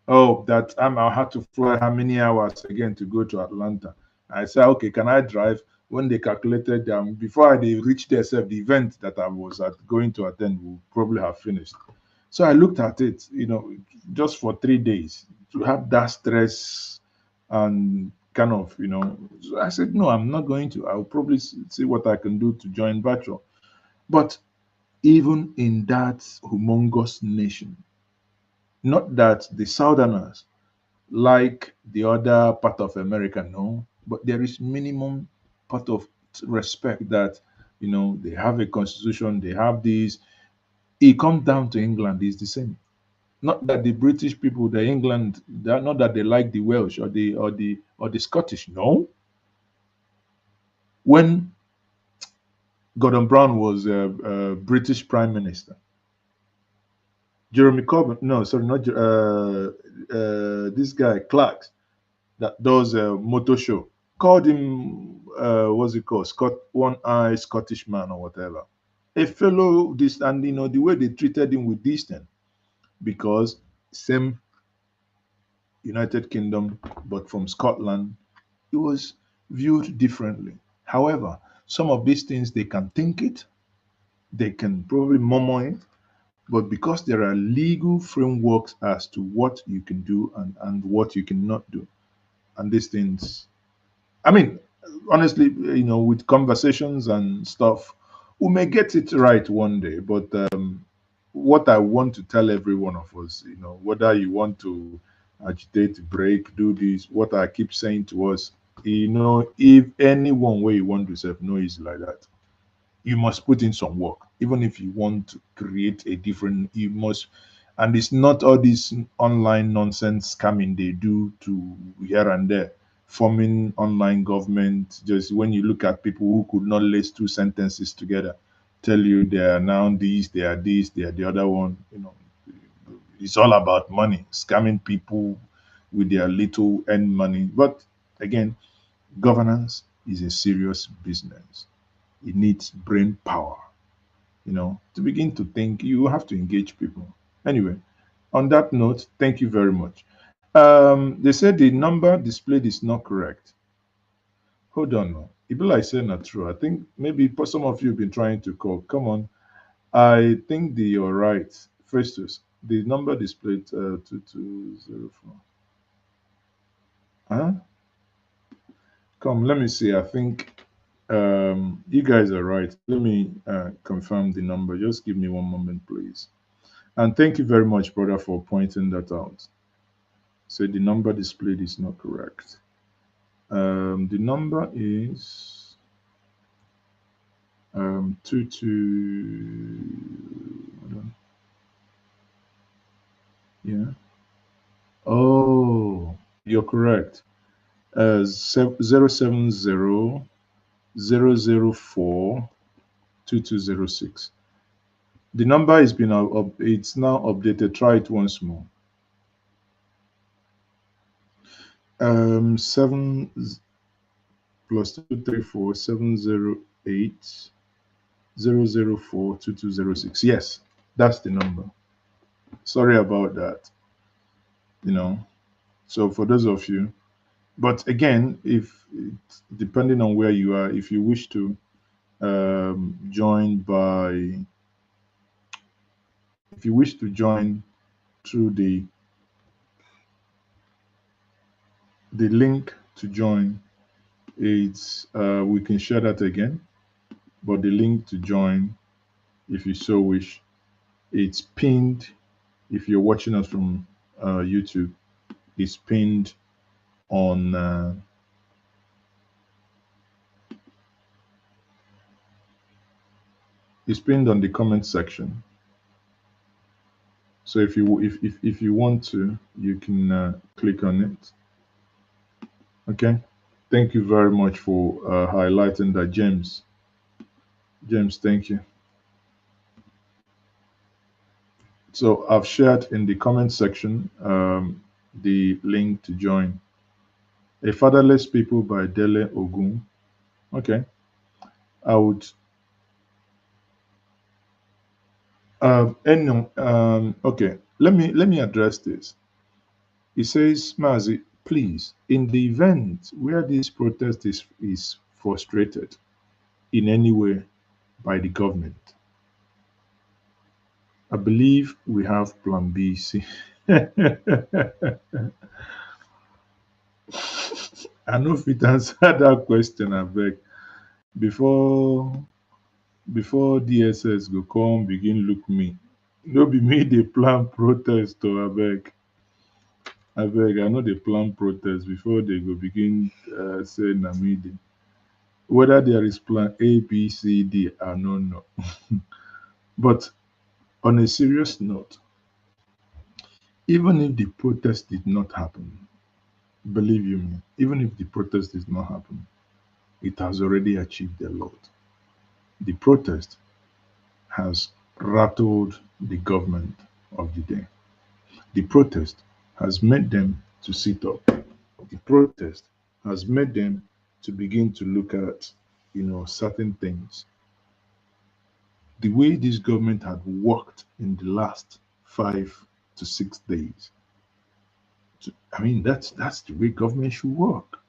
A: oh, that time I'll have to fly how many hours again to go to Atlanta. I said, okay, can I drive? When they calculated before they reached there, the event that I was going to attend will probably have finished. So I looked at it, just for 3 days to have that stress and kind of, So I said, no, I'm not going to. I'll probably see what I can do to join virtual. But even in that humongous nation, Not that the Southerners like the other part of America, no, but there is minimum part of respect that, they have a constitution, they have this. It comes down to England, it's the same. Not that the British people, the England, not that they like the Welsh or the Scottish. No, when Gordon Brown was British Prime Minister, Jeremy Corbyn, no, sorry, not this guy Clark that does a motor show, called him what's it called, One Eye Scottish Man or whatever. A fellow, this, and the way they treated him with disdain, because same United Kingdom, but from Scotland, it was viewed differently. However, some of these things they can think it, they can probably murmur it, but because there are legal frameworks as to what you can do and what you cannot do, and these things, I mean, honestly, with conversations and stuff, we may get it right one day. But what I want to tell every one of us, whether you want to agitate, break, do this, what I keep saying to us, if anyone way you want to self know is like that, you must put in some work. Even if you want to create a different, you must. And it's not all this online nonsense scamming they do to here and there, forming online government. Just when you look at people who could not lace two sentences together, tell you they are now this, they are the other one. It's all about money, scamming people with their little end money. But again, governance is a serious business. It needs brain power. To begin to think, you have to engage people. Anyway, on that note, thank you very much. They said the number displayed is not correct. Hold on now. It be like saying not true. I think maybe some of you have been trying to call. Come on. I think you're right. Festus, the number displayed 2204. Huh? Come, let me see. I think you guys are right. Let me confirm the number. Just give me one moment, please. And thank you very much, brother, for pointing that out. So the number displayed is not correct. The number is 22. Hold on. Yeah. Oh, you're correct. 070 004 2206. The number has been it's now updated. Try it once more. 7 plus 234 708 004 2206. Yes, that's the number. Sorry about that. So for those of you, but again, if depending on where you are, if you wish to join through the link to join, it's we can share that again, but the link to join, if you so wish, it's pinned. If you're watching us from YouTube, it's pinned on the comment section. So if you want to, you can click on it. Okay. Thank you very much for highlighting that, James. James, thank you. So I've shared in the comment section the link to join A Fatherless People by Dele Ogun. Okay. I would okay, let me address this. He says, Mazi, please, in the event where this protest is frustrated in any way by the government, I believe we have plan B, C. I know if it answer that question, I beg. Before DSS go come begin look me. No be me dey plan protest to abeg. Abeg, I know dey plan protest before they go begin say na me dey. Whether there is plan A, B, C, D, I no know. But on a serious note, even if the protest did not happen, believe you me, even if the protest did not happen, it has already achieved a lot. The protest has rattled the government of the day. The protest has made them to sit up. The protest has made them to begin to look at, certain things. The way this government had worked in the last 5 to 6 days. I mean, that's the way government should work.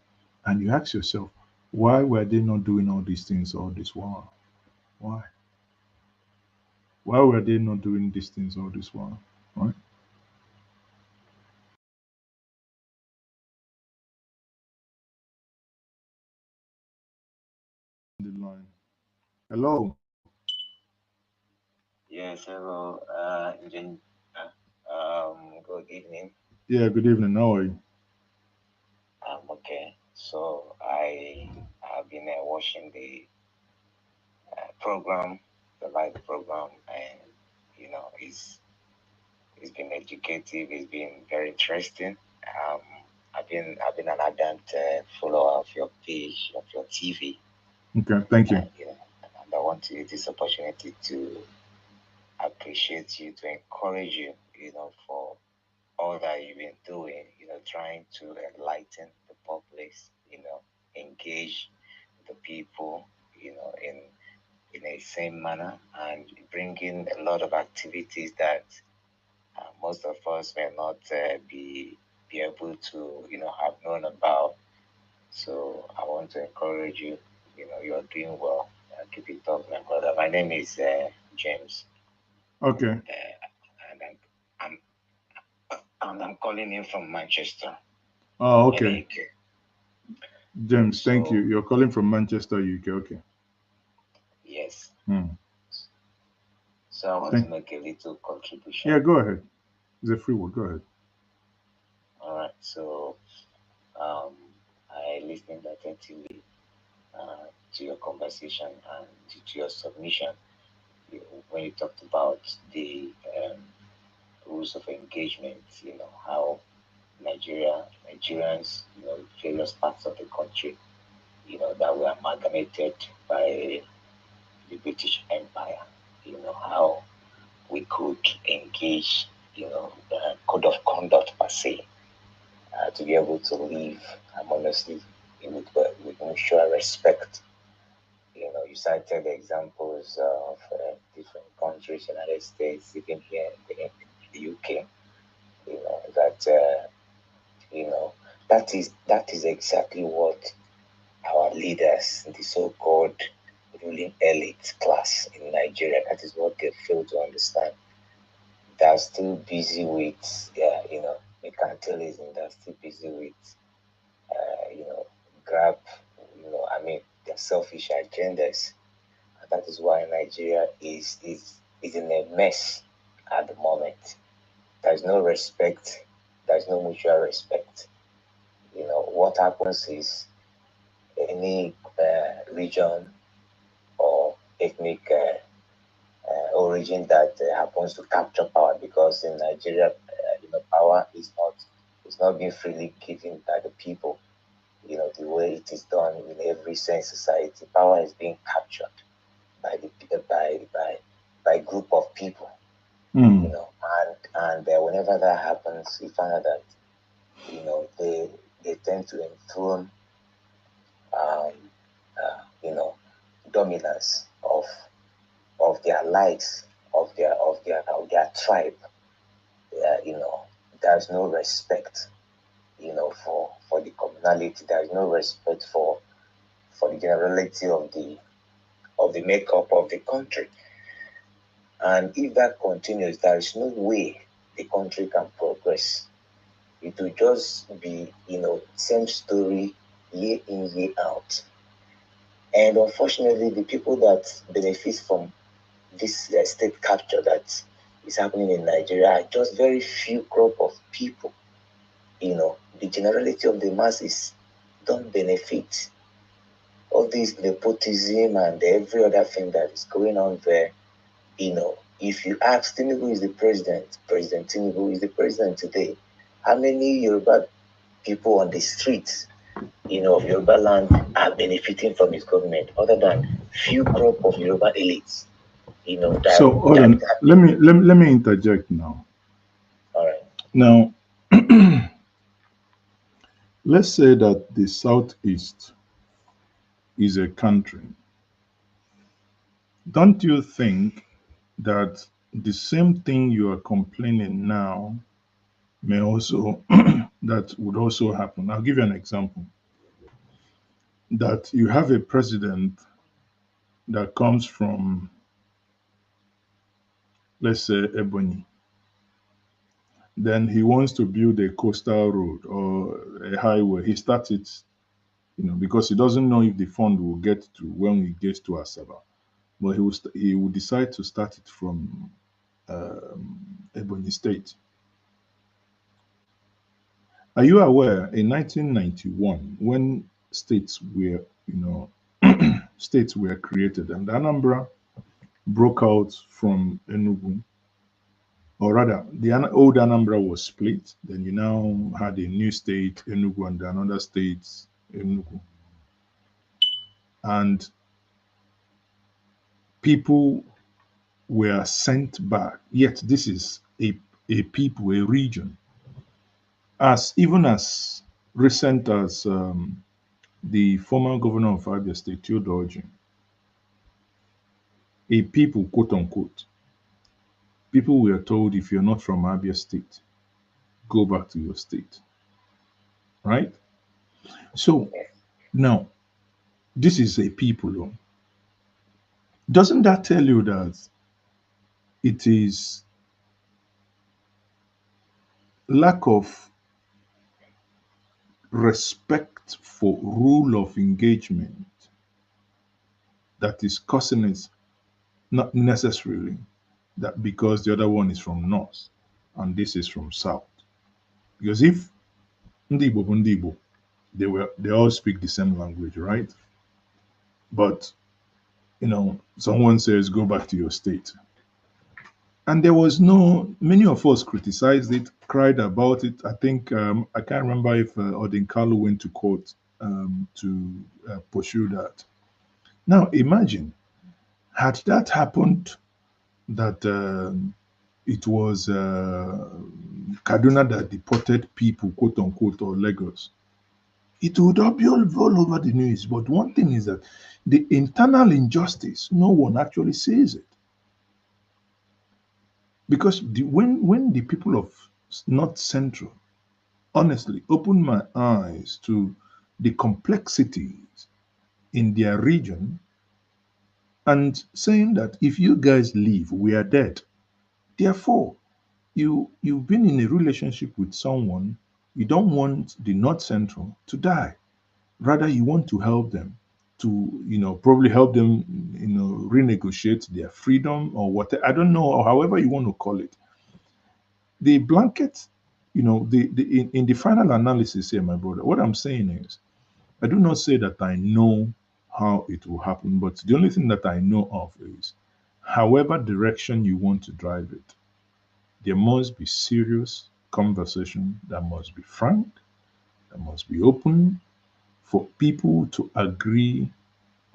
A: And you ask yourself, why were they not doing all these things all this while? Why? Why were they not doing these things all this while? Right? The line. Hello.
S: Yes, hello. Good evening.
A: Yeah, good evening. How are you?
S: Okay. So I have been watching the program, the live program, and it's been educative. It's been very interesting. Um, I've been an ardent follower of your page, of your TV.
A: Okay, thank you.
S: And I want to use this opportunity to appreciate you, to encourage you, for all that you've been doing, trying to enlighten the populace, engage the people, in a same manner, and bringing a lot of activities that most of us may not be able to, have known about. So I want to encourage you. You're doing well. Keep it up, my brother. My name is James.
A: Okay.
S: And I'm calling in from Manchester.
A: Oh, okay.
S: UK.
A: James, thank you. You're calling from Manchester, UK. Okay.
S: Yes.
A: Hmm.
S: So I want to make a little contribution.
A: Yeah, go ahead. It's a free word. Go ahead.
S: All right. So I listened attentively to your conversation and to your submission when you talked about the rules of engagement. How Nigerians, various parts of the country, that were amalgamated by the British Empire. How we could engage, code of conduct per se, to be able to live harmoniously with mutual respect. You cited examples of different countries, United States, even here in the UK. That is exactly what our leaders, the so-called ruling elite class in Nigeria, that is what they fail to understand. They're still busy with, mercantilism. They're still busy with, grab, their selfish agendas. And that is why Nigeria is in a mess at the moment. There's no respect. There's no mutual respect. What happens is any region or ethnic origin that happens to capture power, because in Nigeria, power is not being freely given by the people. The way it is done in every sense society, power is being captured by by group of people.
A: Mm.
S: And whenever that happens, we find out that they tend to enthrone dominance of their lives, of their tribe. There's no respect, for the communality. There's no respect for the generality of the makeup of the country. And if that continues, there is no way the country can progress. It will just be, same story year in, year out. And unfortunately, the people that benefit from this state capture, that is happening in Nigeria are just very few group of people. The generality of the masses don't benefit. All this nepotism and every other thing that is going on there, if you ask Tinubu is the president, President Tinubu is the president today, how many Yoruba people on the streets, of Yoruba land are benefiting from his government, other than few group of Yoruba elites,
A: So hold on. Let me interject now.
S: All right.
A: Now, let's say that the Southeast is a country. Don't you think that the same thing you are complaining now may also that would also happen? I'll give you an example. That you have a president that comes from, let's say, Ebony. Then he wants to build a coastal road or a highway. He starts it, because he doesn't know if the fund will get to when he gets to Asaba. But he will decide to start it from Ebony State. Are you aware in 1991 when states were, states were created and Anambra broke out from Enugu, or rather, the old Anambra was split. Then you now had a new state, Enugu, and another state, Enugu. And people were sent back. Yet this is a people, a region. Even as recent as the former governor of Abia State, Theodore, a people, quote unquote, people were told if you're not from Abia State, go back to your state. Right? So now, this is a people. Doesn't that tell you that it is lack of respect for rule of engagement that is causing it? Not necessarily that because the other one is from north and this is from south. Because if Ndi Igbo, they all speak the same language, right? But someone says go back to your state. And there was many of us criticized it, cried about it. I think, I can't remember if Odinkalu went to court to pursue that. Now, imagine, had that happened, that it was Kaduna that deported people, quote unquote, or Lagos, it would all be all over the news. But one thing is that the internal injustice, no one actually sees it. Because when the people of North Central honestly opened my eyes to the complexities in their region and saying that if you guys leave, we are dead. Therefore, you've been in a relationship with someone, you don't want the North Central to die. Rather, you want to help them to, probably help them, renegotiate their freedom or whatever. I don't know, or however you want to call it. The blanket, in the final analysis here, my brother, what I'm saying is, I do not say that I know how it will happen, but the only thing that I know of is, however direction you want to drive it, there must be serious conversation that must be frank, that must be open for people to agree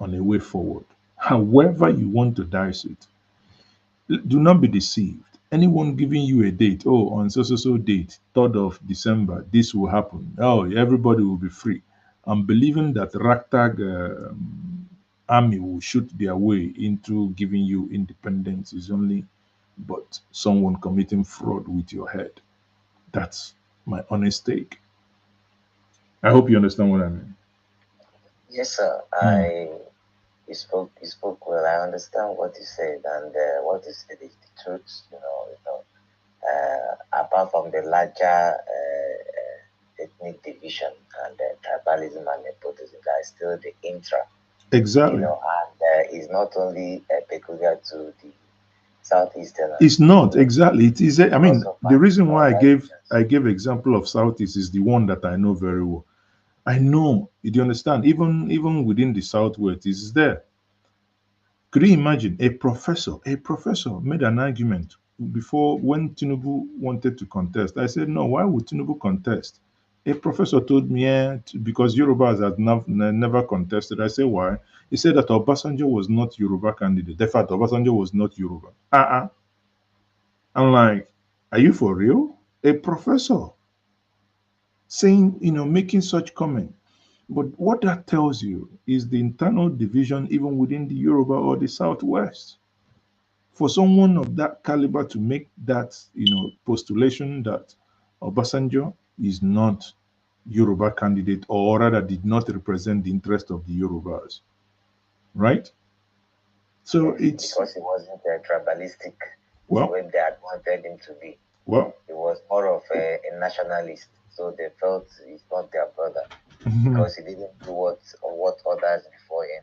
A: on a way forward. However you want to dice it, do not be deceived. Anyone giving you a date, oh, on so date, 3rd of December, this will happen. Oh, everybody will be free. I'm believing that ragtag army will shoot their way into giving you independence is only but someone committing fraud with your head. That's my honest take. I hope you understand what I mean.
S: Yes, sir. You spoke well. I understand what you said, and what you said is the truth. Apart from the larger ethnic division and tribalism and nepotism, there is still the intra.
A: Exactly.
S: And it's not only peculiar to the Southeastern.
A: It's not exactly. It is. I mean,
S: Also
A: the
S: part
A: reason why
S: of that region.
A: I gave example of Southeast is the one that I know very well. I know. Do you understand? Even within the Southwest, is there. Could you imagine a professor made an argument before when Tinubu wanted to contest? I said, no, why would Tinubu contest? A professor told me, because Yorubas had never contested. I said, why? He said that Obasanjo was not Yoruba candidate. In fact, Obasanjo was not Yoruba. I'm like, are you for real? A professor saying, making such comment. But what that tells you is the internal division even within the Yoruba or the Southwest. For someone of that caliber to make that, postulation that Obasanjo is not Yoruba candidate or rather did not represent the interest of the Yorubas, right? So it's
S: because he wasn't tribalistic the
A: well,
S: way they had wanted him to be.
A: well,
S: He was more of a nationalist, so they felt he's not their brother because he didn't do what others before him,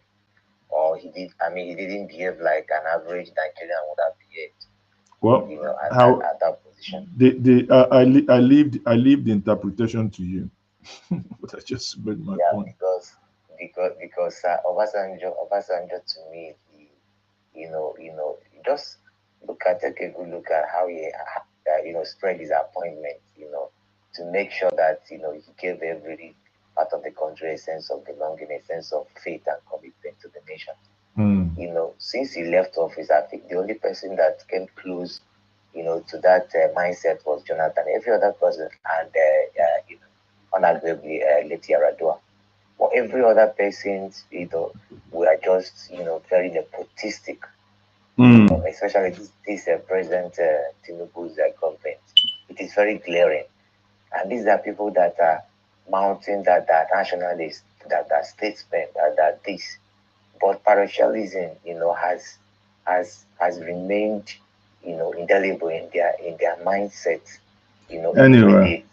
S: or he did. I mean, he didn't behave like an average Nigerian would have behaved.
A: well,
S: At that position.
A: I leave the interpretation to you, but I just made my point.
S: Because Obasanjo to me, just take a good look at how he spread his appointment, to make sure that he gave every part of the country a sense of belonging, a sense of faith and commitment to the nation. Since he left office, I think the only person that came close, to that mindset was Jonathan. Every other person had, unarguably, Leti Yaradua. For every other person, we are just, very nepotistic. Especially this present Tinubu's government. It is very glaring. And these are people that are mounting that nationalists, that statesmen, that this. But parochialism, has remained, indelible in their mindset,
A: Anyway.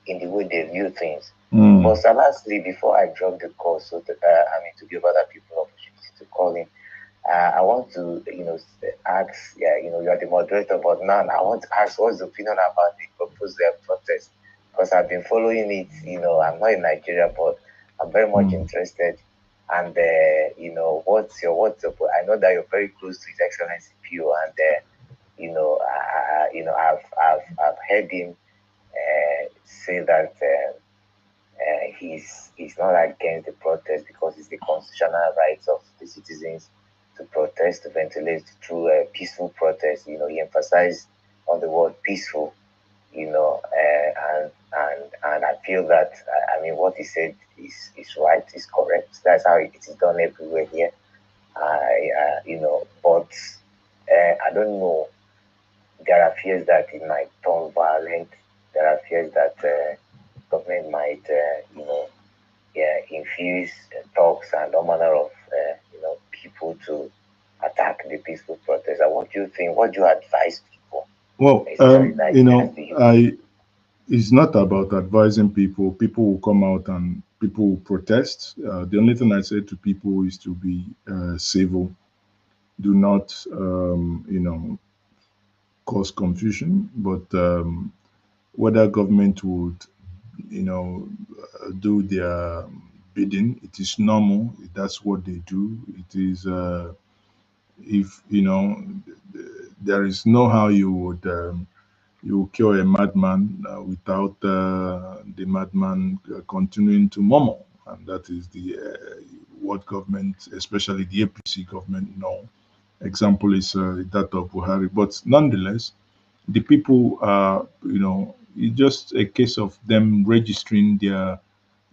S: in the way they view things.
A: Mm.
S: But lastly, before I drop the call, so to give other people opportunity to call in, I want to, ask, you are the moderator, but now I want to ask what's the opinion about the proposed protest? Because I've been following it, I'm not in Nigeria, but I'm very much interested. And, what's your, I know that you're very close to His Excellency Pio, and, I've heard him say that he's not against the protest because it's the constitutional rights of the citizens to protest, to ventilate through a peaceful protest. He emphasized on the word peaceful. And I feel that what he said is right, is correct. That's how it is done everywhere here. But I don't know. There are fears that it might turn violent. There are fears that government might, infuse talks and all manner of, people to attack the peaceful protest. And what do you think? What do you advise people?
A: Well, it's not about advising people. People will come out and people will protest. The only thing I say to people is to be civil. Do not, cause confusion. But whether government would, do their bidding, it is normal. That's what they do. It is, if there is no how you would. You kill a madman without the madman continuing to murmur, and that is the what government, especially the APC government, know. Example is that of Buhari, but nonetheless, the people are, it's just a case of them registering their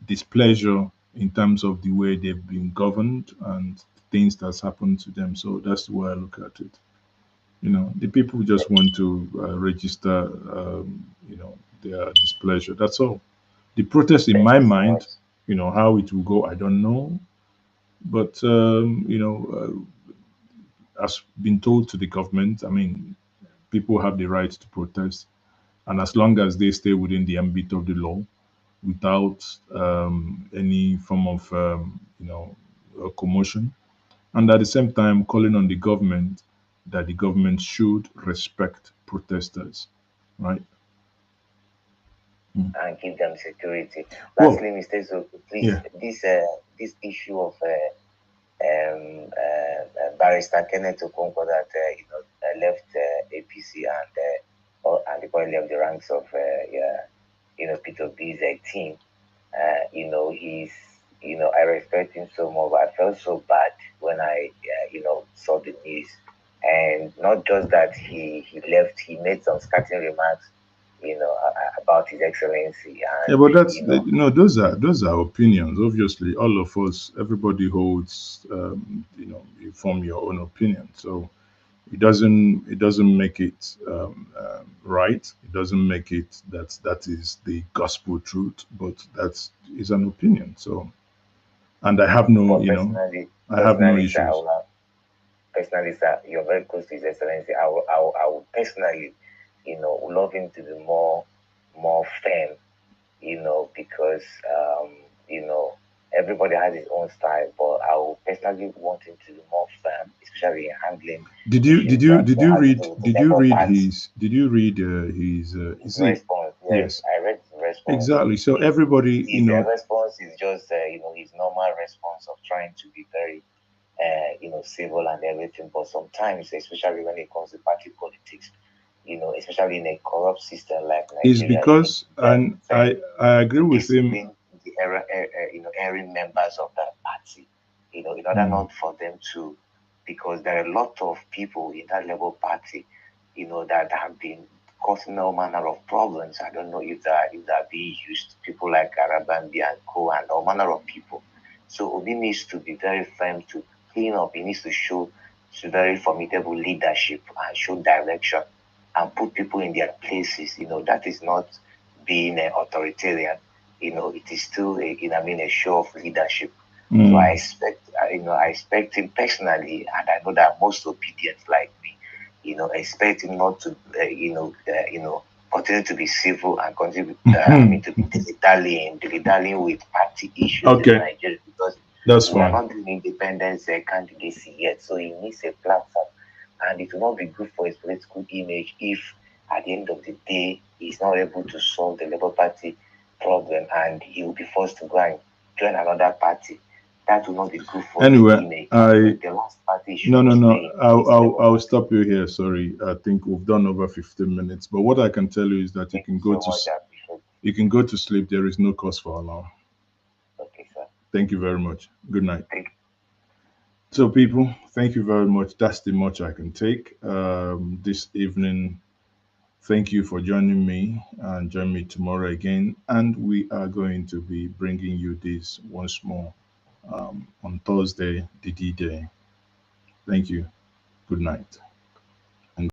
A: displeasure in terms of the way they've been governed and things that's happened to them. So that's the way I look at it. The people just want to register, their displeasure. That's all. The protest, in my mind, how it will go, I don't know. But, as been told to the government, people have the right to protest. And as long as they stay within the ambit of the law, without any form of, commotion, and at the same time calling on the government that the government should respect protesters, right?
S: And give them security.
A: Well,
S: Lastly, Mr. Zoku, please,
A: yeah.
S: this issue of Barrister Kenneth Okonkwo that left APC and the point left the ranks of Peter B's team. He's I respect him so much, but I felt so bad when I saw the news, and not just that he left, he made some scathing remarks about His Excellency. And,
A: yeah, but that's those are opinions. Obviously, all of us, everybody holds. You form your own opinion. So it doesn't make it right. It doesn't make it that is the gospel truth. But that is an opinion. So, and I have no, I have no issues.
S: Sir, personally, sir, you're very close to His Excellency. I would personally, love him to be more firm, because everybody has his own style, but I would personally want him to be more firm, especially in handling.
A: Did you read his
S: response?
A: Yes,
S: I read his response.
A: Exactly. So everybody,
S: his response is just his normal response of trying to be very civil and everything, but sometimes, especially when it comes to party politics, especially in a corrupt system like Nigeria,
A: is because, and I agree with him,
S: the erring members of that party, in order not for them to, because there are a lot of people in that Labour Party, that have been causing all manner of problems. I don't know if they're being used, people like Arabambi and Co. and all manner of people. So Obi needs to be very firm to clean up. He needs to show very formidable leadership and show direction and put people in their places. That is not being an authoritarian. It is still a show of leadership. So I expect him personally, and I know that most Obedients like me, expect him not to, continue to be civil and continue to be dilly-dallying with party issues in Nigeria, because we are not doing independence candidacy yet. So he needs a platform, and it will not be good for his political image if, at the end of the day, he's not able to solve the Labour Party problem, and he will be forced to go and join another party. That will not be good for his image. The last party should
A: I'll stop you here. Sorry, I think we've done over 15 minutes. But what I can tell you is that you can go to sleep. There is no cause for alarm.
S: Okay, sir.
A: Thank you very much. Good night. So, people, thank you very much. That's the much I can take this evening. Thank you for joining me, and join me tomorrow again. And we are going to be bringing you this once more on Thursday, the D-Day. Thank you. Good night. And